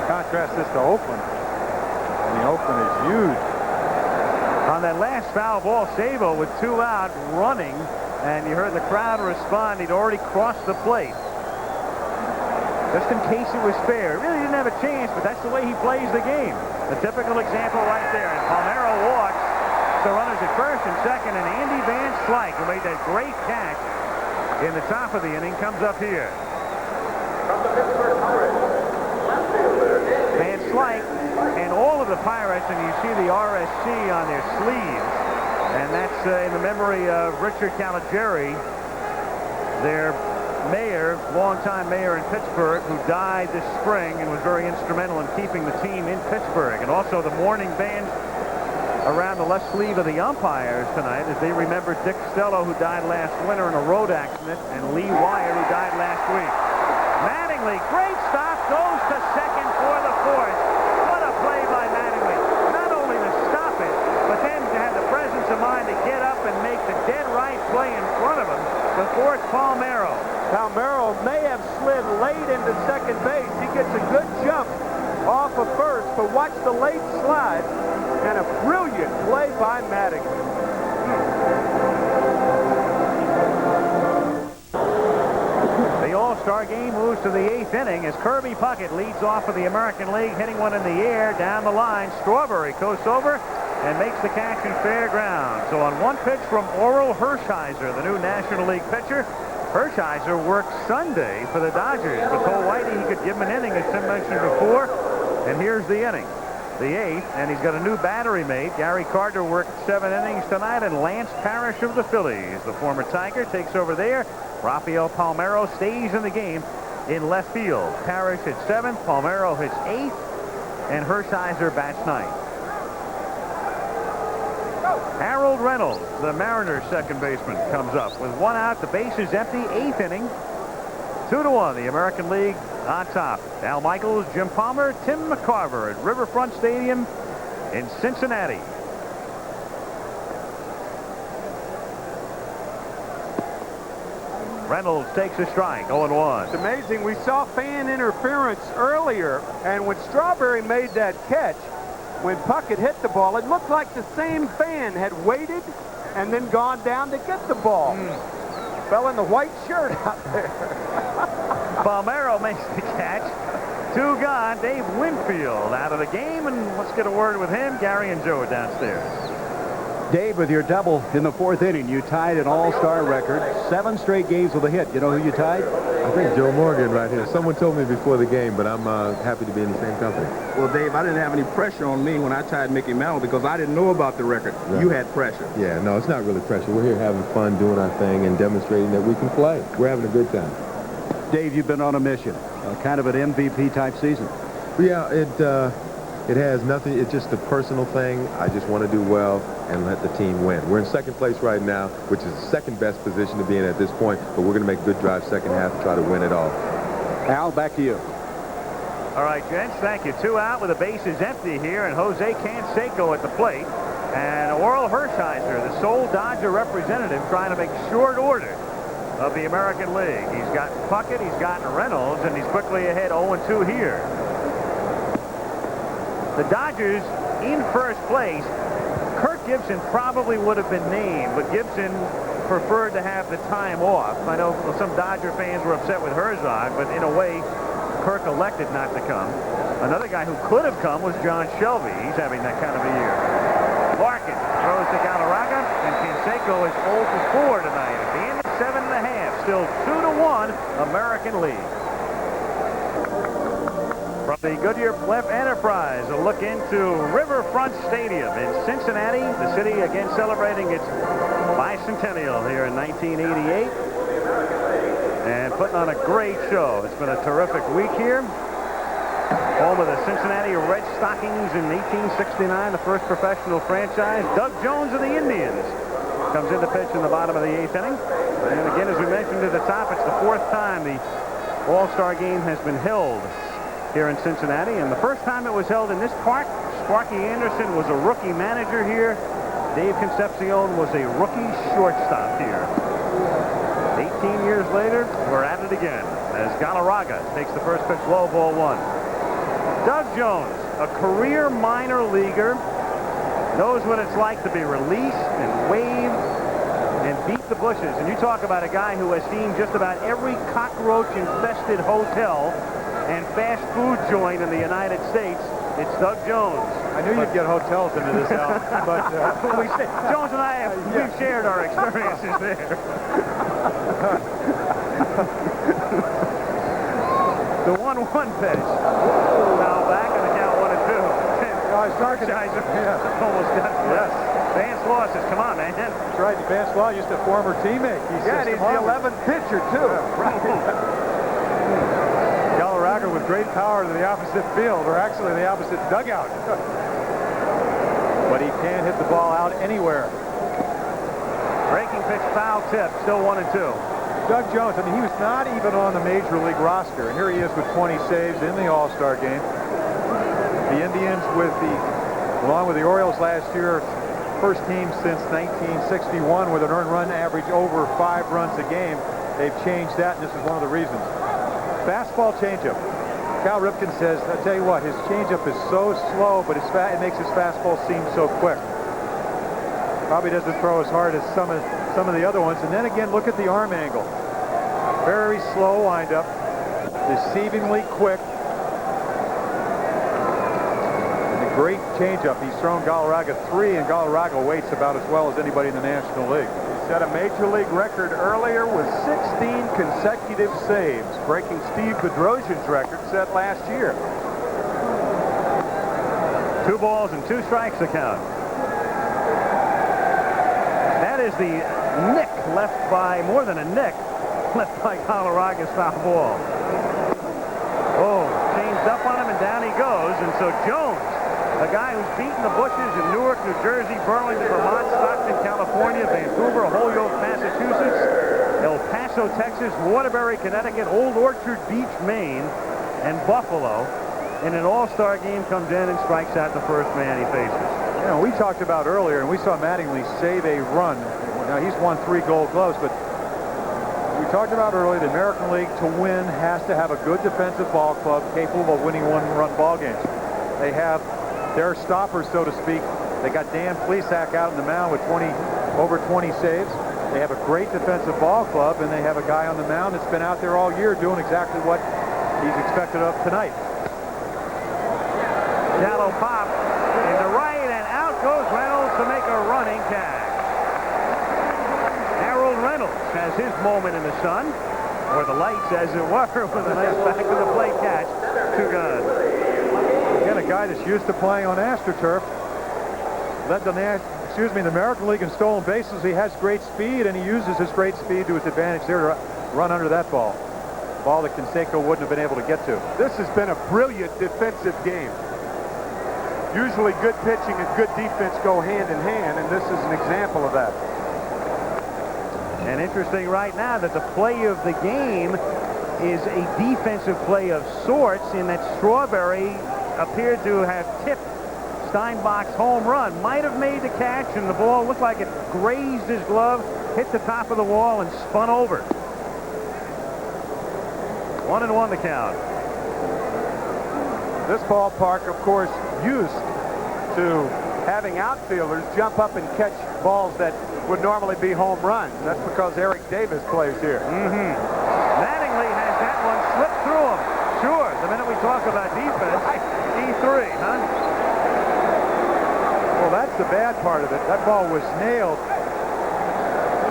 Contrast this to Oakland. I mean, Oakland is huge. On that last foul ball, Sabo with 2 out running. And you heard the crowd respond. He'd already crossed the plate. Just in case it was fair. Really didn't have a chance, but that's the way he plays the game. A typical example right there. And Palmeiro walks the runners at first and second. And Andy Van Slyke, who made that great catch in the top of the inning, comes up here. Van Slyke and all of the Pirates, and you see the RSC on their sleeves. And that's in the memory of Richard Caligari, their mayor, longtime mayor in Pittsburgh, who died this spring and was very instrumental in keeping the team in Pittsburgh. And also the mourning bands around the left sleeve of the umpires tonight as they remember Dick Stello, who died last winter in a road accident, and Lee Wyatt, who died last week. Mattingly, great stop, goes to second for the 4th. What a play by Mattingly. Not only to stop it, but then to have the presence of mind to get up and make the dead right play in front of him before it's Palmeiro. Palmeiro may have slid late into second base. He gets a good jump off of first, but watch the late slide and a brilliant play by Mattingly. The All-Star game moves to the 8th inning as Kirby Puckett leads off for the American League, hitting one in the air down the line. Strawberry coasts over and makes the catch in fair ground. So on one pitch from Oral Hershiser, the new National League pitcher, Hershiser worked Sunday for the Dodgers, but told Whitey he could give him an inning, as Tim mentioned before. And here's the inning, the 8th, and he's got a new battery mate. Gary Carter worked 7 innings tonight, and Lance Parrish of the Phillies, the former Tiger, takes over there. Rafael Palmeiro stays in the game in left field. Parrish hits 7th, Palmeiro hits 8th, and Hershiser bats 9th. Harold Reynolds, the Mariners second baseman, comes up with 1 out. The base is empty. 8th inning. 2-1. The American League on top. Al Michaels, Jim Palmer, Tim McCarver at Riverfront Stadium in Cincinnati. Reynolds takes a strike. 0-1. It's amazing. We saw fan interference earlier, and when Strawberry made that catch, when Puckett hit the ball, it looked like the same fan had waited and then gone down to get the ball. Fell in the white shirt out there. Palmeiro makes the catch. 2 gone. Dave Winfield out of the game, and let's get a word with him. Gary and Joe are downstairs. Dave, with your double in the 4th inning, you tied an all-star record. 7 straight games with a hit. You know who you tied? I think Joe Morgan right here. Someone told me before the game, but I'm happy to be in the same company. Well, Dave, I didn't have any pressure on me when I tied Mickey Mantle because I didn't know about the record. Right. You had pressure. Yeah, no, it's not really pressure. We're here having fun, doing our thing, and demonstrating that we can play. We're having a good time. Dave, you've been on a mission, kind of an MVP-type season. Yeah, it has nothing. It's just a personal thing. I just want to do well and let the team win. We're in second place right now, which is the second best position to be in at this point, but we're going to make good drives second half to try to win it all. Al, back to you. All right, gents, thank you. 2 out with the bases empty here, and Jose Canseco at the plate. And Oral Hershiser, the sole Dodger representative, trying to make short order of the American League. He's got Puckett, he's gotten Reynolds, and he's quickly ahead 0-2 here. The Dodgers in first place. Kirk Gibson probably would have been named, but Gibson preferred to have the time off. I know some Dodger fans were upset with Herzog, but in a way, Kirk elected not to come. Another guy who could have come was John Shelby. He's having that kind of a year. Larkin throws to Galarraga, and Canseco is 0 for 4 tonight. At the end of 7.5, still 2-1 American League. From the Goodyear Blimp Enterprise, a look into Riverfront Stadium in Cincinnati, the city again celebrating its bicentennial here in 1988 and putting on a great show. It's been a terrific week here. Home of the Cincinnati Red Stockings in 1869, the first professional franchise. Doug Jones of the Indians comes in to pitch in the bottom of the 8th inning. And again, as we mentioned at the top, it's the 4th time the All-Star game has been held here in Cincinnati. And the first time it was held in this park, Sparky Anderson was a rookie manager here. Dave Concepcion was a rookie shortstop here. 18 years later, we're at it again as Galarraga takes the first pitch low, ball 1. Doug Jones, a career minor leaguer, knows what it's like to be released and waved and beat the bushes. And you talk about a guy who has seen just about every cockroach-infested hotel and fast food joint in the United States. It's Doug Jones. I knew you'd get hotels into this, Al, but Jones and I, we've shared our experiences there. The 1-1 pitch. Now back on the count 1-2. I started. Almost got yes. Vance Law says, come on, man. That's right. Vance Law used to former teammate. He's the 11th pitcher, too. Galarraga with great power to the opposite field, or actually the opposite dugout. But he can't hit the ball out anywhere. Breaking pitch, foul tip, still 1-2. Doug Jones, I mean, he was not even on the Major League roster, and here he is with 20 saves in the All-Star game. The Indians, along with the Orioles last year, first team since 1961 with an earned run average over 5 runs a game. They've changed that, and this is one of the reasons. Fastball changeup. Cal Ripken says, I tell you what, his changeup is so slow, but it makes his fastball seem so quick. Probably doesn't throw as hard as some of the other ones. And then again, look at the arm angle. Very slow windup, deceivingly quick. And a great changeup. He's thrown Galarraga 3, and Galarraga waits about as well as anybody in the National League. Set a Major League record earlier with 16 consecutive saves, breaking Steve Bedrosian's record set last year. 2 balls and 2 strikes to count. That is the nick left by, more than a nick, left by Galarraga's foul ball. Oh, changed up on him and down he goes. And so Jones, a guy who's beaten the bushes in Newark, New Jersey, Burlington, Vermont, Stockton, California, Vancouver, Holyoke, Massachusetts, El Paso, Texas, Waterbury, Connecticut, Old Orchard Beach, Maine, and Buffalo. In an all-star game, comes in and strikes out the first man he faces. You know, we talked about earlier, and we saw Mattingly save a run. Now, he's won 3 Gold Gloves, but we talked about earlier, the American League, to win, has to have a good defensive ball club capable of winning one-run ball games. They have their stoppers, so to speak. They got Dan Plesac out on the mound with over 20 saves. They have a great defensive ball club, and they have a guy on the mound that's been out there all year doing exactly what he's expected of tonight. Shallow pop into right, and out goes Reynolds to make a running catch. Harold Reynolds has his moment in the sun, or the lights as it were, with a nice back of the plate catch. 2 guns. Again, a guy that's used to playing on AstroTurf, led the American League in stolen bases. He has great speed, and he uses his great speed to his advantage there to run under that ball. Ball that Canseco wouldn't have been able to get to. This has been a brilliant defensive game. Usually good pitching and good defense go hand in hand, and this is an example of that. And interesting right now that the play of the game is a defensive play of sorts, in that Strawberry appeared to have tipped Steinbach's home run. Might have made the catch, and the ball looked like it grazed his glove, hit the top of the wall, and spun over. 1-1 the count. This ballpark, of course, used to having outfielders jump up and catch balls that would normally be home runs. That's because Eric Davis plays here. Mattingly has that one slip through him. Sure, the the minute we talk about defense, E3, huh? Well, that's the bad part of it. That ball was nailed.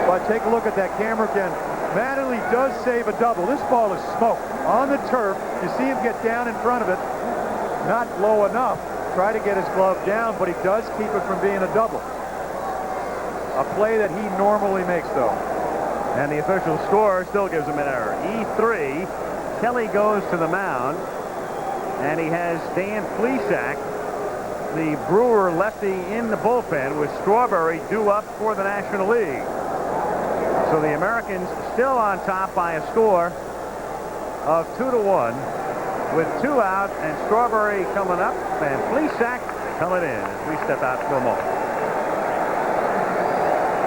But take a look at that camera again. Mattingly does save a double. This ball is smoked on the turf. You see him get down in front of it. Not low enough. Try to get his glove down, but he does keep it from being a double. A play that he normally makes, though. And the official score still gives him an error. E3. Kelly goes to the mound. And he has Dan Plesac, the Brewer lefty, in the bullpen with Strawberry due up for the National League. So the Americans still on top by a score of 2-1 with 2 out, and Strawberry coming up and Plesac coming in as we step out for a moment.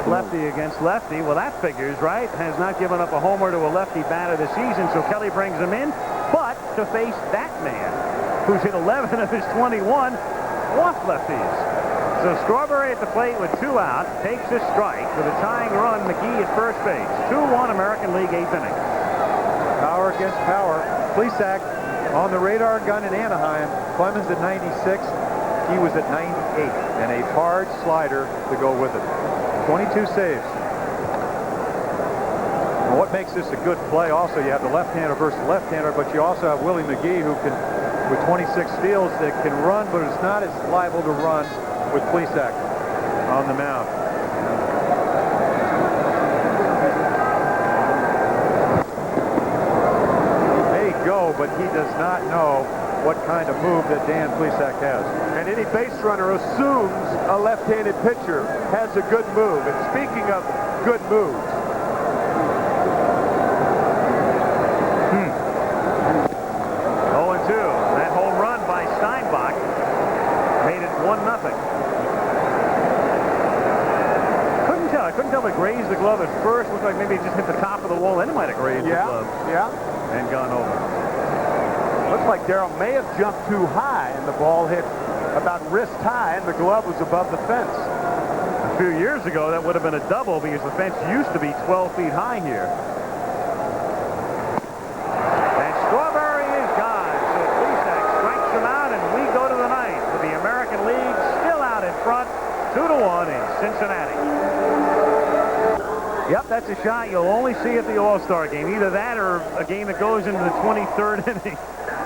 Lefty against lefty. Well, that figures, right? Has not given up a homer to a lefty batter this season, so Kelly brings him in, but to face that man who's hit 11 of his 21 off lefties. So Strawberry at the plate with 2 out, takes a strike with a tying run. McGee at first base. 2-1 American League 8th inning. Power against power. Plesac on the radar gun in Anaheim. Clemens at 96. He was at 98. And a hard slider to go with it. 22 saves. And what makes this a good play also, you have the left-hander versus left-hander, but you also have Willie McGee who can, with 26 steals, that can run, but is not as liable to run with Plesac on the mound. He may go, but he does not know what kind of move that Dan Plesac has. And any base runner assumes a left-handed pitcher has a good move. And speaking of good moves, 0-2. That home run by Steinbach made it 1-0. Couldn't tell if it grazed the glove at first. Looked like maybe it just hit the top of the wall. Then it might have grazed the glove. And gone over. Looks like Darrell may have jumped too high, and the ball hit about wrist high, and the glove was above the fence. A few years ago, that would have been a double because the fence used to be 12 feet high here. And Strawberry is gone. So Plesac strikes him out, and we go to the ninth with the American League still out in front, 2-1 in Cincinnati. Yep, that's a shot you'll only see at the All-Star game. Either that or a game that goes into the 23rd inning.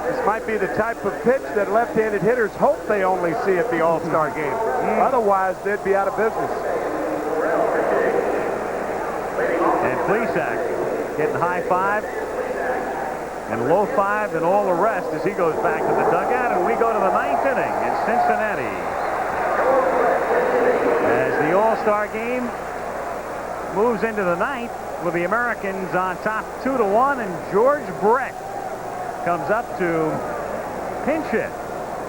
This might be the type of pitch that left-handed hitters hope they only see at the All-Star game. Otherwise, they'd be out of business. And Plesac getting high five and low five and all the rest as he goes back to the dugout. And we go to the ninth inning in Cincinnati. As the All-Star game moves into the ninth with the Americans on top 2-1, and George Brett comes up to pinch hit,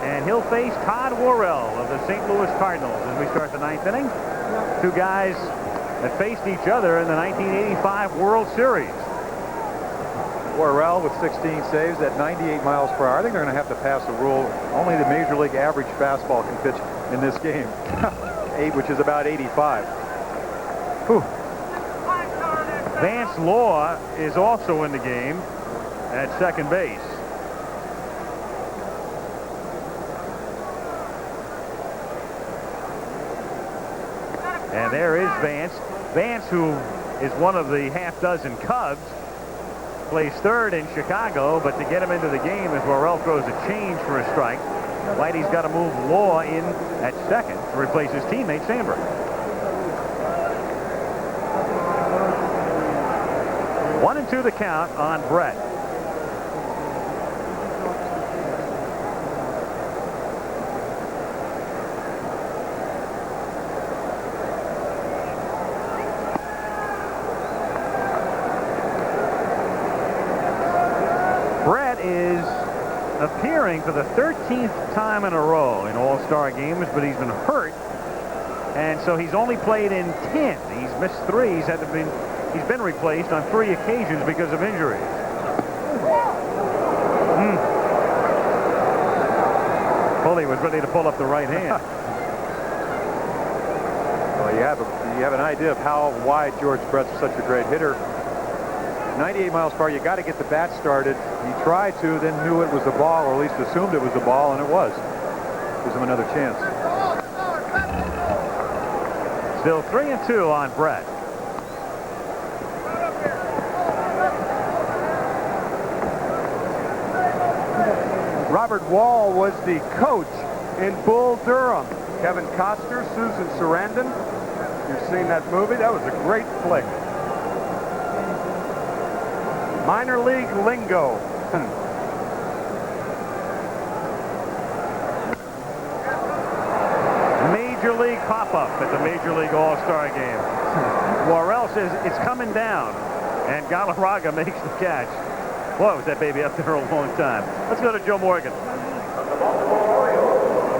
and he'll face Todd Worrell of the St. Louis Cardinals as we start the ninth inning. 2 guys that faced each other in the 1985 World Series. Worrell with 16 saves at 98 miles per hour. I think they're going to have to pass a rule. Only the Major League average fastball can pitch in this game, which is about 85. Whew. Vance Law is also in the game at second base. And there is Vance. Vance, who is one of the half-dozen Cubs, plays third in Chicago, but to get him into the game as Worrell throws a change for a strike, Whitey's got to move Law in at second to replace his teammate Sandberg. 1-2 the count on Brett. Brett is appearing for the 13th time in a row in All-Star games, but he's been hurt, and so he's only played in 10. He's missed 3. He's been replaced on 3 occasions because of injuries. Pulley was ready to pull up the right hand. Well, you have an idea of how wide George Brett's such a great hitter. 98 miles per hour, you got to get the bat started. He tried to, then knew it was the ball, or at least assumed it was the ball, and it was. Gives him another chance. Still 3-2 on Brett. Robert Wall was the coach in Bull Durham. Kevin Costner, Susan Sarandon. You've seen that movie. That was a great flick. Minor league lingo. Major league pop-up at the Major League All-Star game. Worrell says it's coming down, and Galarraga makes the catch. Boy, was that baby up there a long time. Let's go to Joe Morgan.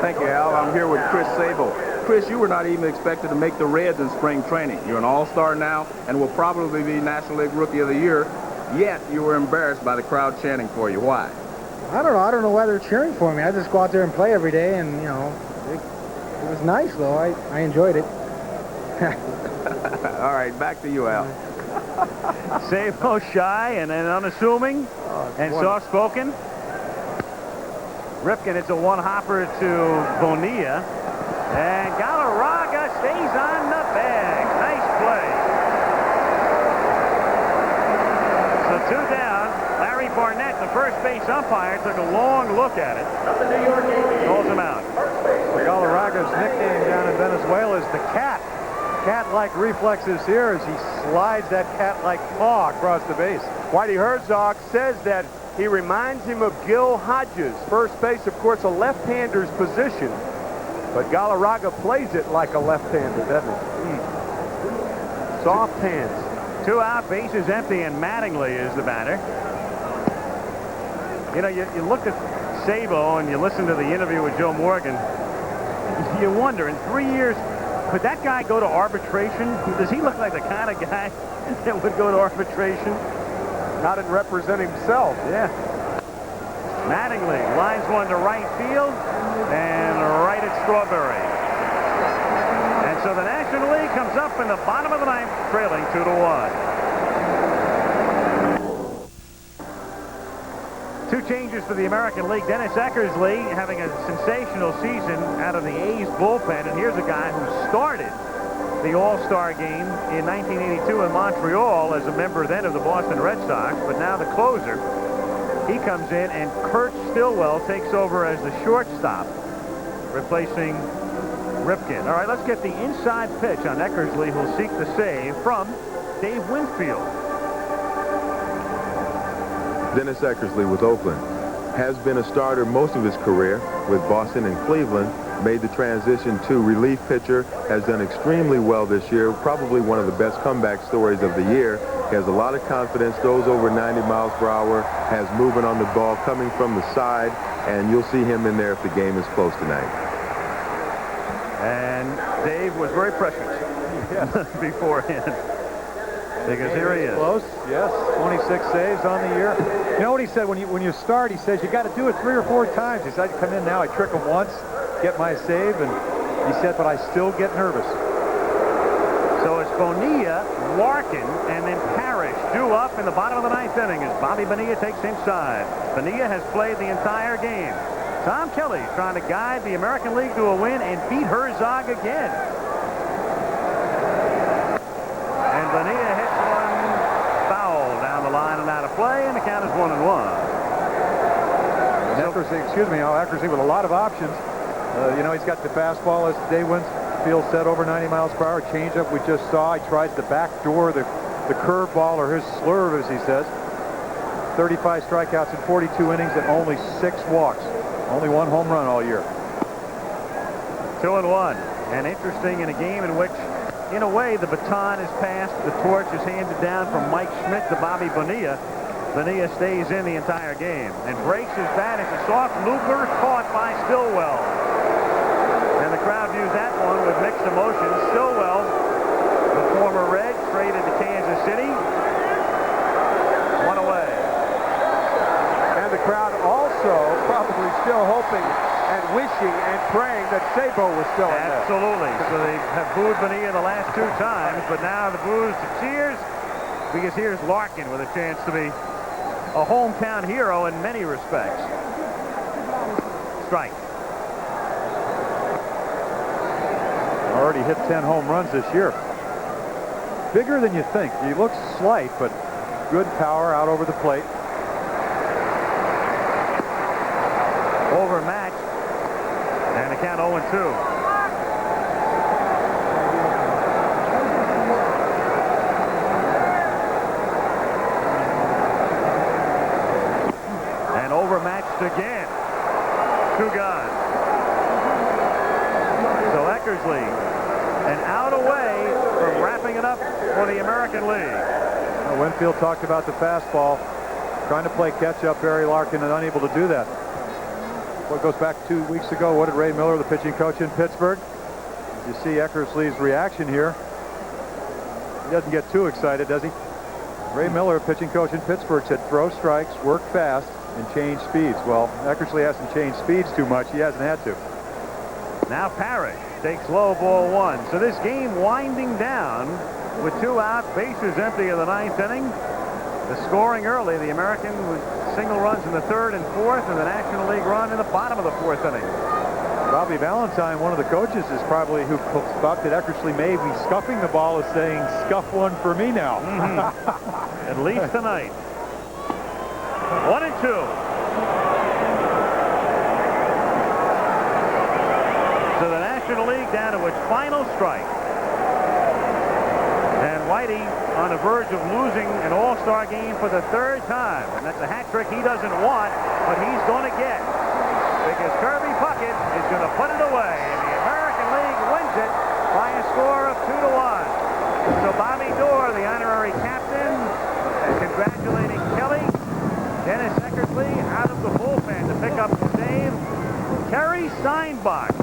Thank you, Al. I'm here with Chris Sabo. Chris, you were not even expected to make the Reds in spring training. You're an all-star now and will probably be National League Rookie of the Year, yet you were embarrassed by the crowd chanting for you. Why? I don't know. I don't know why they're cheering for me. I just go out there and play every day, and, you know, it was nice, though. I enjoyed it. All right, back to you, Al. Sabo shy and then unassuming and soft-spoken. Ripken, it's a one-hopper to Bonilla. And Galarraga stays on the bag. Nice play. So 2 down. Larry Barnett, the first base umpire, took a long look at it. Calls him out. Galarraga's nickname down in Venezuela is the cat. Cat-like reflexes here as he slides that cat-like paw across the base. Whitey Herzog says that he reminds him of Gil Hodges. First base, of course, a left-hander's position. But Galarraga plays it like a left-hander, doesn't he? Soft hands. 2 out, bases empty, and Mattingly is the batter. You know, you look at Sabo and you listen to the interview with Joe Morgan, you wonder, in 3 years, could that guy go to arbitration? Does he look like the kind of guy that would go to arbitration? Not in representing himself. Yeah. Mattingly lines one to right field and right at Strawberry. And so the National League comes up in the bottom of the 9th, trailing 2-1. 2 changes for the American League. Dennis Eckersley having a sensational season out of the A's bullpen. And here's a guy who started the All-Star game in 1982 in Montreal as a member then of the Boston Red Sox, but now the closer. He comes in, and Kurt Stillwell takes over as the shortstop, replacing Ripken. All right, let's get the inside pitch on Eckersley, who'll seek the save from Dave Winfield. Dennis Eckersley with Oakland has been a starter most of his career with Boston and Cleveland. Made the transition to relief pitcher, has done extremely well this year, probably one of the best comeback stories of the year. He has a lot of confidence, throws over 90 miles per hour, has movement on the ball coming from the side, and you'll see him in there if the game is close tonight. And Dave was very prescient beforehand. Because here he is. Close, yes. 26 saves on the year. You know what he said when you start? He says you got to do it 3 or 4 times. He said, I come in now, I trick him once, get my save, and he said, but I still get nervous. So it's Bonilla, Larkin, and then Parrish due up in the bottom of the 9th inning as Bobby Bonilla takes inside. Bonilla has played the entire game. Tom Kelly trying to guide the American League to a win and beat Herzog again. And Bonilla hits one foul down the line and out of play, and the count is 1-1. Eckersley with a lot of options. You know, he's got the fastball as the day wins. Field set over 90 miles per hour. Changeup we just saw. He tries to backdoor the curveball, or his slurve, as he says. 35 strikeouts in 42 innings and only 6 walks. Only 1 home run all year. 2-1. And interesting in a game in which, in a way, the baton is passed. The torch is handed down from Mike Schmidt to Bobby Bonilla. Bonilla stays in the entire game and breaks his bat. It's a soft looper caught by Stillwell. And the crowd views that one with mixed emotions. Stillwell, the former Red, traded to Kansas City. 1 away. And the crowd also probably still hoping and wishing and praying that Sabo was still in there. Absolutely. So they have booed Bonilla the last 2 times, but now the boos, the cheers because here's Larkin with a chance to be a hometown hero in many respects. Strike. Already hit 10 home runs this year. Bigger than you think. He looks slight, but good power out over the plate. Overmatched. And the count 0-2. And overmatched again. 2 gone. So Eckersley, an out away from wrapping it up for the American League. Well, Winfield talked about the fastball, trying to play catch-up. Barry Larkin and unable to do that. What goes back 2 weeks ago, what did Ray Miller, the pitching coach in Pittsburgh? You see Eckersley's reaction here. He doesn't get too excited, does he? Ray Miller, pitching coach in Pittsburgh, said throw strikes, work fast, and change speeds. Well, Eckersley hasn't changed speeds too much. He hasn't had to. Now Parrish takes low, ball 1. So this game winding down with 2 out, bases empty in the 9th inning. The scoring early, the American with single runs in the 3rd and 4th, and the National League run in the bottom of the 4th inning. Bobby Valentine, one of the coaches, is probably who thought that Eckersley may be scuffing the ball, is saying, "Scuff one for me now." At least tonight. 1-2. So the National League down to its final strike. And Whitey on the verge of losing an all-star game for the 3rd time. And that's a hat trick he doesn't want, but he's going to get. Because Kirby Puckett is going to put it away. And the American League wins it by a score of 2-1. So Bobby Doerr, the honorary captain, congratulating Kelly. Dennis Eckersley out of the bullpen to pick up the save. Terry Steinbach,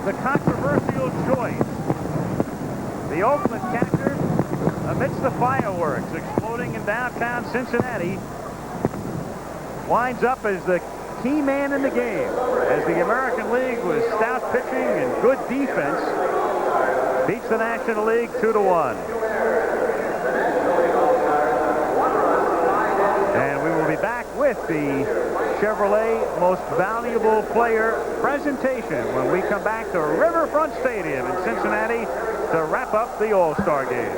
the controversial choice. The Oakland catcher, amidst the fireworks exploding in downtown Cincinnati, winds up as the key man in the game, as the American League with stout pitching and good defense beats the National League 2-1. And we will be back with the Chevrolet Most Valuable Player presentation when we come back to Riverfront Stadium in Cincinnati to wrap up the All-Star game.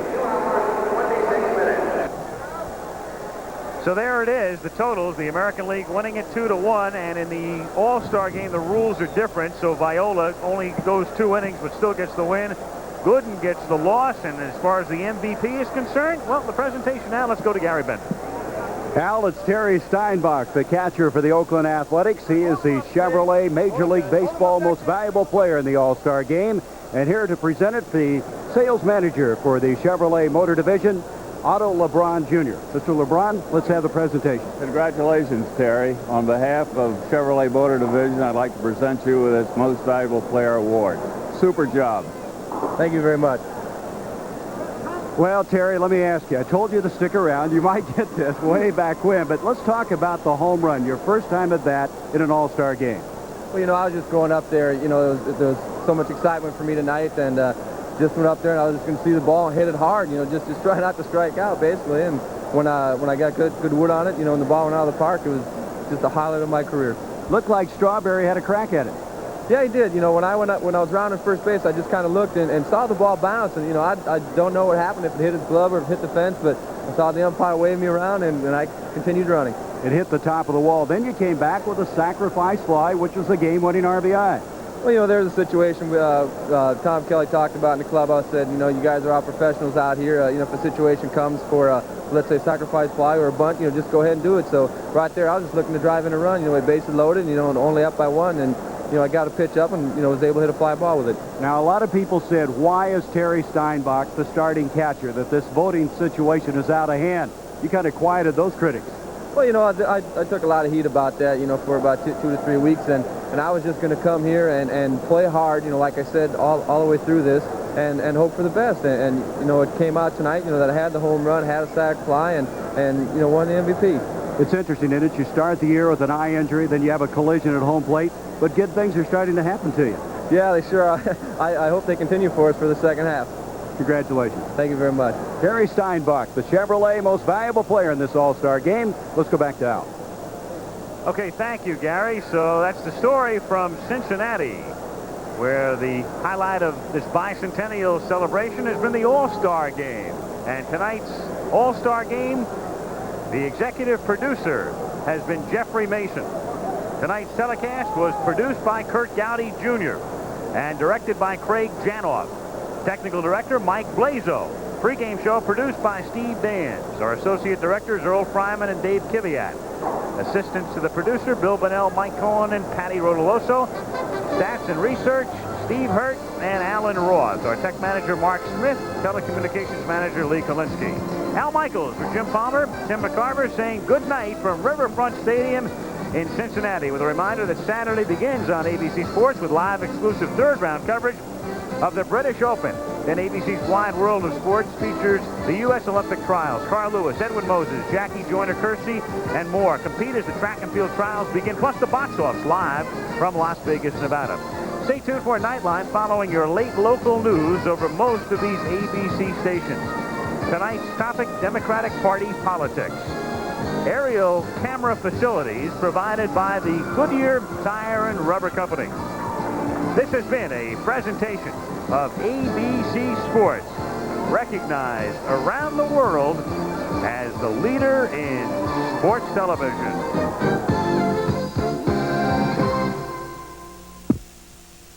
So there it is, the totals. The American League winning it 2-1, and in the All-Star game, the rules are different. So Viola only goes 2 innings, but still gets the win. Gooden gets the loss, and as far as the MVP is concerned, well, the presentation now, let's go to Gary Bender. Al, it's Terry Steinbach, the catcher for the Oakland Athletics. He is the Chevrolet Major League Baseball Most Valuable Player in the All-Star game. And here to present it, the sales manager for the Chevrolet Motor Division, Otto LeBron Jr. Mr. LeBron, let's have the presentation. Congratulations, Terry. On behalf of Chevrolet Motor Division, I'd like to present you with its Most Valuable Player Award. Super job. Thank you very much. Well, Terry, let me ask you. I told you to stick around. You might get this way back when, but let's talk about the home run, your first time at bat in an All-Star game. Well, you know, I was just going up there. You know, there was so much excitement for me tonight, and just went up there and I was just going to see the ball and hit it hard. You know, just try not to strike out, basically. And when I got good wood on it, you know, and the ball went out of the park, it was just a highlight of my career. Looked like Strawberry had a crack at it. Yeah, he did. You know, when I was rounding first base, I just kind of looked and saw the ball bounce. And, you know, I don't know what happened, if it hit his glove or if it hit the fence, but I saw the umpire wave me around, and I continued running. It hit the top of the wall. Then you came back with a sacrifice fly, which was the game-winning RBI. Well, you know, there's a situation Tom Kelly talked about in the clubhouse. Said, you know, you guys are all professionals out here. You know, if a situation comes for, let's say, sacrifice fly or a bunt, you know, just go ahead and do it. So right there, I was just looking to drive in a run. You know, my bases loaded, you know, and only up by 1, and you know, I got a pitch up and, you know, was able to hit a fly ball with it. Now, a lot of people said, why is Terry Steinbach the starting catcher, that this voting situation is out of hand? You kind of quieted those critics. Well, you know, I took a lot of heat about that, you know, for about 2 to 3 weeks, and I was just going to come here and play hard, you know, like I said, all the way through this, and hope for the best. And you know, it came out tonight, you know, that I had the home run, had a sac fly, and you know, won the MVP. It's interesting, isn't it? You start the year with an eye injury, then you have a collision at home plate, but good things are starting to happen to you. Yeah, they sure are. I hope they continue for us for the second half. Congratulations. Thank you very much. Gary Steinbach, the Chevrolet most valuable player in this All-Star game. Let's go back to Al. Okay, thank you, Gary. So that's the story from Cincinnati, where the highlight of this bicentennial celebration has been the All-Star game. And tonight's All-Star game, the executive producer has been Jeffrey Mason. Tonight's telecast was produced by Kurt Gowdy Jr. and directed by Craig Janoff. Technical director Mike Blazo. Pre-game show produced by Steve Dans. Our associate directors Earl Fryman and Dave Kiviat. Assistants to the producer Bill Bonnell, Mike Cohen, and Patty Rotoloso. Stats and research Steve Hurt and Alan Roth. Our tech manager Mark Smith. Telecommunications manager Lee Kolinsky. Al Michaels for Jim Palmer. Tim McCarver saying good night from Riverfront Stadium in Cincinnati, with a reminder that Saturday begins on ABC Sports with live exclusive third-round coverage of the British Open. Then ABC's Wide World of Sports features the U.S. Olympic Trials. Carl Lewis, Edwin Moses, Jackie Joyner-Kersee, and more compete as the track and field trials begin, plus the box office live from Las Vegas, Nevada. Stay tuned for a Nightline following your late local news over most of these ABC stations. Tonight's topic, Democratic Party politics. Aerial camera facilities provided by the Goodyear Tire and Rubber Company. This has been a presentation of ABC Sports, recognized around the world as the leader in sports television.